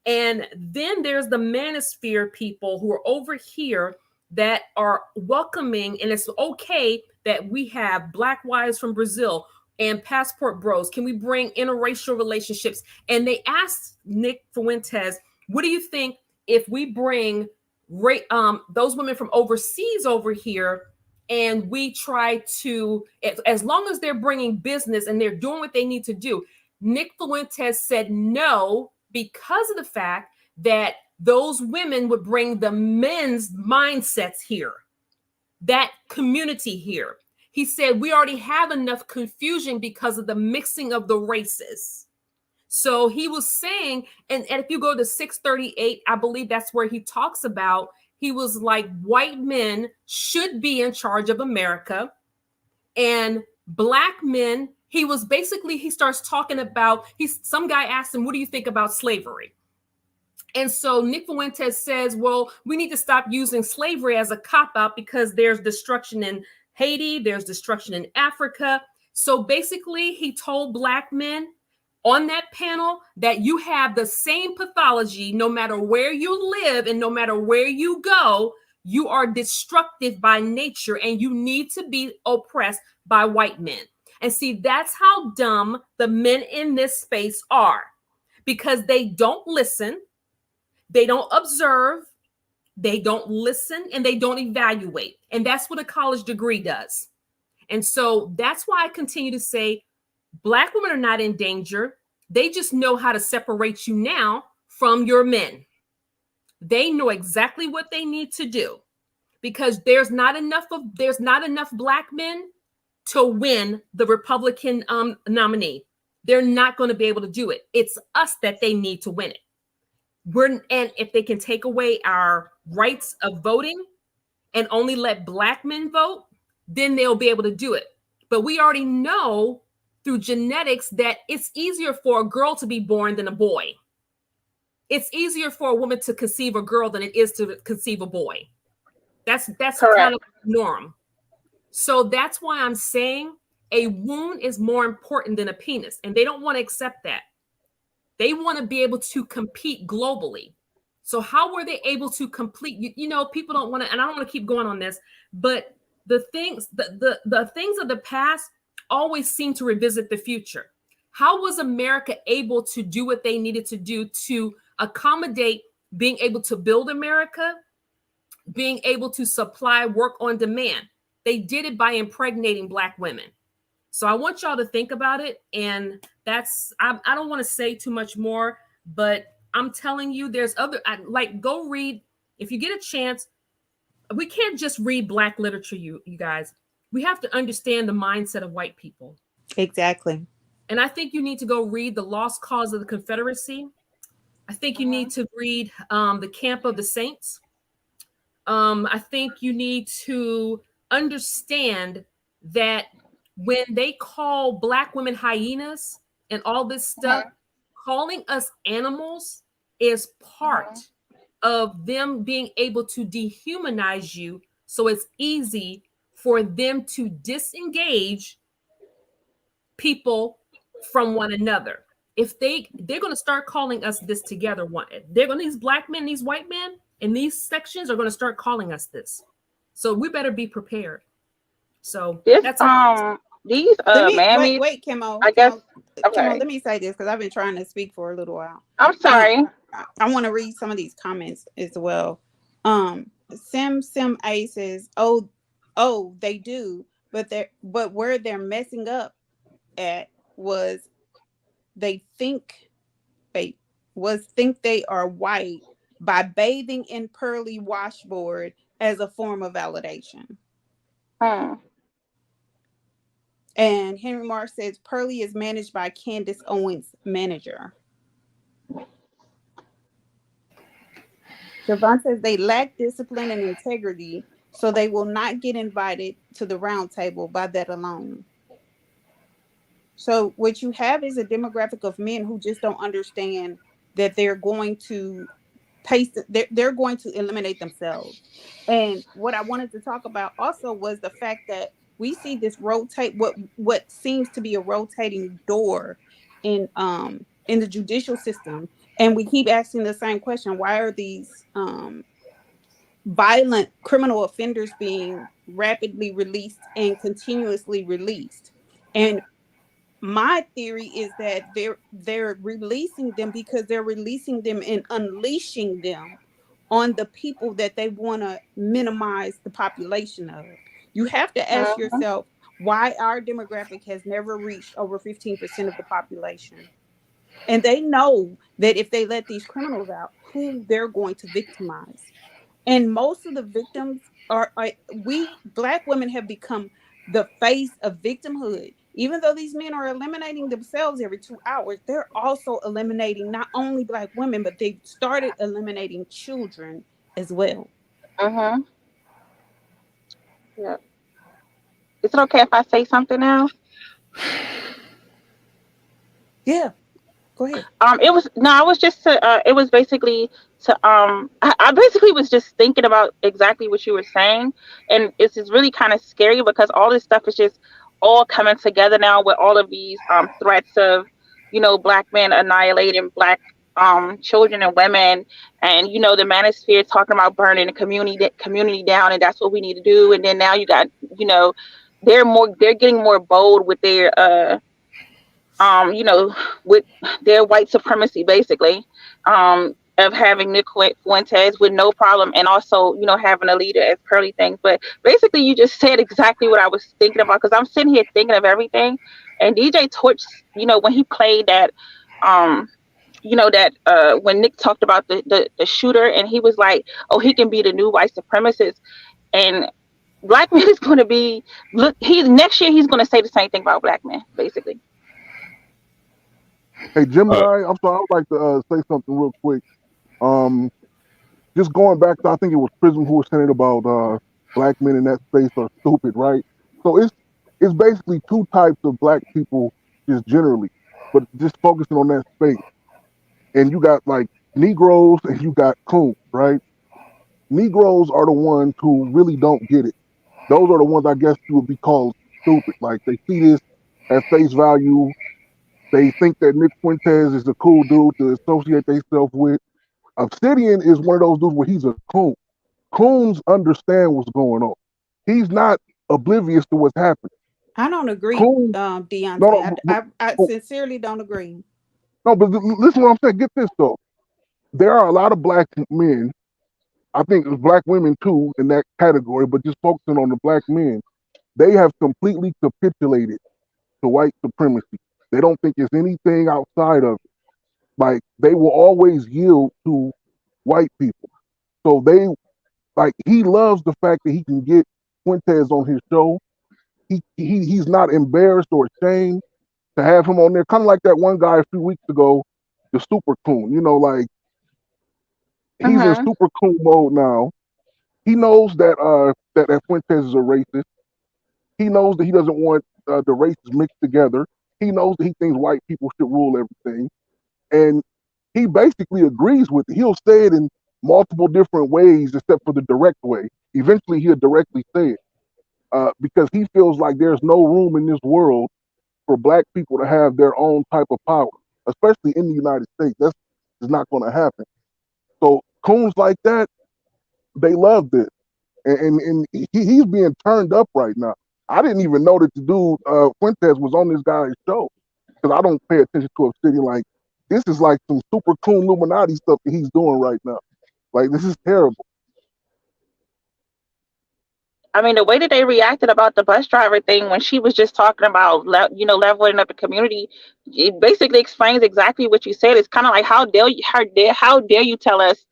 And then there's the ManoSphere people who are over here that are welcoming, and it's okay that we have Black wives from Brazil and passport bros. Can we bring interracial relationships? And they asked Nick Fuentes, what do you think if we bring those women from overseas over here, and we try to, as long as they're bringing business and they're doing what they need to do? Nick Fuentes said no, because of the fact that those women would bring the men's mindsets here, that community here. He said, we already have enough confusion because of the mixing of the races. So he was saying, and if you go to 638, I believe that's where he talks about, he was like, white men should be in charge of America, and Black men, he starts talking about, some guy asked him, what do you think about slavery? And so Nick Fuentes says, well, we need to stop using slavery as a cop-out because there's destruction in Haiti, there's destruction in Africa. So basically, he told Black men on that panel that you have the same pathology no matter where you live and no matter where you go. You are destructive by nature and you need to be oppressed by white men. And see, that's how dumb the men in this space are, because they don't listen. They don't observe, they don't listen, and they don't evaluate. And that's what a college degree does. And so that's why I continue to say Black women are not in danger. They just know how to separate you now from your men. They know exactly what they need to do, because there's not enough Black men to win the Republican nominee. They're not going to be able to do it. It's us that they need to win it. And if they can take away our rights of voting and only let Black men vote, then they'll be able to do it. But we already know through genetics that it's easier for a girl to be born than a boy. It's easier for a woman to conceive a girl than it is to conceive a boy. That's kind of the norm. So that's why I'm saying a womb is more important than a penis, and they don't want to accept that. They want to be able to compete globally. So how were they able to complete? You know, people don't want to, and I don't want to keep going on this, but the things of the past always seem to revisit the future. How was America able to do what they needed to do to accommodate being able to build America, being able to supply work on demand? They did it by impregnating Black women. So I want y'all to think about it. And I don't want to say too much more, but I'm telling you, there's go read, if you get a chance. We can't just read Black literature, you guys. We have to understand the mindset of white people. Exactly. And I think you need to go read The Lost Cause of the Confederacy. I think you need to read The Camp of the Saints. I think you need to understand that when they call Black women hyenas and all this stuff, calling us animals is part of them being able to dehumanize you. So it's easy for them to disengage people from one another. If they're going to start calling us this together, these Black men, these white men in these sections are going to start calling us this. So we better be prepared. So that's these mammies. Wait, Kimmo. I guess. Okay. Kimmo, let me say this because I've been trying to speak for a little while. I'm sorry. I want to read some of these comments as well. Sim A says, "Oh, they do, but where they're messing up at was they think they are white by bathing in Pearly washboard as a form of validation." And Henry Mark says Pearly is managed by Candace Owens' manager. Javon says they lack discipline and integrity, so they will not get invited to the round table by that alone. So what you have is a demographic of men who just don't understand that they're going to they're going to eliminate themselves. And what I wanted to talk about also was the fact that we see this what seems to be a rotating door in the judicial system, and we keep asking the same question: why are these violent criminal offenders being rapidly released and continuously released. And my theory is that they're releasing them because they're releasing them and unleashing them on the people that they want to minimize the population of. You have to ask yourself why our demographic has never reached over 15% of the population. And they know that if they let these criminals out, who they're going to victimize. And most of the victims are we Black women have become the face of victimhood. Even though these men are eliminating themselves every 2 hours, they're also eliminating not only Black women, but they've started eliminating children as well. Yeah. Is it okay if I say something now? Yeah. Go ahead. It was basically to I basically was just thinking about exactly what you were saying, and it's just really kind of scary because all this stuff is just all coming together now with all of these threats of, you know, Black men annihilating Black children and women, and you know the ManoSphere talking about burning the community down, and that's what we need to do. And then now you got, you know, they're getting more bold with their you know, with their white supremacy, basically, of having Nick Fuentes with no problem, and also, you know, having a leader as Pearly things. But basically, you just said exactly what I was thinking about, because I'm sitting here thinking of everything. And DJ Torch, you know, when he played that, you know, that when Nick talked about the shooter, and he was like, oh, he can be the new white supremacist, and Black men is going to be, next year he's going to say the same thing about Black men, basically. Hey, Gemini, I'm sorry, I would like to say something real quick. Just going back to, I think it was Prism who was saying about Black men in that space are stupid, right? So it's basically two types of Black people just generally, but just focusing on that space. And you got like Negroes and you got coons, right? Negroes are the ones who really don't get it. Those are the ones I guess you would be called stupid. Like they see this at face value. They think that Nick Fuentes is a cool dude to associate themselves with. Obsidian is one of those dudes where he's a coon. Coons understand what's going on. He's not oblivious to what's happening. I don't agree, Coons, Deontay. I sincerely don't agree. No, but listen what I'm saying. Get this though. There are a lot of Black men, I think Black women too in that category, but just focusing on the Black men, they have completely capitulated to white supremacy. They don't think it's anything outside of it. Like they will always yield to white people. So they he loves the fact that he can get Fuentes on his show. He's not embarrassed or ashamed to have him on there. Kind of like that one guy a few weeks ago, the super coon. You know, like he's in super coon mode now. He knows that that Fuentes is a racist. He knows that he doesn't want the races mixed together. He knows that he thinks white people should rule everything. And he basically agrees with it. He'll say it in multiple different ways except for the direct way. Eventually he'll directly say it because he feels like there's no room in this world for Black people to have their own type of power, especially in the United States. That's not going to happen. So coons like that, they love this. And he's being turned up right now. I didn't even know that the dude Fuentes was on this guy's show because I don't pay attention to Obsidian. Like this is like some super cool Illuminati stuff that he's doing right now. Like this is terrible. I mean, the way that they reacted about the bus driver thing when she was just talking about, you know, leveling up the community, it basically explains exactly what you said. It's kind of like, how dare you tell us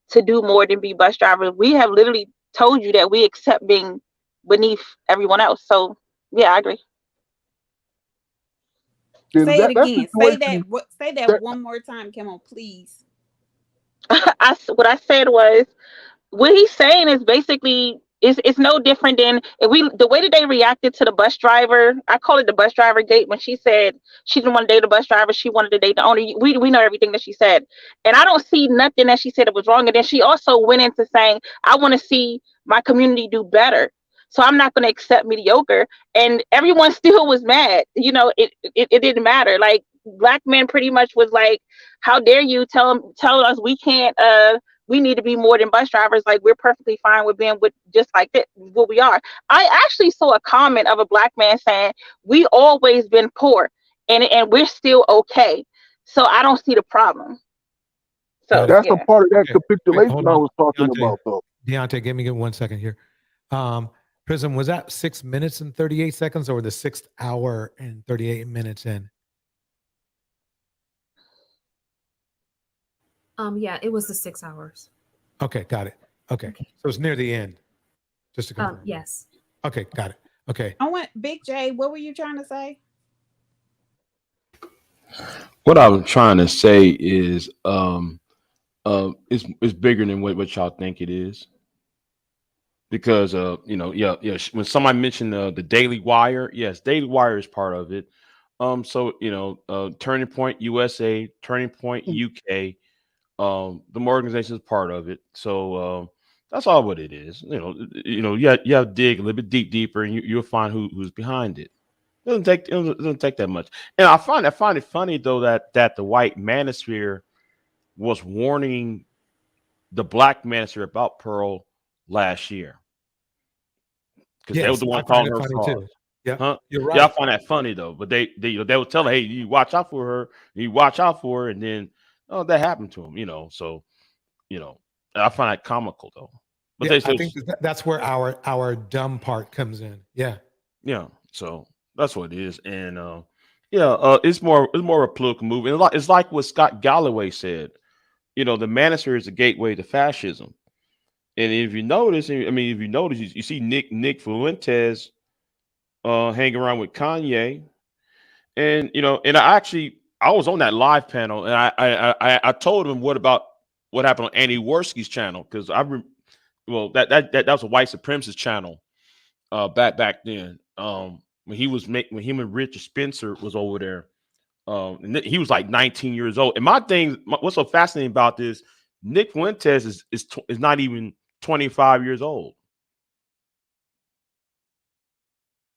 to do more than be bus drivers? We have literally told you that we accept being beneath everyone else. So yeah, I agree. Say it again. Say that one more time, Kimmel, please. What I said was, what he's saying is basically it's no different than the way that they reacted to the bus driver. I call it the bus driver gate, when she said she didn't want to date a bus driver, she wanted to date the owner. We know everything that she said, and I don't see nothing that she said that was wrong. And then she also went into saying, I want to see my community do better, so I'm not going to accept mediocre. And everyone still was mad. You know, it didn't matter. Like Black men pretty much was like, how dare you tell us we can't we need to be more than bus drivers. Like, we're perfectly fine with being with just like that, what we are. I actually saw a comment of a Black man saying, we always been poor and we're still okay. So I don't see the problem. So that's a part of that Okay. Wait, capitulation hold I on. was talking Deontay. about, though. Deontay, give me 1 second here. Prism, was that 6 minutes and 38 seconds or the 6th hour and 38 minutes in? Yeah, it was the 6 hours. Okay, got it. Okay. So it's near the end. Just to confirm. Yes. Okay, got it. Okay. I want Big J. What were you trying to say? What I'm trying to say is, it's bigger than what y'all think it is. Because when somebody mentioned the Daily Wire, yes, Daily Wire is part of it. So Turning Point USA, Turning Point UK, the organization is part of it. So that's all what it is. You have to dig a little bit deeper, and you'll find who's behind it. It doesn't take that much. And I find it funny though that the White Manosphere was warning the Black Manosphere about Pearl last year, because they were the one calling her fraud. Yeah, huh? You're right. Yeah, I find that funny though. But they would tell her, hey, you watch out for her, and then that happened to him. So I find that comical though. But I think that's where our dumb part comes in. Yeah. So that's what it is, and it's more a political move. And it's like what Scott Galloway said. The Manosphere is a gateway to fascism. And if you notice, you see Nick Fuentes hanging around with Kanye, and I was on that live panel, and I told him what happened on Man0ESphere's channel, because that was a white supremacist channel back then. When him and Richard Spencer was over there. And he was like 19 years old. And what's so fascinating about this, Nick Fuentes is not even 25 years old.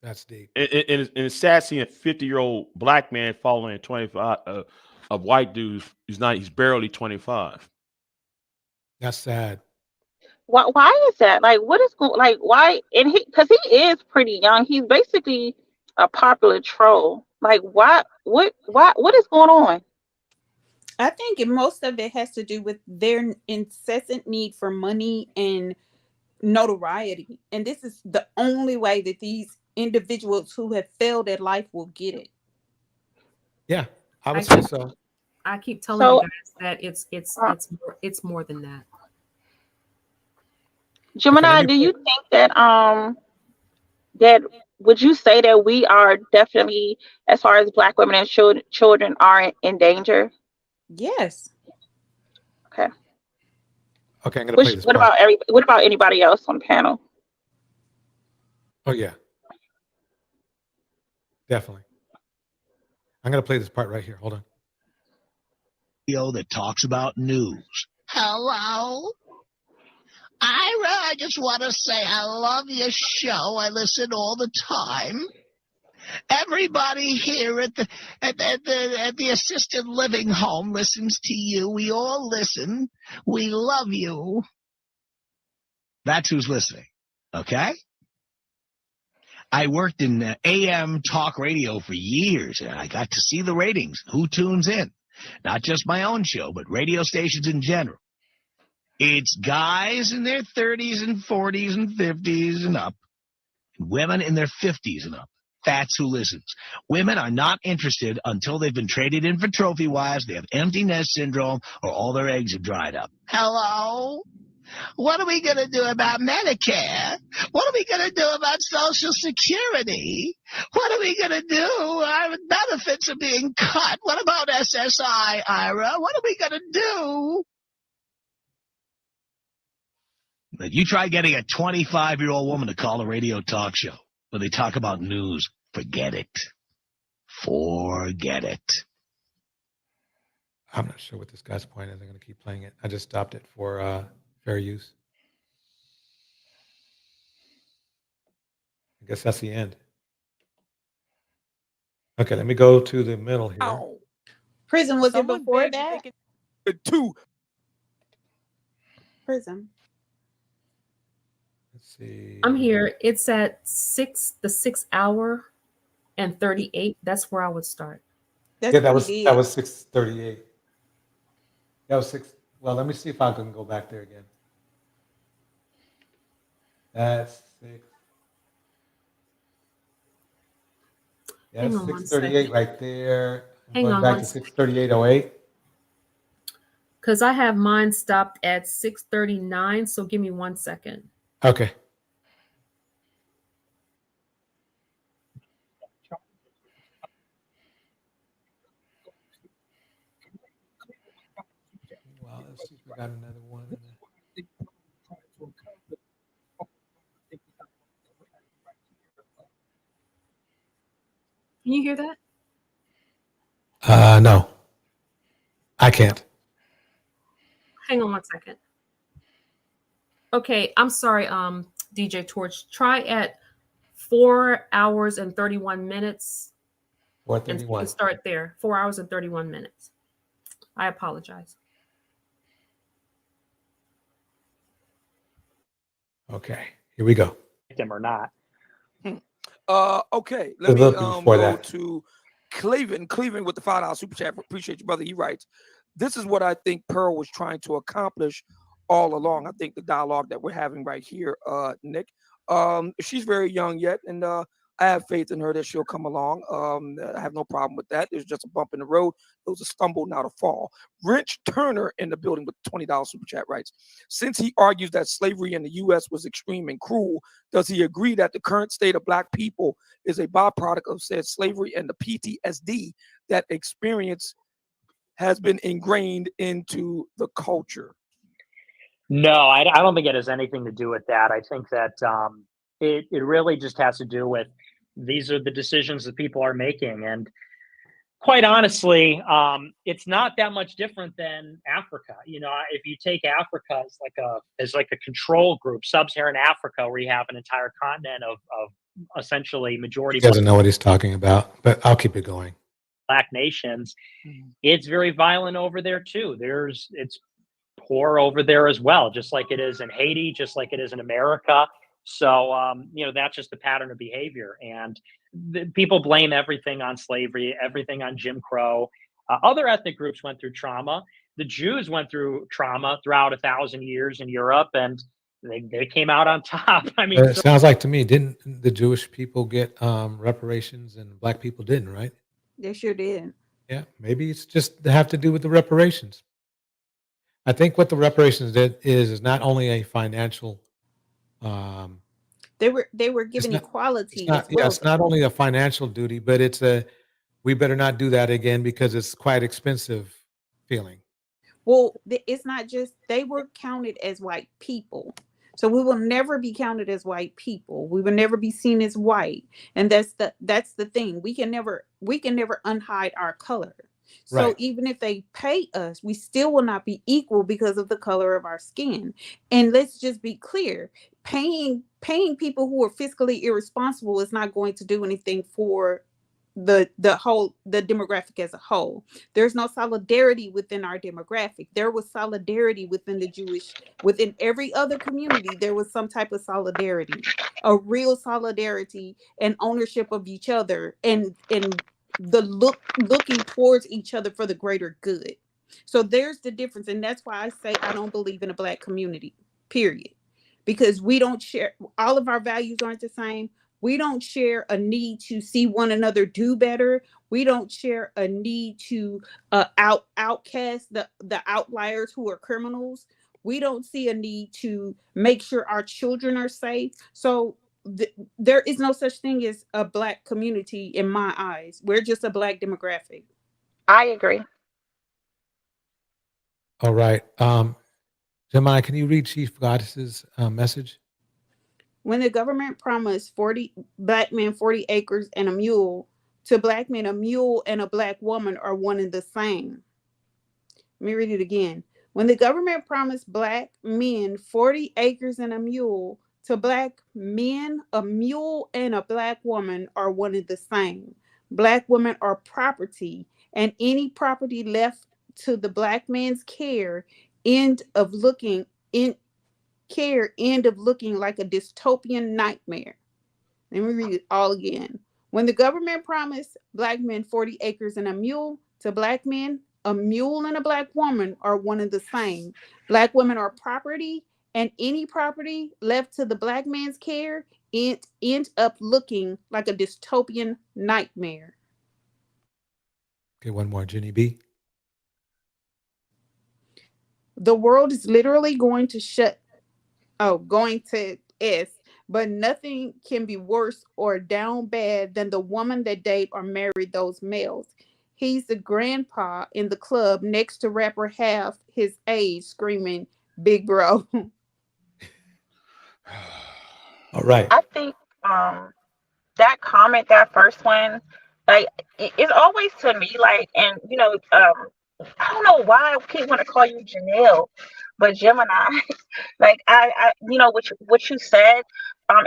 That's deep. And it's sad seeing a 50-year-old Black man following 25 a white dude he's barely 25. That's sad. Why is that? Like, what is going? Like, why? And because he is pretty young. He's basically a popular troll. Like, why? What is going on? I think most of it has to do with their incessant need for money and notoriety. And this is the only way that these individuals who have failed at life will get it. Yeah, I would say so. I keep telling you guys that it's more than that. Gemini, do you think that that would you say that we are definitely, as far as Black women and children are in danger? Yes. Okay. Okay, I'm gonna play this. What about anybody else on the panel? Oh yeah, definitely. I'm gonna play this part right here. Hold on. Video that talks about news. Hello, Ira. I just want to say I love your show. I listen all the time. Everybody here at the assisted living home listens to you. We all listen. We love you. That's who's listening. Okay? I worked in AM talk radio for years, and I got to see the ratings. Who tunes in? Not just my own show, but radio stations in general. It's guys in their 30s and 40s and 50s and up. Women in their 50s and up. That's who listens. Women are not interested until they've been traded in for trophy wives, they have empty nest syndrome, or all their eggs have dried up. Hello? What are we going to do about Medicare? What are we going to do about Social Security? What are we going to do? Our benefits are being cut. What about SSI, Ira? What are we going to do? But you try getting a 25-year-old woman to call a radio talk show where they talk about news. Forget it. Forget it. I'm not sure what this guy's point is. I'm going to keep playing it. I just stopped it for fair use. I guess that's the end. Okay, let me go to the middle here. Prison, was it before that? Prism. Let's see. I'm here. It's at the 6 hour and 38. That's where I would start. That's Yeah, that was pretty that good. was 6:38. That was 6. Well, let me see if I can go back there again. That's 6. Yeah, Hang that's on one 6:38 second. right there. I'm Hang going on back one to second. 6:38:08. Because I have mine stopped at 6:39. So give me 1 second. Okay. Well, let's see if we got another one. Can you hear that? No, I can't. Hang on 1 second. Okay, I'm sorry, DJ Torch. Try at 4 hours and 31 minutes. And 4:31. start there. 4 hours and 31 minutes. I apologize. Okay, here we go. Them or not. Okay, A let me little before go that. to Cleveland. Cleveland with the $5 super chat. Appreciate you, brother. He writes, "This is what I think Pearl was trying to accomplish all along." I think the dialogue that we're having right here, Nick. She's very young yet, and I have faith in her that she'll come along. I have no problem with that. There's just a bump in the road. It was a stumble, not a fall. Rich Turner in the building with the $20 super chat writes, "Since he argues that slavery in the U.S. was extreme and cruel, does he agree that the current state of Black people is a byproduct of said slavery and the PTSD that experience has been ingrained into the culture?" No, I don't think it has anything to do with that. I think that it really just has to do with these are the decisions that people are making. And quite honestly, it's not that much different than Africa. You know, if you take Africa as like a control group, sub-Saharan Africa, where you have an entire continent of essentially majority He doesn't know what he's talking about, but I'll keep it going. Black nations, it's very violent over there too. It's poor over there as well, just like it is in Haiti, just like it is in America. So, you know, that's just the pattern of behavior. And people blame everything on slavery, everything on Jim Crow. Other ethnic groups went through trauma. The Jews went through trauma throughout 1,000 years in Europe, and they came out on top. I mean, It sounds like to me, didn't the Jewish people get reparations and Black people didn't, right? They sure did. Yeah, maybe it's just to have to do with the reparations. I think what the reparations did is not only a financial. They were given equality as well. It's not only a financial duty, but it's a we better not do that again because it's quite expensive feeling. Well, it's not just they were counted as white people. So we will never be counted as white people. We will never be seen as white. And that's the thing. We can never unhide our color. So Right. even if they pay us, we still will not be equal because of the color of our skin. And let's just be clear, paying people who are fiscally irresponsible is not going to do anything for the demographic as a whole. There's no solidarity within our demographic. There was solidarity within the Jewish, within every other community, there was some type of solidarity, a real solidarity and ownership of each other and the looking towards each other for the greater good. So there's the difference. And that's why I say I don't believe in a Black community, period. Because we don't share, all of our values aren't the same. We don't share a need to see one another do better. We don't share a need to outcast the outliers who are criminals. We don't see a need to make sure our children are safe. So there is no such thing as a Black community in my eyes. We're just a Black demographic. I agree. All right. Gemini, can you read Chief Goddess's message? When the government promised 40 Black men 40 acres and a mule, to Black men, a mule and a Black woman are one and the same. Let me read it again. When the government promised Black men 40 acres and a mule, to Black men, a mule and a Black woman are one and the same. Black women are property, and any property left to the Black man's care end up looking in care end up looking like a dystopian nightmare. Let me read it all again. When the government promised Black men 40 acres and a mule, to Black men, a mule and a Black woman are one and the same. Black women are property, and any property left to the Black man's care it ends up looking like a dystopian nightmare. Okay, one more, Jenny B. The world is literally going to but nothing can be worse or down bad than the woman that date or married those males. He's the grandpa in the club next to rapper half his age screaming, "Big bro." All right. I think that comment, that first one, like it's always to me like, and I don't know why I keep want to call you Janelle, but Gemini. Like I what you said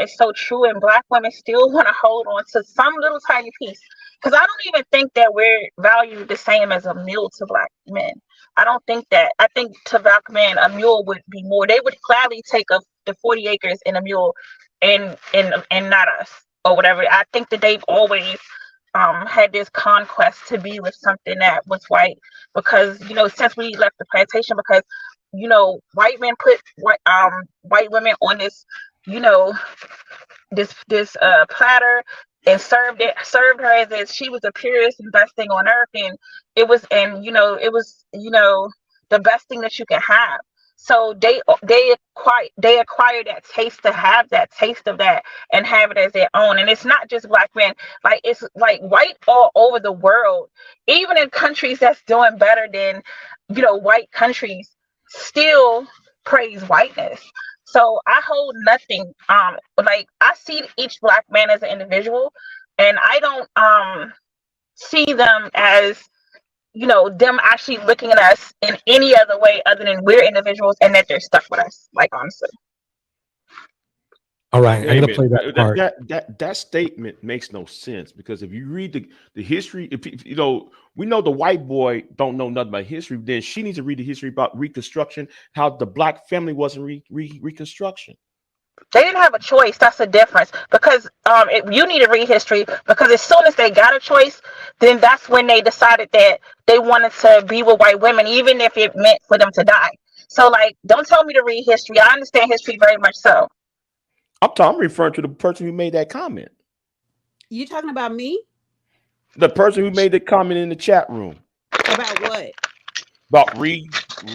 is so true, and Black women still want to hold on to some little tiny piece, because I don't even think that we're valued the same as a mule to Black men. I don't think that. I think to Black men a mule would be more. They would gladly take the 40 acres in a mule, and not us or whatever. I think that they've always had this conquest to be with something that was white, because since we left the plantation, because white men put white women on this this platter and served her as if she was the purest and best thing on earth, and it was the best thing that you can have. So they acquire that taste, to have that taste of that and have it as their own. And it's not just Black men, like it's like white all over the world, even in countries that's doing better than white countries, still praise whiteness. So I hold nothing. Like I see each Black man as an individual, and I don't see them as them actually looking at us in any other way other than we're individuals and that they're stuck with us. Like honestly. All right, I'm gonna play that part. That statement makes no sense, because if you read the history, if we know the white boy don't know nothing about history, then she needs to read the history about Reconstruction, how the Black family wasn't Reconstruction. They didn't have a choice. That's the difference. Because you need to read history, because as soon as they got a choice, then that's when they decided that they wanted to be with white women, even if it meant for them to die. So like, don't tell me to read history. I understand history very much so. I'm referring to the person who made that comment. You talking about me? The person who made the comment in the chat room. About what? About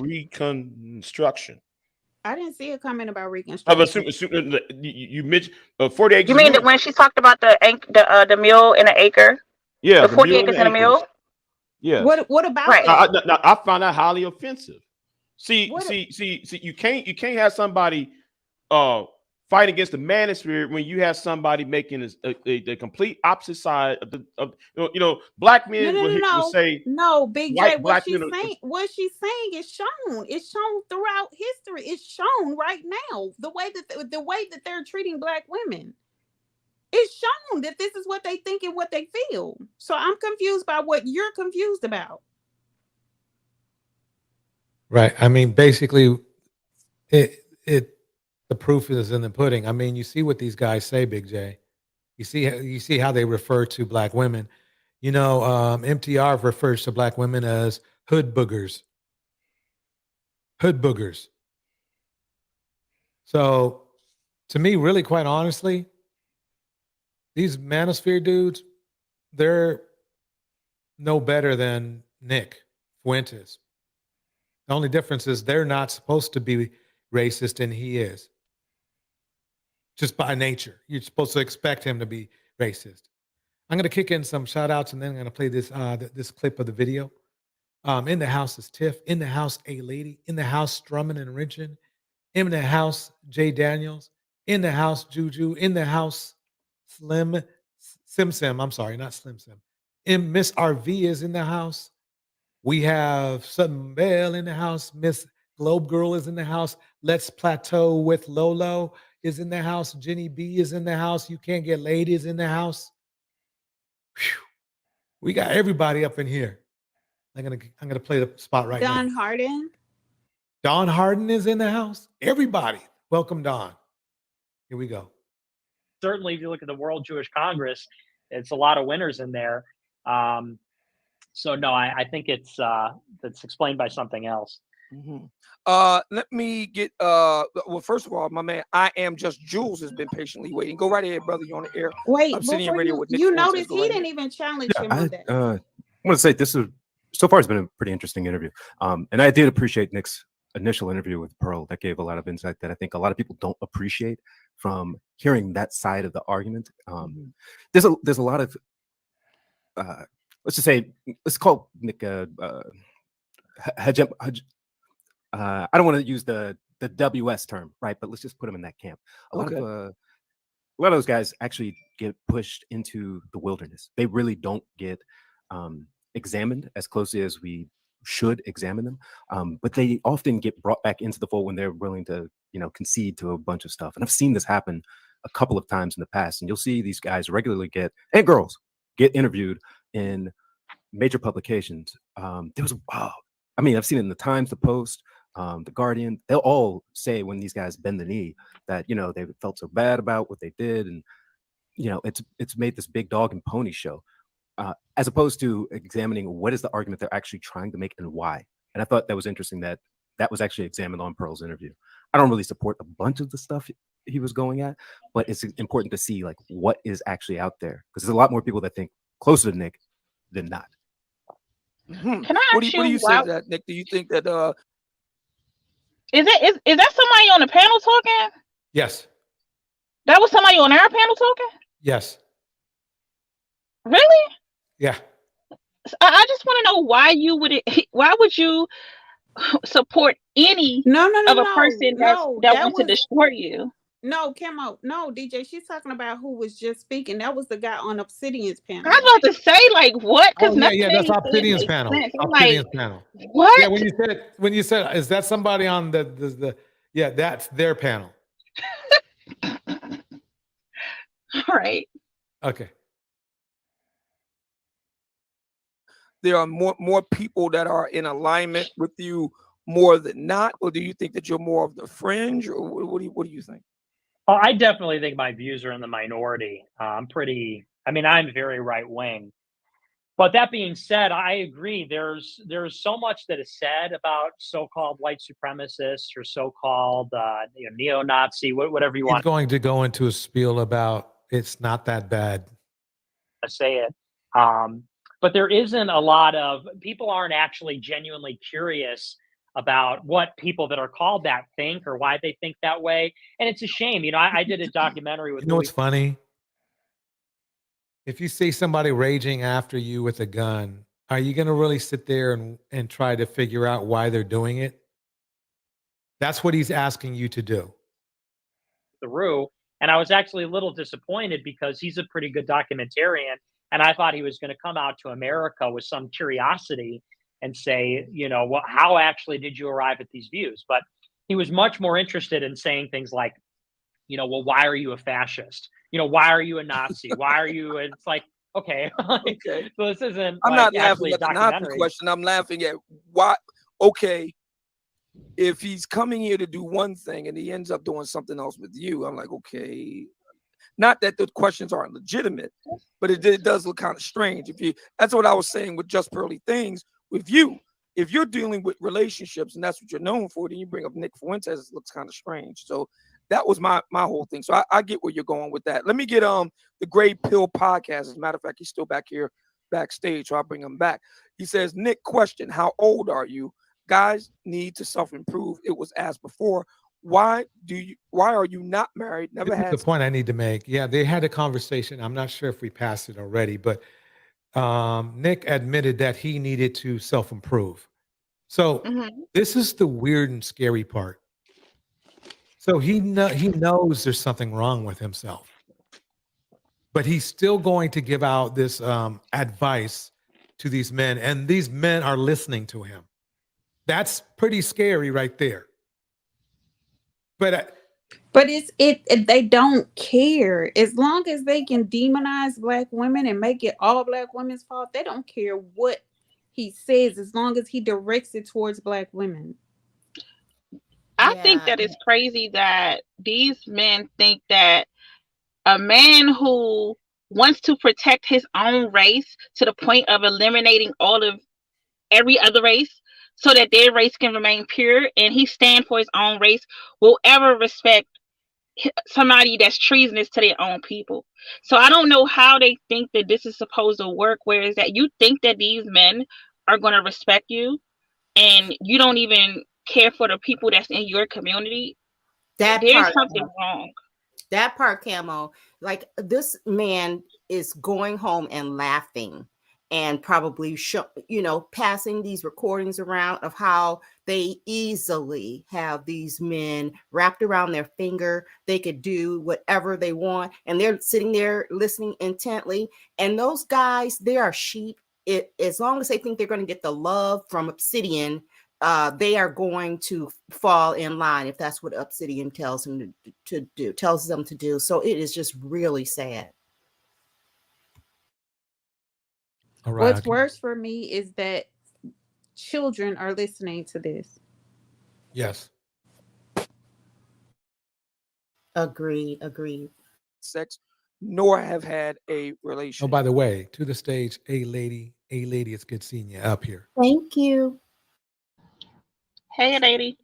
reconstruction. I didn't see a comment about Reconstruction. You mentioned 40 acres. You mean that when she talked about the mule in an acre? Yeah, the 40 acres in a mule. Yeah. What about right? I found that highly offensive. See, you can't have somebody fight against the manosphere when you have somebody making the complete opposite side of Black men will say no, Big J. What she's saying is shown. It's shown throughout history. It's shown right now. The way that they're treating Black women. It's shown that this is what they think and what they feel. So I'm confused by what you're confused about. Right. I mean, basically, the proof is in the pudding. I mean, you see what these guys say, Big J. You see how they refer to Black women. MTR refers to Black women as hood boogers. Hood boogers. So, to me, really, quite honestly, these ManOESphere dudes, they're no better than Nick Fuentes. The only difference is they're not supposed to be racist, and he is. Just by nature. You're supposed to expect him to be racist. I'm going to kick in some shout outs, and then I'm going to play this clip of the video. In the house is Tiff. In the house, A Lady. In the house, Strumming and Wrenching. In the house, Jay Daniels. In the house, Juju. In the house, Sim. I'm sorry, not Slim Sim. And Miss RV is in the house. We have Sutton Bell in the house. Miss Globe Girl is in the house. Let's Plateau with Lolo is in the house. Jenny B is in the house. You Can't Get Laid is in the house. Whew. We got everybody up in here. I'm gonna play the spot right now. Don Harden. Don Harden is in the house. Everybody, welcome Don. Here we go. Certainly, if you look at the World Jewish Congress, it's a lot of winners in there. So no, I think it's explained by something else. Mm-hmm. Let me get well, first of all, my man, I am just Jules has been patiently waiting. Go right ahead, brother. You're on the air. Wait, Obsidian before Radio with Nick you Fuentes. notice Go he right didn't ahead. even challenge him I on that. want to say this is so far it's been a pretty interesting interview. And I did appreciate Nick's initial interview with Pearl. That gave a lot of insight that I think a lot of people don't appreciate from hearing that side of the argument. There's a lot of let's just say let's call Nick I don't want to use the WS term, right? But let's just put him in that camp. A lot of those guys actually get pushed into the wilderness. They really don't get examined as closely as we should examine them. But they often get brought back into the fold when they're willing to, concede to a bunch of stuff. And I've seen this happen a couple of times in the past. And you'll see these guys regularly and girls get interviewed in major publications. I've seen it in the Times, the Post, the Guardian. They'll all say when these guys bend the knee that, they felt so bad about what they did. And, it's made this big dog and pony show. As opposed to examining what is the argument they're actually trying to make and why. And I thought that was interesting that was actually examined on Pearl's interview. I don't really support a bunch of the stuff he was going at, but it's important to see like what is actually out there, because there's a lot more people that think closer to Nick than not. Can I ask What do you say to that, Nick? Do you think that is that somebody on the panel talking? Yes. That was somebody on our panel talking? Yes. Really? Yeah. I just want to know why would you support any of a person that wants to destroy you? No, Camo, no, DJ, she's talking about who was just speaking. That was the guy on Obsidian's panel. I was about to say, like, what? Because that's Obsidian's panel. Obsidian's panel. What? Yeah, when you said, is that somebody on the that's their panel. All right. Okay. there are more people that are in alignment with you more than not, or do you think that you're more of the fringe, or what do you think? Oh, I definitely think my views are in the minority. I'm very right wing. But that being said, I agree. There's so much that is said about so-called white supremacists or so-called neo-Nazi, whatever you want. He's going to go into a spiel about it's not that bad. To say it. But there isn't a lot of people aren't actually genuinely curious about what people that are called that think or why they think that way. And it's a shame. I did a documentary with. You know what's funny? If you see somebody raging after you with a gun, are you going to really sit there and try to figure out why they're doing it? That's what he's asking you to do. And I was actually a little disappointed because he's a pretty good documentarian. And I thought he was going to come out to America with some curiosity and say, how actually did you arrive at these views? But he was much more interested in saying things like, why are you a fascist? Why are you a Nazi? Why are you? It's like, okay. Okay. So this isn't. I'm not laughing at the Nazi question. I'm laughing at why. Okay, if he's coming here to do one thing and he ends up doing something else with you, I'm like, okay. Not that the questions aren't legitimate, but it does look kind of strange. That's what I was saying with Just Pearly Things with you. If you're dealing with relationships and that's what you're known for, then you bring up Nick Fuentes, it looks kind of strange. So that was my whole thing. So I get where you're going with that. Let me get the Gray Pill podcast. As a matter of fact, he's still back here backstage, so I'll bring him back. He says, Nick, question, how old are you? Guys need to self-improve. It was asked before. Why are you not married? Never had. The point I need to make. Yeah, they had a conversation. I'm not sure if we passed it already, but Nick admitted that he needed to self-improve. So this is the weird and scary part. So he knows there's something wrong with himself, but he's still going to give out this advice to these men, and these men are listening to him. That's pretty scary right there. But they don't care. As long as they can demonize Black women and make it all Black women's fault, they don't care what he says as long as he directs it towards Black women. I think that it's crazy that these men think that a man who wants to protect his own race to the point of eliminating all of every other race so that their race can remain pure and he stand for his own race will ever respect somebody that's treasonous to their own people. So I don't know how they think that this is supposed to work, whereas that you think that these men are going to respect you and you don't even care for the people that's in your community. There's something wrong. That part, Camo, like this man is going home and laughing and probably passing these recordings around of how they easily have these men wrapped around their finger. They could do whatever they want, and they're sitting there listening intently. And those guys, they are sheep. As long as they think they're going to get the love from Obsidian, they are going to fall in line if that's what Obsidian tells them to do. So it is just really sad. All right. What's worse for me is that children are listening to this. Yes. Agreed. Sex, nor have had a relationship. Oh, by the way, to the stage, a lady, it's good seeing you up here. Thank you. Hey, lady.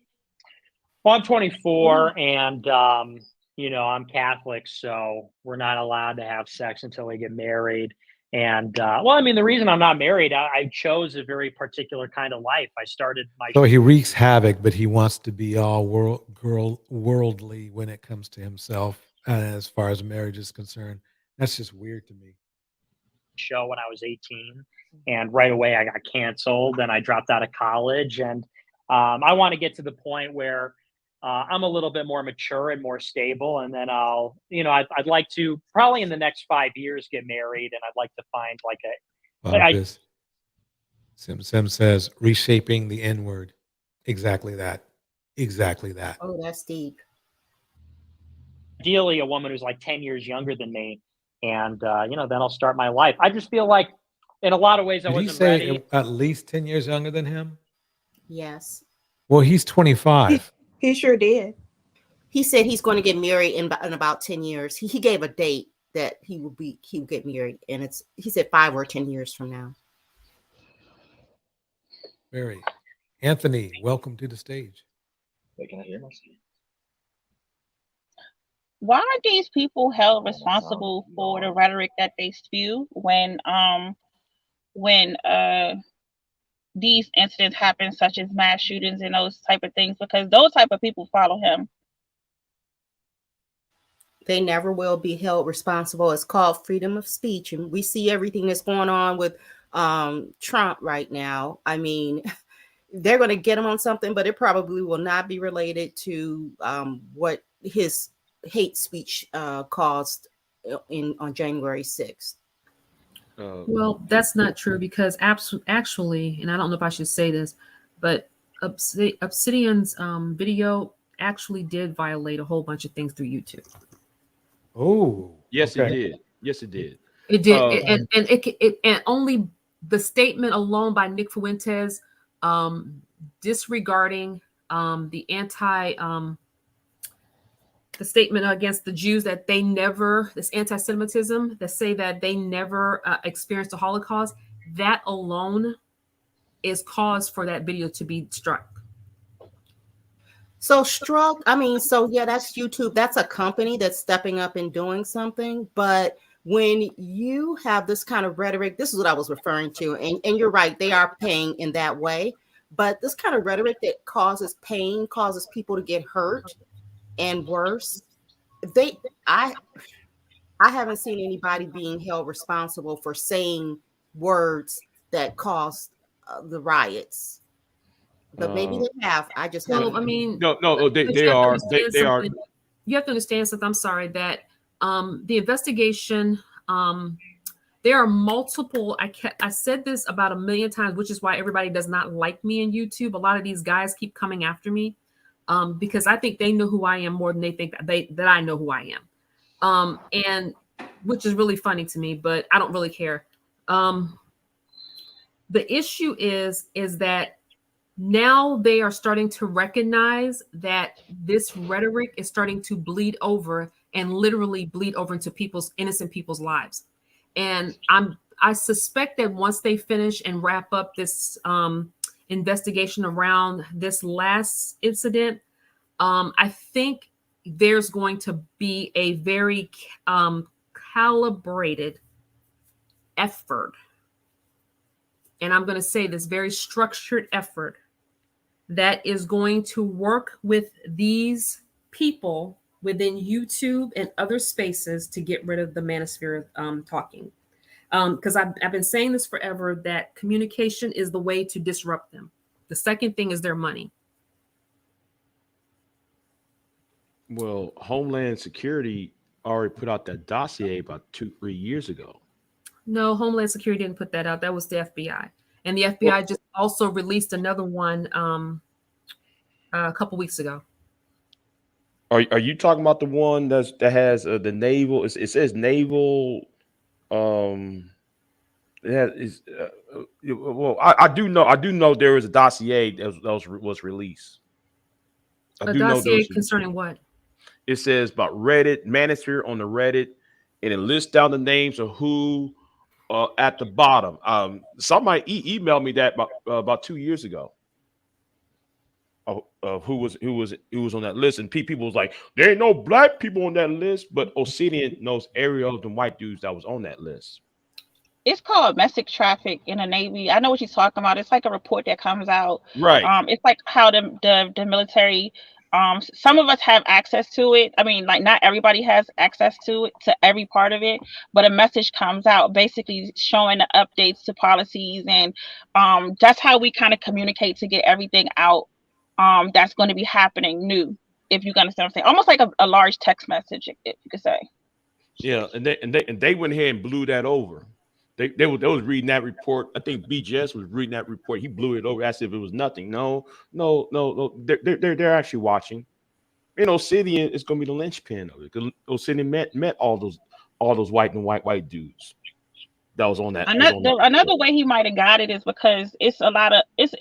Well, I'm 24 and, I'm Catholic, so we're not allowed to have sex until we get married. And, the reason I'm not married, I chose a very particular kind of life. I started my... So he wreaks havoc, but he wants to be all worldly when it comes to himself as far as marriage is concerned. That's just weird to me. Show when I was 18, and right away I got canceled and I dropped out of college. And I want to get to the point where I'm a little bit more mature and more stable. And then I'd like to probably in the next 5 years get married. And I'd like to find like Sim says reshaping the N word. Exactly that. Oh, that's deep. Ideally a woman who's like 10 years younger than me. And, then I'll start my life. I just feel like in a lot of ways I wasn't ready. At least 10 years younger than him? Yes. Well, he's 25. He sure did. He said he's going to get married in about 10 years. He gave a date that he will get married, and he said 5 or 10 years from now. Very. Anthony, welcome to the stage. Wait, can I hear myself? Why are these people held responsible for the rhetoric that they spew when these incidents happen, such as mass shootings and those type of things? Because those type of people follow him. They never will be held responsible. It's called freedom of speech, and we see everything that's going on with Trump right now. I mean, they're going to get him on something, but it probably will not be related to what his hate speech caused on January 6th. Well, that's not true because actually, and I don't know if I should say this, but Obsidian's video actually did violate a whole bunch of things through YouTube. Oh, yes, okay. It did. Yes, it did. It did, and only the statement alone by Nick Fuentes, disregarding the statement against the Jews that they never, this anti-Semitism that say that they never experienced the Holocaust, that alone is cause for that video to be struck. So that's YouTube. That's a company that's stepping up and doing something. But when you have this kind of rhetoric, this is what I was referring to. And you're right, they are paying in that way. But this kind of rhetoric that causes pain, causes people to get hurt and worse. I haven't seen anybody being held responsible for saying words that caused the riots. But maybe they have. I just haven't. Well, I mean, no, they are. They are. You have to understand something. I'm sorry that the investigation. There are multiple. I said this about 1 million times, which is why everybody does not like me in YouTube. A lot of these guys keep coming after me because I think they know who I am more than they think that I know who I am, and which is really funny to me. But I don't really care. The issue is that now they are starting to recognize that this rhetoric is starting to bleed over and literally bleed over into innocent people's lives. And I suspect that once they finish and wrap up this investigation around this last incident, I think there's going to be a very calibrated effort. And I'm going to say this very structured effort that is going to work with these people within YouTube and other spaces to get rid of the manosphere talking. Because I've been saying this forever, that communication is the way to disrupt them. The second thing is their money. Well, Homeland Security already put out that dossier about 2-3 years ago. No, Homeland Security didn't put that out. That was the FBI. And the FBI just also released another one a couple weeks ago. Are you talking about the one that has the naval? It says naval. It has well, I do know there was a dossier that was released. A dossier concerning what? It says about Reddit, ManHOEsphere on the Reddit, and it lists down the names of who at the bottom. Somebody emailed me that about 2 years ago. Who was on that list, and people was like, there ain't no black people on that list, but Obsidian knows every of them white dudes that was on that list. It's called domestic traffic in the Navy. I know what you're talking about. It's like a report that comes out. Right. It's like how the military. Some of us have access to it. I mean, like not everybody has access to it, to every part of it, but a message comes out basically showing the updates to policies, and that's how we kind of communicate to get everything out. That's going to be happening new, if you understand what I'm saying. Almost like a large text message, if you could say. Yeah, and they went ahead and blew that over. They was reading that report. I think BJS was reading that report. He blew it over as if it was nothing. No. They're actually watching. You know, Obsidian is going to be the linchpin of it. Because Obsidian met all those white dudes that was on that. Another way he might have got it is because it's a lot of it's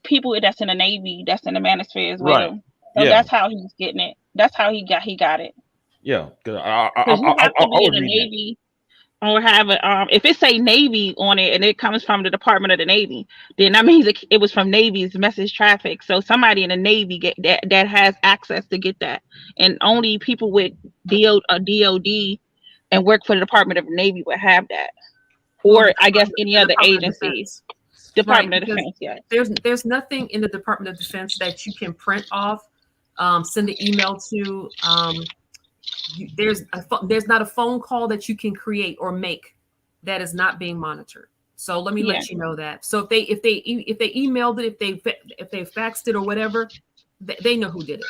people that's in the Navy, that's in the ManHOEsphere as well. Right. So Yeah. That's how he's getting it. That's how he got it. Yeah, because you have to be in the Navy. Or have if it say Navy on it and it comes from the Department of the Navy, then that means it was from Navy's message traffic. So somebody in the Navy that has access to get that, and only people with DOD and work for the Department of the Navy would have that, or I guess any other agencies. Department of Defense, yeah. There's nothing in the Department of Defense that you can print off, send an email to. There's not a phone call that you can create or make that is not being monitored. So let me let you know that. So if they emailed it, if they faxed it or whatever, they know who did it.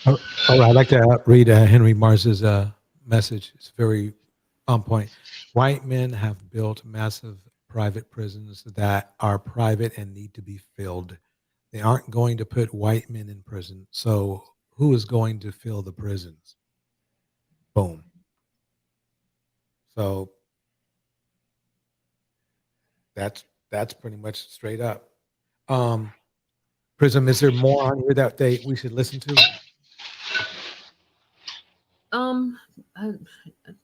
All right, I'd like to read Henry Mars's message. It's very on point. White men have built massive private prisons that are private and need to be filled. They aren't going to put white men in prison. So who is going to fill the prisons? Boom. So that's pretty much straight up. Prism, is there more on here that we should listen to?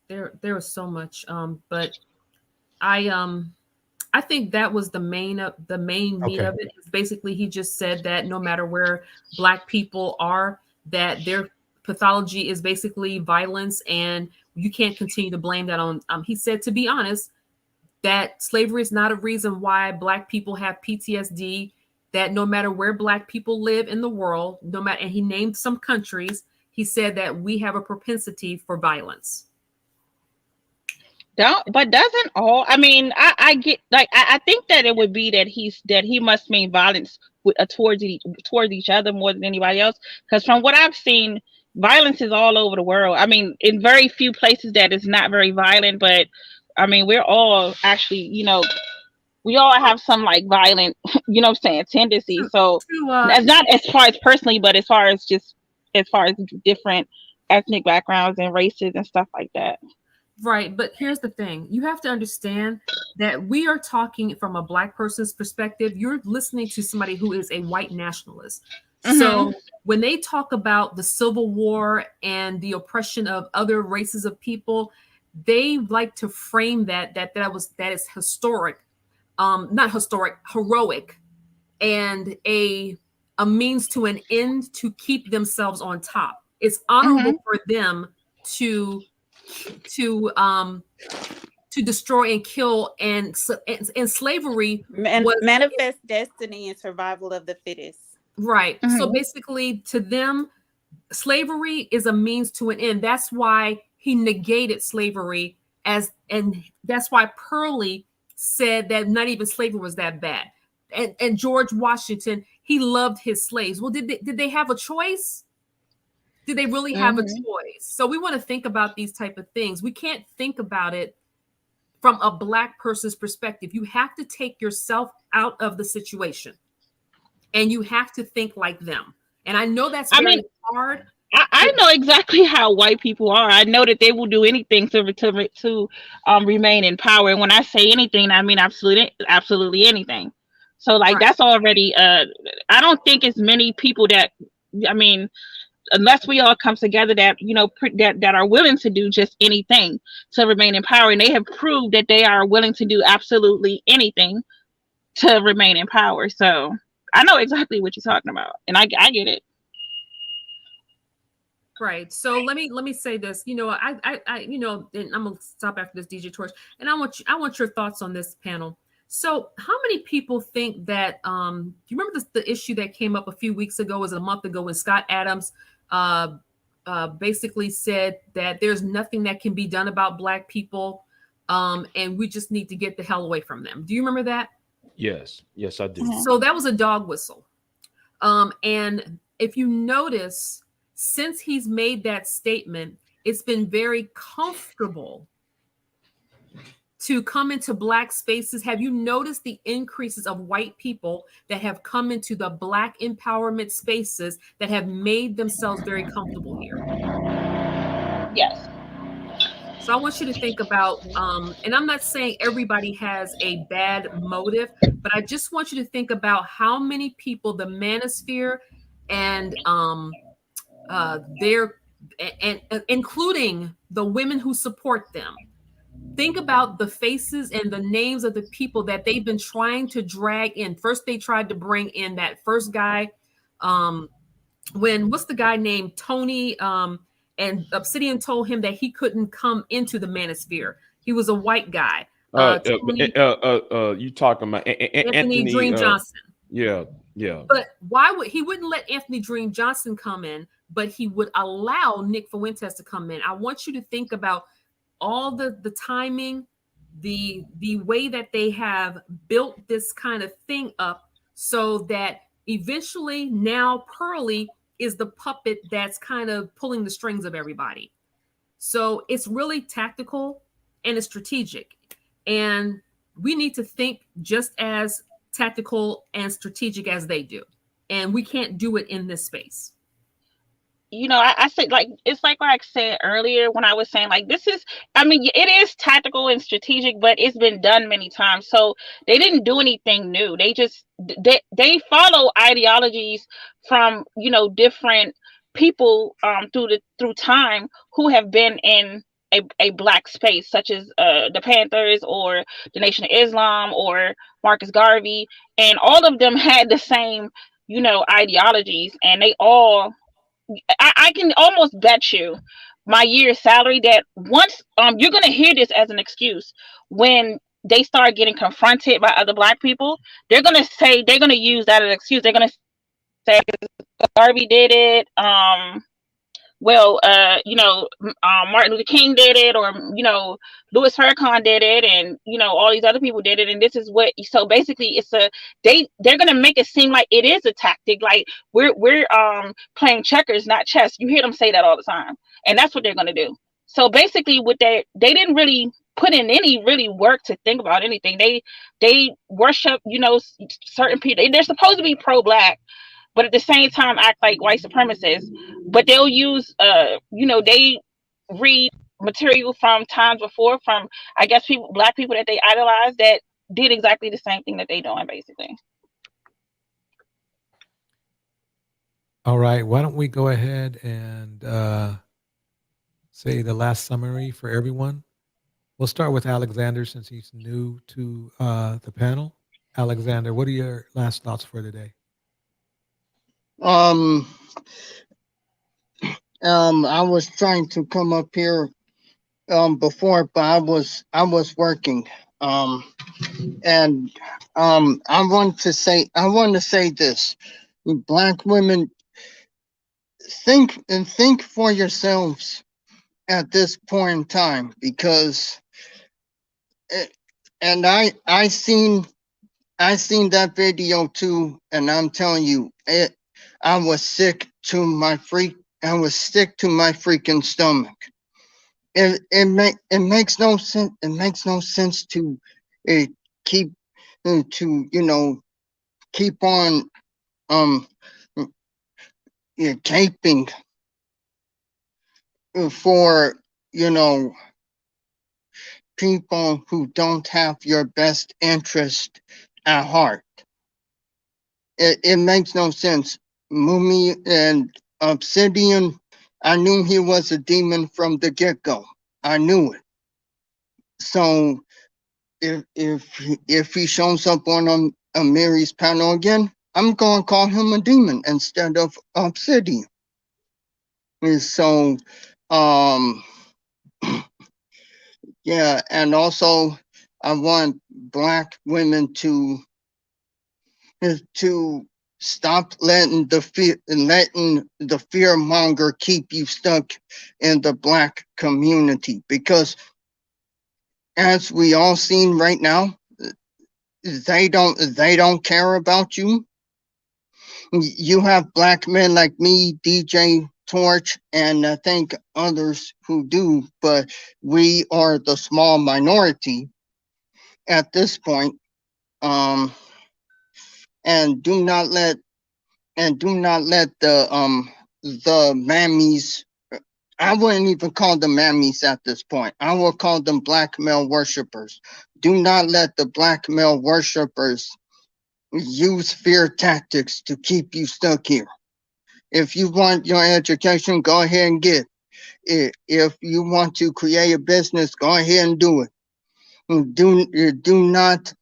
There was so much, but I think that was the main meat of it. Basically, he just said that no matter where Black people are, that their pathology is basically violence, and you can't continue to blame that on. He said, to be honest, that slavery is not a reason why Black people have PTSD. That no matter where Black people live in the world, and he named some countries, he said that we have a propensity for violence. But doesn't all? I mean, I get like I think that it would be that he must mean violence towards each other more than anybody else. Because from what I've seen, violence is all over the world. I mean, in very few places that is not very violent, but I mean, we're all actually, we all have some like violent, tendencies. So that's not as far as personally, but as far as different ethnic backgrounds and races and stuff like that. Right, but here's the thing. You have to understand that we are talking from a Black person's perspective. You're listening to somebody who is a white nationalist. So when they talk about the Civil War and the oppression of other races of people, they like to frame that is historic, not historic, heroic, and a means to an end to keep themselves on top. It's honorable for them to destroy and kill, and slavery was manifest destiny and survival of the fittest. Right. So basically, to them, slavery is a means to an end. That's why he negated slavery and that's why Pearly said that not even slavery was that bad. And George Washington, he loved his slaves. Well, did they have a choice? Did they really have a choice? So we want to think about these type of things. We can't think about it from a Black person's perspective. You have to take yourself out of the situation, and you have to think like them. And I know that's very hard. I know exactly how white people are. I know that they will do anything to remain in power. And when I say anything, I mean absolutely anything. So like that's already. I don't think it's many people that. I mean, unless we all come together that that are willing to do just anything to remain in power, and they have proved that they are willing to do absolutely anything to remain in power. So I know exactly what you're talking about, and I get it. Right. So let me say this. And I'm gonna stop after this, DJ Torch, and I want your thoughts on this panel. So how many people think that do you remember the issue that came up a few weeks ago, was it a month ago, when Scott Adams basically said that there's nothing that can be done about Black people, and we just need to get the hell away from them. Do you remember that? Yes, I do. So that was a dog whistle. And if you notice, since he's made that statement, it's been very comfortable to come into Black spaces. Have you noticed the increases of white people that have come into the Black empowerment spaces that have made themselves very comfortable here? Yes. So I want you to think about, and I'm not saying everybody has a bad motive, but I just want you to think about how many people the ManoSphere and including the women who support them. Think about the faces and the names of the people that they've been trying to drag in. First, they tried to bring in that first guy. What's the guy named Tony? And Obsidian told him that he couldn't come into the ManoSphere. He was a white guy. You talking about Anthony Dream Johnson? Yeah. But he wouldn't let Anthony Dream Johnson come in, but he would allow Nick Fuentes to come in. I want you to think about all the timing, the way that they have built this kind of thing up, so that eventually now Pearly is the puppet that's kind of pulling the strings of everybody. So it's really tactical and it's strategic. And we need to think just as tactical and strategic as they do. And we can't do it in this space. I said, like, it's like what I said earlier when I was saying, like, it is tactical and strategic, but it's been done many times. So they didn't do anything new. They follow ideologies from, different people through time who have been in a Black space, such as the Panthers or the Nation of Islam or Marcus Garvey. And all of them had the same, ideologies, and they all, I can almost bet you my year's salary that once you're going to hear this as an excuse when they start getting confronted by other Black people, they're going to use that as an excuse. They're going to say Garvey did it. Martin Luther King did it, or, Louis Farrakhan did it, and, all these other people did it. And this is so basically they're going to make it seem like it is a tactic. Like we're playing checkers, not chess. You hear them say that all the time. And that's what they're going to do. So basically they didn't really put in any really work to think about anything. They worship, certain people. They're supposed to be pro-Black, but at the same time act like white supremacists. But they'll use, they read material from times before, from I guess black people that they idolized that did exactly the same thing that they doing basically. All right, why don't we go ahead and say the last summary for everyone? We'll start with Alexander since he's new to the panel. Alexander, what are your last thoughts for today? I was trying to come up here before, but I was working. And I want to say this: Black women, think for yourselves at this point in time, because and I seen that video too, and I'm telling you, I was sick to my freaking stomach. It makes no sense. It makes no sense to keep keep on taping for people who don't have your best interest at heart. It makes no sense. Mumi and Obsidian, I knew he was a demon from the get-go. I knew it. So if he shows up on Mary's panel again, I'm going to call him a demon instead of Obsidian. And so, yeah, and also I want Black women to stop letting the fearmonger keep you stuck in the Black community, because as we all seen right now, they don't care about you. You have Black men like me, DJ Torch, and I think others who do, but we are the small minority at this point. And do not let the mammies, I wouldn't even call them mammies at this point. I will call them black male worshipers. Do not let the black male worshipers use fear tactics to keep you stuck here. If you want your education, go ahead and get it. If you want to create a business, go ahead and do it. Do not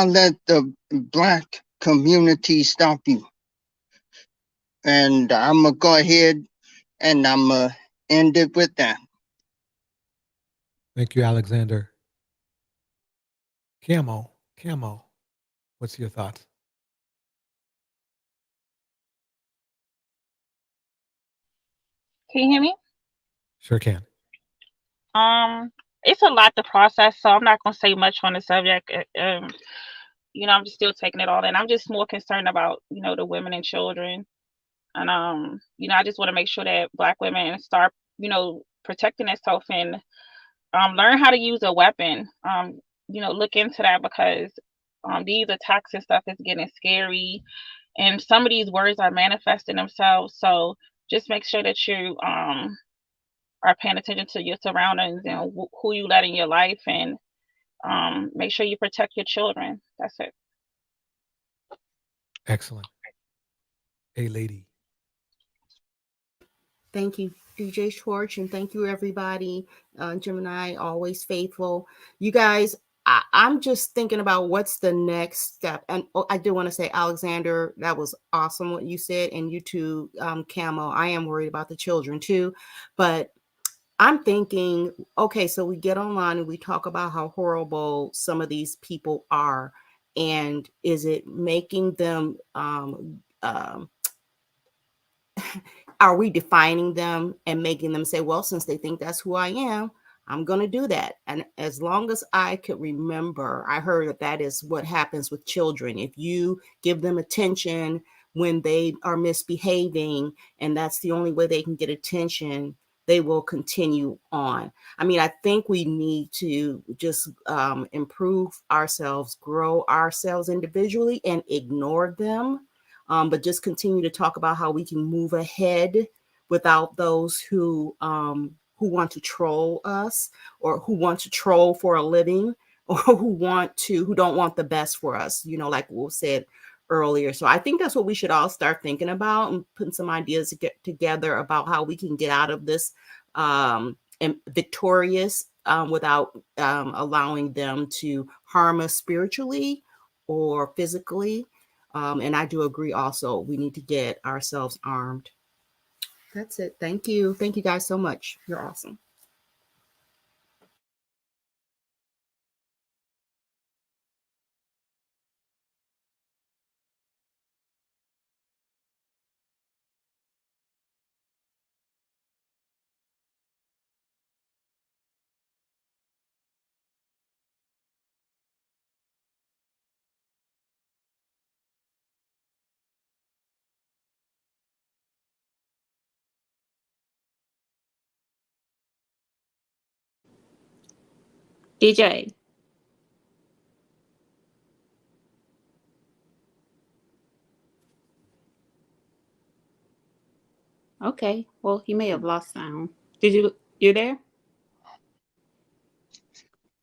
let the Black community stop you. And I'm gonna go ahead and I'm gonna end it with that. Thank you, Alexander. Camo, what's your thoughts? Can you hear me? Sure can. It's a lot to process, so I'm not gonna say much on the subject. I'm just still taking it all in. I'm just more concerned about, the women and children. And I just want to make sure that Black women start, protecting themselves and learn how to use a weapon. Look into that, because these attacks and stuff is getting scary, and some of these words are manifesting themselves. So just make sure that you are paying attention to your surroundings and who you let in your life, and make sure you protect your children. That's it. Excellent. Hey, lady. Thank you, DJ Torch, and thank you, everybody. Gemini, always faithful. You guys, I'm just thinking about what's the next step. And I do want to say, Alexander, that was awesome what you said. And you too, Camo. I am worried about the children too. But I'm thinking, okay, so we get online and we talk about how horrible some of these people are. And is it making them are we defining them and making them say, well, since they think that's who I am, I'm going to do that? And as long as I could remember, I heard that is what happens with children. If you give them attention when they are misbehaving, and that's the only way they can get attention, they will continue on. I mean, I think we need to just improve ourselves, grow ourselves individually, and ignore them. but just continue to talk about how we can move ahead without those who want to troll us, or who want to troll for a living, or who don't want the best for us, like Wolf said earlier. So I think that's what we should all start thinking about, and putting some ideas together about how we can get out of this and victorious without allowing them to harm us spiritually or physically. And I do agree also, we need to get ourselves armed. That's it. Thank you. Thank you guys so much. You're awesome. DJ. Okay. Well, he may have lost sound. You there?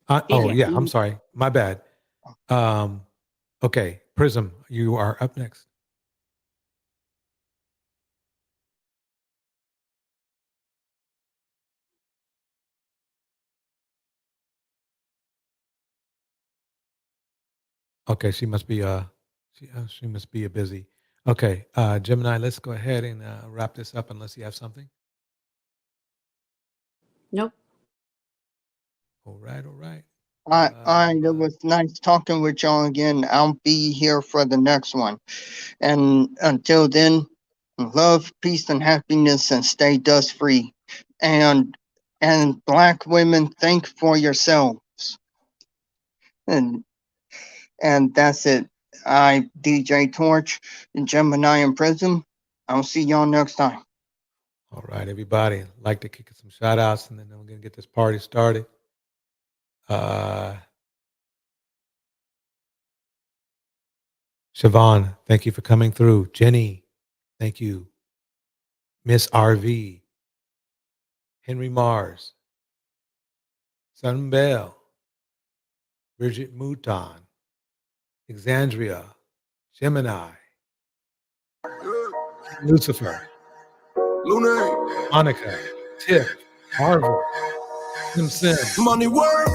Oh yeah, I'm sorry. My bad. Okay, Prism, you are up next. Okay, she must be she must be busy. Okay, Gemini, let's go ahead and wrap this up unless you have something. Nope. All right. It was nice talking with y'all again. I'll be here for the next one. And until then, love, peace, and happiness, and stay dust free. And Black women, think for yourselves. And that's it. I, DJ Torch, and Gemini and Prism. I'll see y'all next time. All right, everybody. I'd like to kick some shout outs, and then we're gonna get this party started. Siobhan, thank you for coming through. Jenny, thank you. Miss RV, Henry Mars, Sun Bell, Bridget Mouton, Exandria, Gemini, Lucifer, Monica, Tiff, Marvel, Sim, Money World,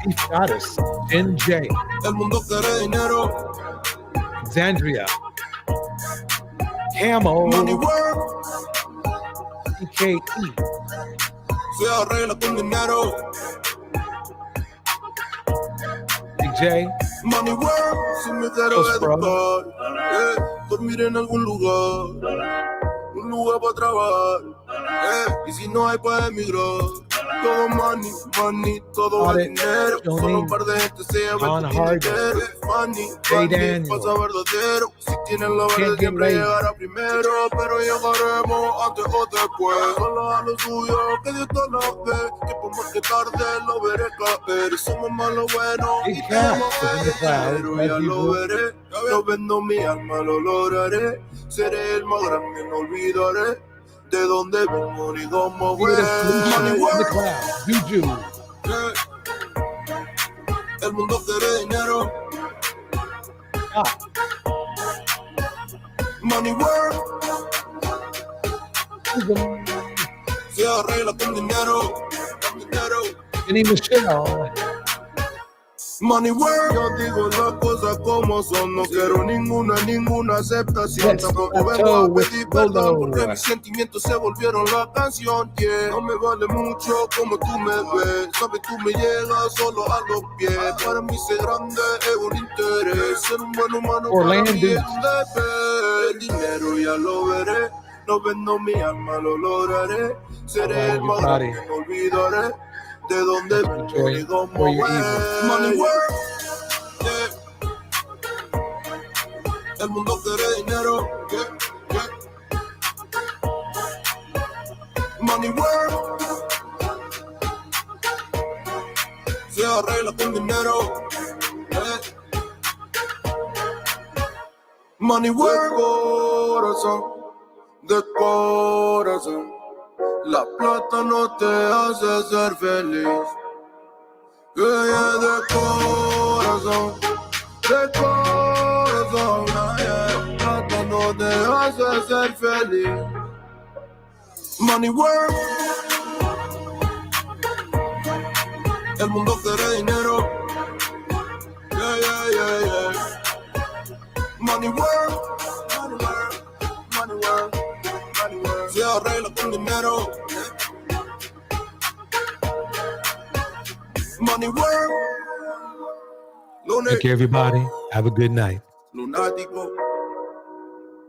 Chief Goddess, Jen J, El mundo quiere dinero. Exandria, Camo, Money World, EKE, se arregla con dinero. DJ, Money World, si me quiero educar, dormir en algún lugar, un lugar para trabajar, y si no hay para emigrar. Todo money, money, todo es dinero. Solo un par de gente se lleva el dinero. Money, money, pasa verdadero. Si tienen la verdad siempre llegará primero. Pero llegaremos antes o después. Solo a lo suyo, que Dios te lo ve. Que por más que tarde lo veré caer. Somos más lo bueno y tenemos pero ya lo veré. No vendo mi alma, lo lograré. Seré el más grande, no olvidaré. De dónde vengo ni cómo fue. Money World, Juju. El mundo quiere dinero. Money World. Se arregla con dinero. Jenny Michelle. Money World. Yo digo las cosas como son. No quiero ninguna aceptación. Tampoco vengo a pedir perdón porque mis sentimientos se volvieron la canción. Yeah. No me vale mucho como tú me ves. Sabes, tú me llegas solo a los pies. Para mí ser grande es un interés. Ser un buen humano para mí es un deber. El dinero ya lo veré. No vendo mi alma, lo lograré. Seré el más grande, no olvidaré. De dónde vengo y cómo fue. Money World, el mundo quiere dinero. Money World, se arregla con dinero. Money work, corazón, de corazón. La plata no te hace ser feliz. Yeah, yeah, de corazón, yeah. La plata no te hace ser feliz. Money work. El mundo quiere dinero. Yeah, yeah, yeah, yeah. Money work. Money work. Money work. Money work. Se arregla con dinero. Money work. Thank you, everybody. Have a good night. Lunático.